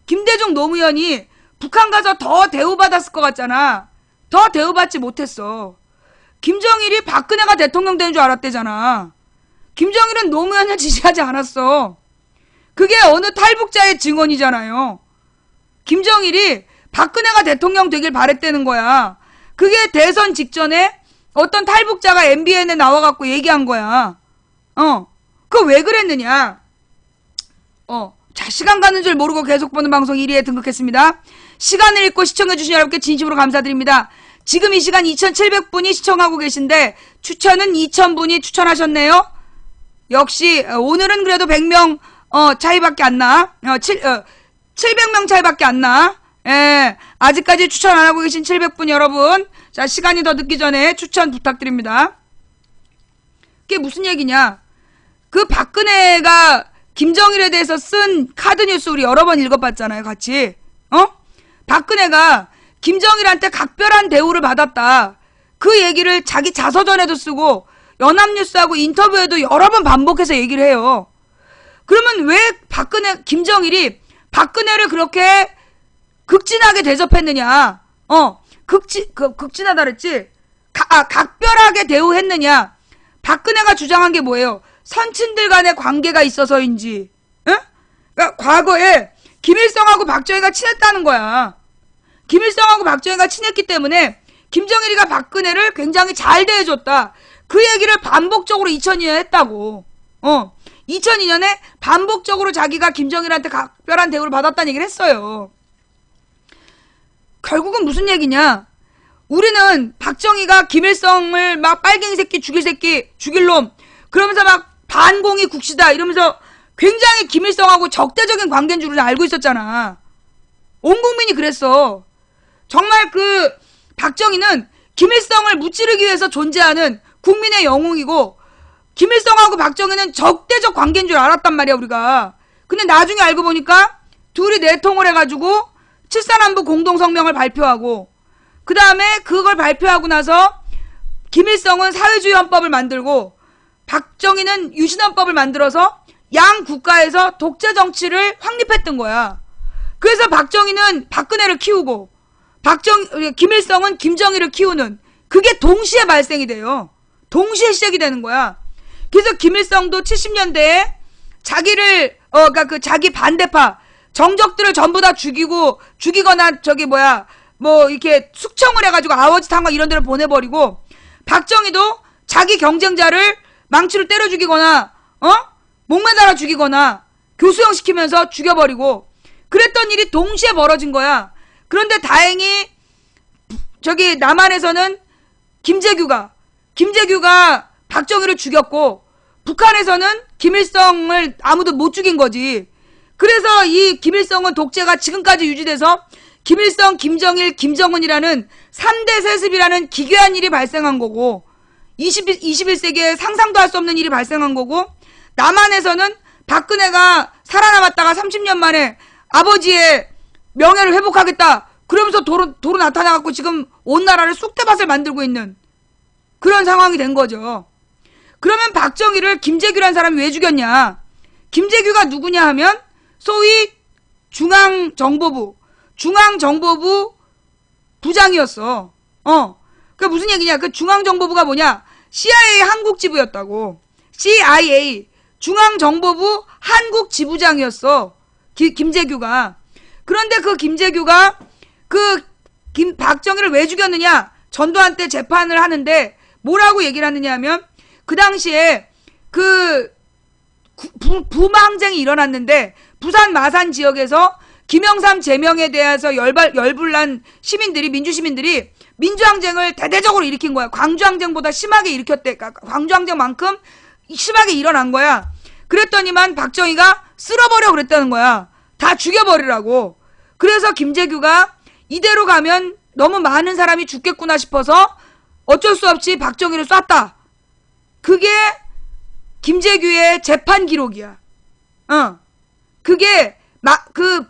김대중 노무현이 북한 가서 더 대우받았을 것 같잖아. 더 대우받지 못했어. 김정일이 박근혜가 대통령 되는 줄 알았대잖아. 김정일은 노무현을 지지하지 않았어. 그게 어느 탈북자의 증언이잖아요. 김정일이 박근혜가 대통령 되길 바랬다는 거야. 그게 대선 직전에 어떤 탈북자가 MBN에 나와갖고 얘기한 거야. 그거 왜 그랬느냐? 자, 시간 가는 줄 모르고 계속 보는 방송 1위에 등극했습니다. 시간을 읽고 시청해주신 여러분께 진심으로 감사드립니다. 지금 이 시간 2,700분이 시청하고 계신데 추천은 2,000분이 추천하셨네요. 역시 오늘은 그래도 100명 차이밖에 안 나. 700명 차이밖에 안 나. 예, 아직까지 추천 안 하고 계신 700분 여러분, 자, 시간이 더 늦기 전에 추천 부탁드립니다. 그게 무슨 얘기냐? 그 박근혜가 김정일에 대해서 쓴 카드뉴스 우리 여러 번 읽어봤잖아요, 같이. 박근혜가 김정일한테 각별한 대우를 받았다. 그 얘기를 자기 자서전에도 쓰고 연합뉴스하고 인터뷰에도 여러 번 반복해서 얘기를 해요. 그러면 왜 김정일이 박근혜를 그렇게 극진하게 대접했느냐? 극진하다 그랬지? 각별하게 대우했느냐? 박근혜가 주장한 게 뭐예요? 선친들 간의 관계가 있어서인지, 응? 그러니까 과거에 김일성하고 박정희가 친했다는 거야. 김일성하고 박정희가 친했기 때문에 김정일이가 박근혜를 굉장히 잘 대해줬다. 그 얘기를 반복적으로 2002년에 했다고. 2002년에 반복적으로 자기가 김정일한테 각별한 대우를 받았다는 얘기를 했어요. 결국은 무슨 얘기냐? 우리는 박정희가 김일성을 막 빨갱이 새끼, 죽일 놈, 그러면서 막 반공이 국시다 이러면서 굉장히 김일성하고 적대적인 관계인 줄 알고 있었잖아. 온 국민이 그랬어. 정말 박정희는 김일성을 무찌르기 위해서 존재하는 국민의 영웅이고, 김일성하고 박정희는 적대적 관계인 줄 알았단 말이야, 우리가. 근데 나중에 알고 보니까 둘이 내통을 해가지고 칠산안보 공동성명을 발표하고, 그 다음에 그걸 발표하고 나서 김일성은 사회주의 헌법을 만들고 박정희는 유신헌법을 만들어서 양 국가에서 독재 정치를 확립했던 거야. 그래서 박정희는 박근혜를 키우고 김일성은 김정일을 키우는, 그게 동시에 발생이 돼요. 동시에 시작이 되는 거야. 그래서 김일성도 70년대에 자기를 그러니까 자기 반대파 정적들을 전부 다 죽이거나 이렇게 숙청을 해가지고 아워지 탄광 이런 데를 보내버리고, 박정희도 자기 경쟁자를 망치로 때려 죽이거나 목매달아 죽이거나 교수형 시키면서 죽여버리고, 그랬던 일이 동시에 벌어진 거야. 그런데 다행히 남한에서는 김재규가 박정희를 죽였고, 북한에서는 김일성을 아무도 못 죽인 거지. 그래서 이 김일성은 독재가 지금까지 유지돼서 김일성, 김정일, 김정은이라는 3대 세습이라는 기괴한 일이 발생한 거고, 21세기에 상상도 할 수 없는 일이 발생한 거고, 남한에서는 박근혜가 살아남았다가 30년 만에 아버지의 명예를 회복하겠다 그러면서 도로 나타나갖고 지금 온 나라를 쑥대밭을 만들고 있는 그런 상황이 된 거죠. 그러면 박정희를 김재규라는 사람이 왜 죽였냐? 김재규가 누구냐 하면 소위 중앙정보부 부장이었어. 그 무슨 얘기냐? 그 중앙정보부가 뭐냐? CIA 한국지부였다고. CIA 중앙정보부 한국지부장이었어. 김재규가. 그런데 그 김재규가 박정희를 왜 죽였느냐? 전두환 때 재판을 하는데 뭐라고 얘기를 하느냐 하면, 그 당시에 부마 항쟁이 일어났는데 부산 마산 지역에서 김영삼 제명에 대해서 열불난 민주시민들이 민주항쟁을 대대적으로 일으킨 거야. 광주항쟁보다 심하게 일으켰대. 광주항쟁만큼 심하게 일어난 거야. 그랬더니만 박정희가 쓸어버려 그랬다는 거야. 다 죽여버리라고. 그래서 김재규가 이대로 가면 너무 많은 사람이 죽겠구나 싶어서 어쩔 수 없이 박정희를 쐈다. 그게 김재규의 재판 기록이야. 그게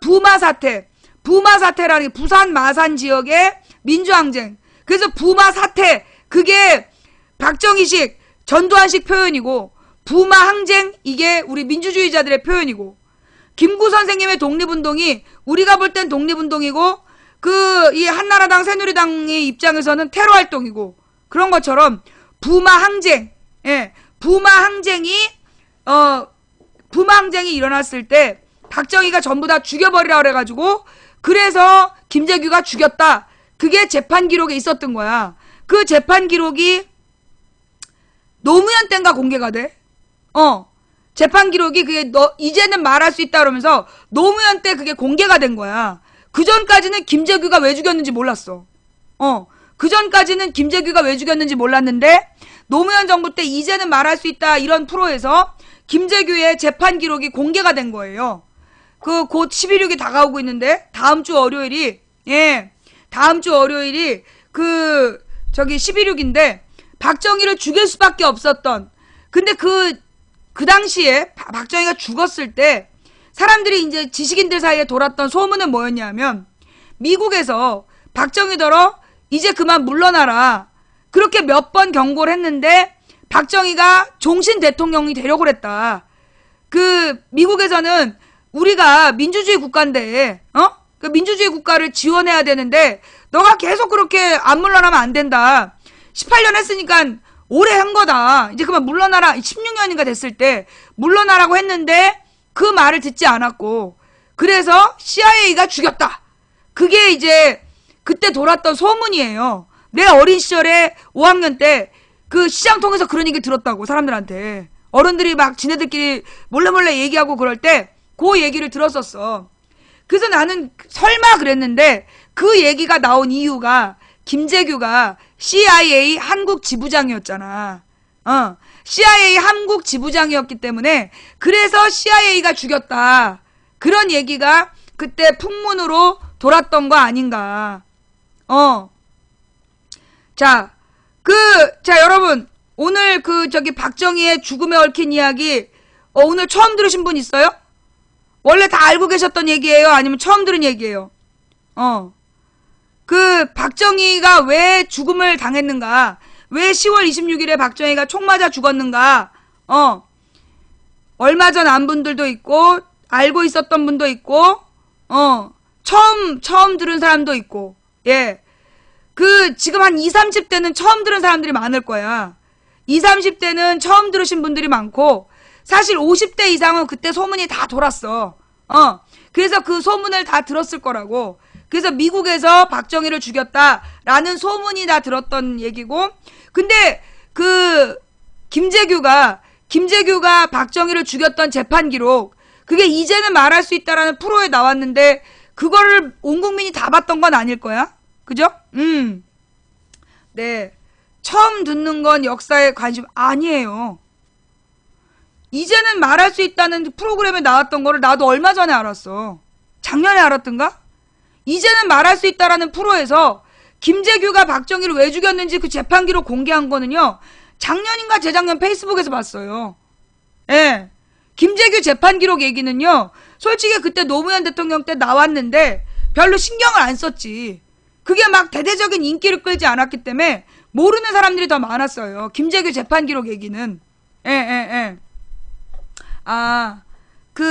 부마 사태라는 게 부산 마산 지역의 민주항쟁. 그래서 부마 사태, 그게 박정희식 전두환식 표현이고, 부마 항쟁, 이게 우리 민주주의자들의 표현이고, 김구 선생님의 독립운동이 우리가 볼 땐 독립운동이고, 이 한나라당 새누리당의 입장에서는 테러 활동이고, 그런 것처럼 부마 항쟁, 부마 항쟁이 일어났을 때 박정희가 전부 다 죽여버리라 그래가지고, 그래서 김재규가 죽였다. 그게 재판 기록에 있었던 거야. 그 재판 기록이 노무현 땐가 공개가 돼. 재판 기록이 그게 이제는 말할 수 있다 그러면서 노무현 때 그게 공개가 된 거야. 그 전까지는 김재규가 왜 죽였는지 몰랐어. 그 전까지는 김재규가 왜 죽였는지 몰랐는데, 노무현 정부 때 이제는 말할 수 있다 이런 프로에서 김재규의 재판 기록이 공개가 된 거예요. 곧 11.6이 다가오고 있는데, 다음 주 월요일이 11.6인데, 박정희를 죽일 수밖에 없었던, 근데 그 당시에 박정희가 죽었을 때 사람들이 이제 지식인들 사이에 돌았던 소문은 뭐였냐면, 미국에서 박정희더러 이제 그만 물러나라. 그렇게 몇 번 경고를 했는데 박정희가 종신 대통령이 되려고 그랬다. 그 미국에서는 우리가 민주주의 국가인데 그 민주주의 국가를 지원해야 되는데 너가 계속 그렇게 안 물러나면 안 된다. 18년 했으니까 오래 한 거다. 이제 그만 물러나라. 16년인가 됐을 때 물러나라고 했는데 그 말을 듣지 않았고 그래서 CIA가 죽였다. 그게 이제 그때 돌았던 소문이에요. 내 어린 시절에 5학년 때 그 시장 통해서 그런 얘기 들었다고 사람들한테. 어른들이 막 지네들끼리 몰래 얘기하고 그럴 때 그 얘기를 들었었어. 그래서 나는 설마 그랬는데 그 얘기가 나온 이유가 김재규가 CIA 한국 지부장이었잖아. CIA 한국 지부장이었기 때문에 그래서 CIA가 죽였다. 그런 얘기가 그때 풍문으로 돌았던 거 아닌가. 자, 여러분. 오늘 박정희의 죽음에 얽힌 이야기, 오늘 처음 들으신 분 있어요? 원래 다 알고 계셨던 얘기예요? 아니면 처음 들은 얘기예요? 박정희가 왜 죽음을 당했는가? 왜 10월 26일에 박정희가 총 맞아 죽었는가? 얼마 전 안 분들도 있고, 알고 있었던 분도 있고, 처음 들은 사람도 있고, 예. 지금 한 20, 30대는 처음 들은 사람들이 많을 거야. 20, 30대는 처음 들으신 분들이 많고, 사실 50대 이상은 그때 소문이 다 돌았어. 그래서 그 소문을 다 들었을 거라고. 그래서 미국에서 박정희를 죽였다라는 소문이 다 들었던 얘기고, 근데 김재규가 박정희를 죽였던 재판 기록, 그게 이제는 말할 수 있다라는 프로에 나왔는데, 그거를 온 국민이 다 봤던 건 아닐 거야? 그죠? 네. 처음 듣는 건 역사에 관심 아니에요. 이제는 말할 수 있다는 프로그램에 나왔던 거를 나도 얼마 전에 알았어. 작년에 알았던가? 이제는 말할 수 있다라는 프로에서 김재규가 박정희를 왜 죽였는지 그 재판 기록 공개한 거는요. 작년인가 재작년 페이스북에서 봤어요. 예. 김재규 재판 기록 얘기는요. 솔직히 그때 노무현 대통령 때 나왔는데 별로 신경을 안 썼지. 그게 막 대대적인 인기를 끌지 않았기 때문에 모르는 사람들이 더 많았어요. 김재규 재판 기록 얘기는.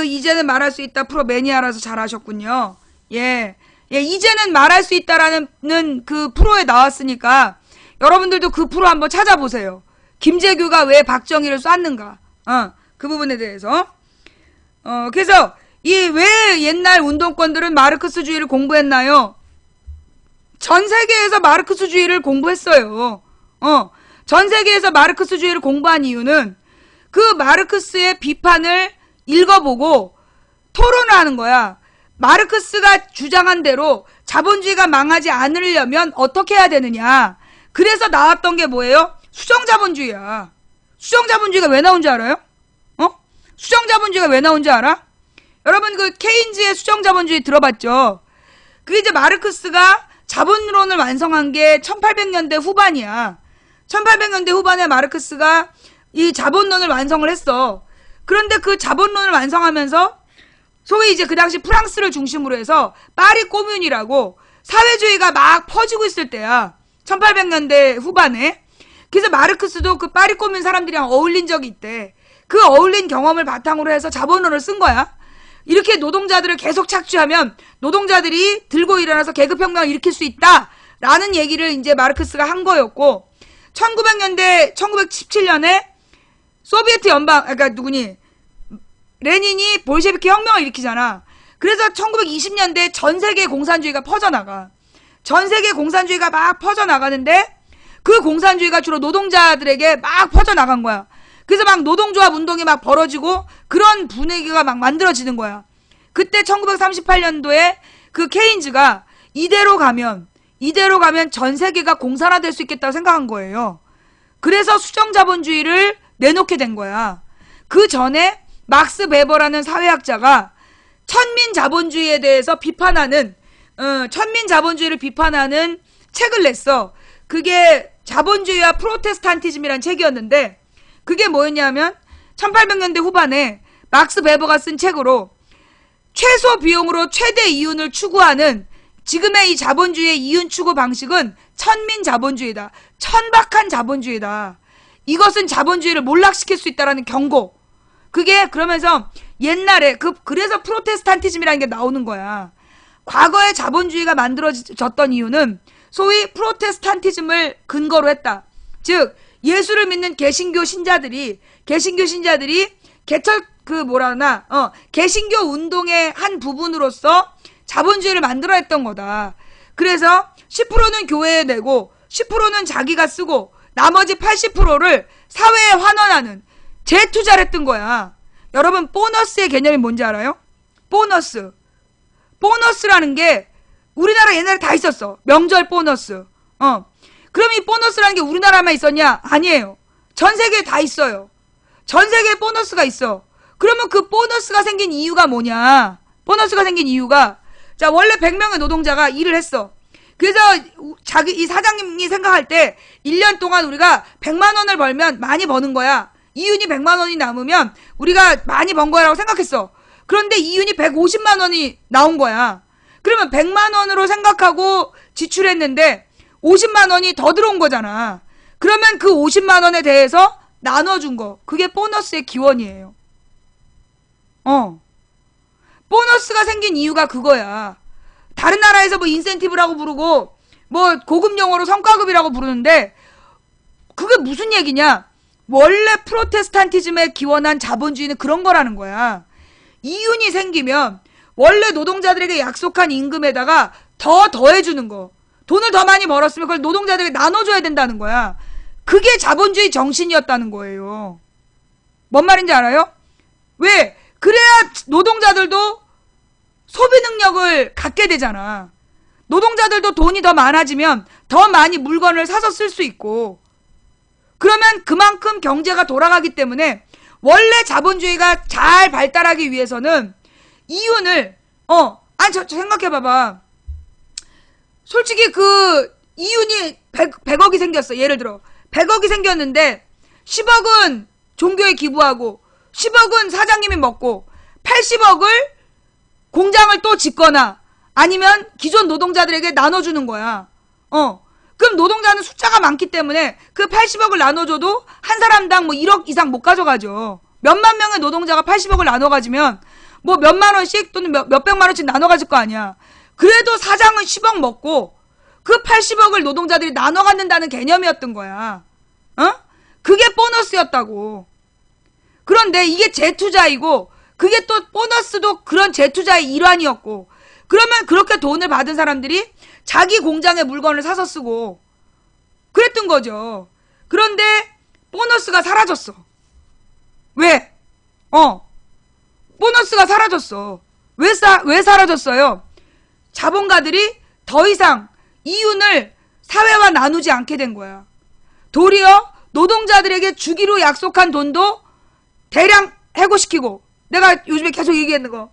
이제는 말할 수 있다 프로 매니아라서 잘 아셨군요. 예, 이제는 말할 수 있다라는 그 프로에 나왔으니까 여러분들도 그 프로 한번 찾아보세요. 김재규가 왜 박정희를 쐈는가. 그 부분에 대해서. 그래서 왜 옛날 운동권들은 마르크스주의를 공부했나요? 전 세계에서 마르크스주의를 공부했어요. 전 세계에서 마르크스주의를 공부한 이유는 그 마르크스의 비판을 읽어보고 토론을 하는 거야. 마르크스가 주장한 대로 자본주의가 망하지 않으려면 어떻게 해야 되느냐. 그래서 나왔던 게 뭐예요? 수정자본주의야. 수정자본주의가 왜 나온 줄 알아요? 수정자본주의가 왜 나온 줄 알아? 여러분 케인즈의 수정자본주의 들어봤죠? 그게 이제 마르크스가 자본론을 완성한 게 1800년대 후반이야. 1800년대 후반에 마르크스가 이 자본론을 완성을 했어. 그런데 그 자본론을 완성하면서 소위 이제 그 당시 프랑스를 중심으로 해서 파리 코뮌이라고 사회주의가 막 퍼지고 있을 때야. 1800년대 후반에. 그래서 마르크스도 그 파리 코뮌 사람들이랑 어울린 적이 있대. 그 어울린 경험을 바탕으로 해서 자본론을 쓴 거야. 이렇게 노동자들을 계속 착취하면 노동자들이 들고 일어나서 계급혁명을 일으킬 수 있다라는 얘기를 이제 마르크스가 한 거였고, 1917년에 소비에트 연방, 레닌이 볼셰비키 혁명을 일으키잖아. 그래서 1920년대 전 세계 공산주의가 퍼져나가. 전 세계 공산주의가 막 퍼져나가는데 그 공산주의가 주로 노동자들에게 막 퍼져나간 거야. 그래서 막 노동조합 운동이 막 벌어지고 그런 분위기가 막 만들어지는 거야. 그때 1938년도에 그 케인즈가 이대로 가면 전 세계가 공산화될 수 있겠다고 생각한 거예요. 그래서 수정자본주의를 내놓게 된 거야. 그 전에 막스 베버라는 사회학자가 천민자본주의에 대해서 천민자본주의를 비판하는 책을 냈어. 그게 자본주의와 프로테스탄티즘이라는 책이었는데, 그게 뭐였냐면 1800년대 후반에 막스 베버가 쓴 책으로 최소 비용으로 최대 이윤을 추구하는 지금의 이 자본주의의 이윤 추구 방식은 천민 자본주의다. 천박한 자본주의다. 이것은 자본주의를 몰락시킬 수 있다라는 경고. 그게 그러면서 옛날에 그래서 프로테스탄티즘이라는 게 나오는 거야. 과거에 자본주의가 만들어졌던 이유는 소위 프로테스탄티즘을 근거로 했다. 즉 예수를 믿는 개신교 신자들이 개척 개신교 운동의 한 부분으로서 자본주의를 만들어 했던 거다. 그래서 10%는 교회에 내고 10%는 자기가 쓰고 나머지 80%를 사회에 환원하는 재투자를 했던 거야. 여러분 보너스의 개념이 뭔지 알아요? 보너스라는 게 우리나라 옛날에 다 있었어. 명절 보너스. 그럼 이 보너스라는 게 우리나라만 있었냐? 아니에요. 전 세계에 다 있어요. 전 세계에 보너스가 있어. 그러면 그 보너스가 생긴 이유가 뭐냐? 보너스가 생긴 이유가 자 원래 100명의 노동자가 일을 했어. 그래서 이 사장님이 생각할 때 1년 동안 우리가 100만 원을 벌면 많이 버는 거야. 이윤이 100만 원이 남으면 우리가 많이 번 거라고 생각했어. 그런데 이윤이 150만 원이 나온 거야. 그러면 100만 원으로 생각하고 지출했는데 50만 원이 더 들어온 거잖아. 그러면 그 50만 원에 대해서 나눠준 거. 그게 보너스의 기원이에요. 보너스가 생긴 이유가 그거야. 다른 나라에서 뭐 인센티브라고 부르고 뭐 고급 용어로 성과급이라고 부르는데 그게 무슨 얘기냐? 원래 프로테스탄티즘에 기원한 자본주의는 그런 거라는 거야. 이윤이 생기면 원래 노동자들에게 약속한 임금에다가 더 더해주는 거. 돈을 더 많이 벌었으면 그걸 노동자들에게 나눠줘야 된다는 거야. 그게 자본주의 정신이었다는 거예요. 뭔 말인지 알아요? 왜? 그래야 노동자들도 소비 능력을 갖게 되잖아. 노동자들도 돈이 더 많아지면 더 많이 물건을 사서 쓸 수 있고 그러면 그만큼 경제가 돌아가기 때문에 원래 자본주의가 잘 발달하기 위해서는 이윤을 저 생각해봐봐. 솔직히 그 이윤이 100억이 생겼어. 예를 들어 100억이 생겼는데 10억은 종교에 기부하고 10억은 사장님이 먹고 80억을 공장을 또 짓거나 아니면 기존 노동자들에게 나눠주는 거야. 그럼 노동자는 숫자가 많기 때문에 그 80억을 나눠줘도 한 사람당 뭐 1억 이상 못 가져가죠. 몇만 명의 노동자가 80억을 나눠 가지면 뭐 몇만 원씩 또는 몇백만 원씩 나눠 가질 거 아니야. 그래도 사장은 10억 먹고 그 80억을 노동자들이 나눠 갖는다는 개념이었던 거야. 그게 보너스였다고. 그런데 이게 재투자이고 그게 또 보너스도 그런 재투자의 일환이었고 그러면 그렇게 돈을 받은 사람들이 자기 공장에 물건을 사서 쓰고 그랬던 거죠. 그런데 보너스가 사라졌어. 왜? 보너스가 사라졌어. 왜 사라졌어요? 자본가들이 더 이상 이윤을 사회와 나누지 않게 된 거야. 도리어 노동자들에게 주기로 약속한 돈도 대량 해고시키고 내가 요즘에 계속 얘기했는 거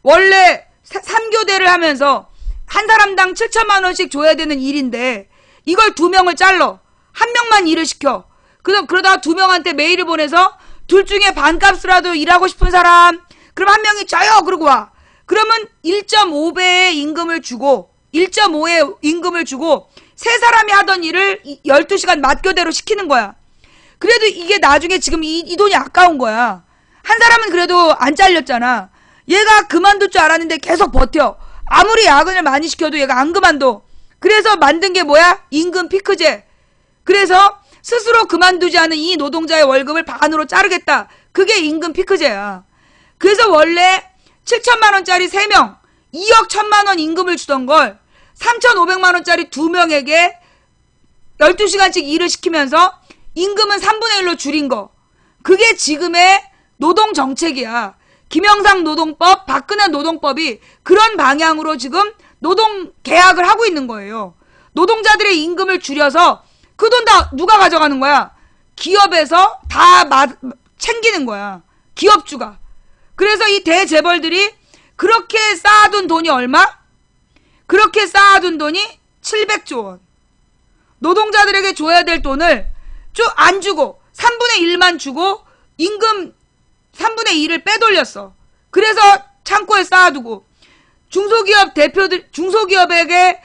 원래 3교대를 하면서 한 사람당 7천만 원씩 줘야 되는 일인데 이걸 2명을 잘라 1명만 일을 시켜. 그러다가 2명한테 메일을 보내서 둘 중에 반값으로라도 일하고 싶은 사람 그럼 1명이 저요 그러고 와. 그러면 1.5배의 임금을 주고 1.5의 임금을 주고 세 사람이 하던 일을 12시간 맞교대로 시키는 거야. 그래도 이게 나중에 지금 이 돈이 아까운 거야. 한 사람은 그래도 안 잘렸잖아. 얘가 그만둘 줄 알았는데 계속 버텨. 아무리 야근을 많이 시켜도 얘가 안 그만둬. 그래서 만든 게 뭐야? 임금 피크제. 그래서 스스로 그만두지 않은 이 노동자의 월급을 반으로 자르겠다. 그게 임금 피크제야. 그래서 원래 7천만 원짜리 3명 2억 1천만 원 임금을 주던 걸 3,500만 원짜리 2명에게 12시간씩 일을 시키면서 임금은 3분의 1로 줄인 거. 그게 지금의 노동정책이야. 김영삼 노동법, 박근혜 노동법이 그런 방향으로 지금 노동계약을 하고 있는 거예요. 노동자들의 임금을 줄여서 그 돈 다 누가 가져가는 거야? 기업에서 다 챙기는 거야. 기업주가. 그래서 이 대재벌들이 그렇게 쌓아둔 돈이 얼마? 그렇게 쌓아둔 돈이 700조 원. 노동자들에게 줘야 될 돈을 쭉 안 주고 3분의 1만 주고 임금 3분의 2를 빼돌렸어. 그래서 창고에 쌓아두고 중소기업 대표들, 중소기업에게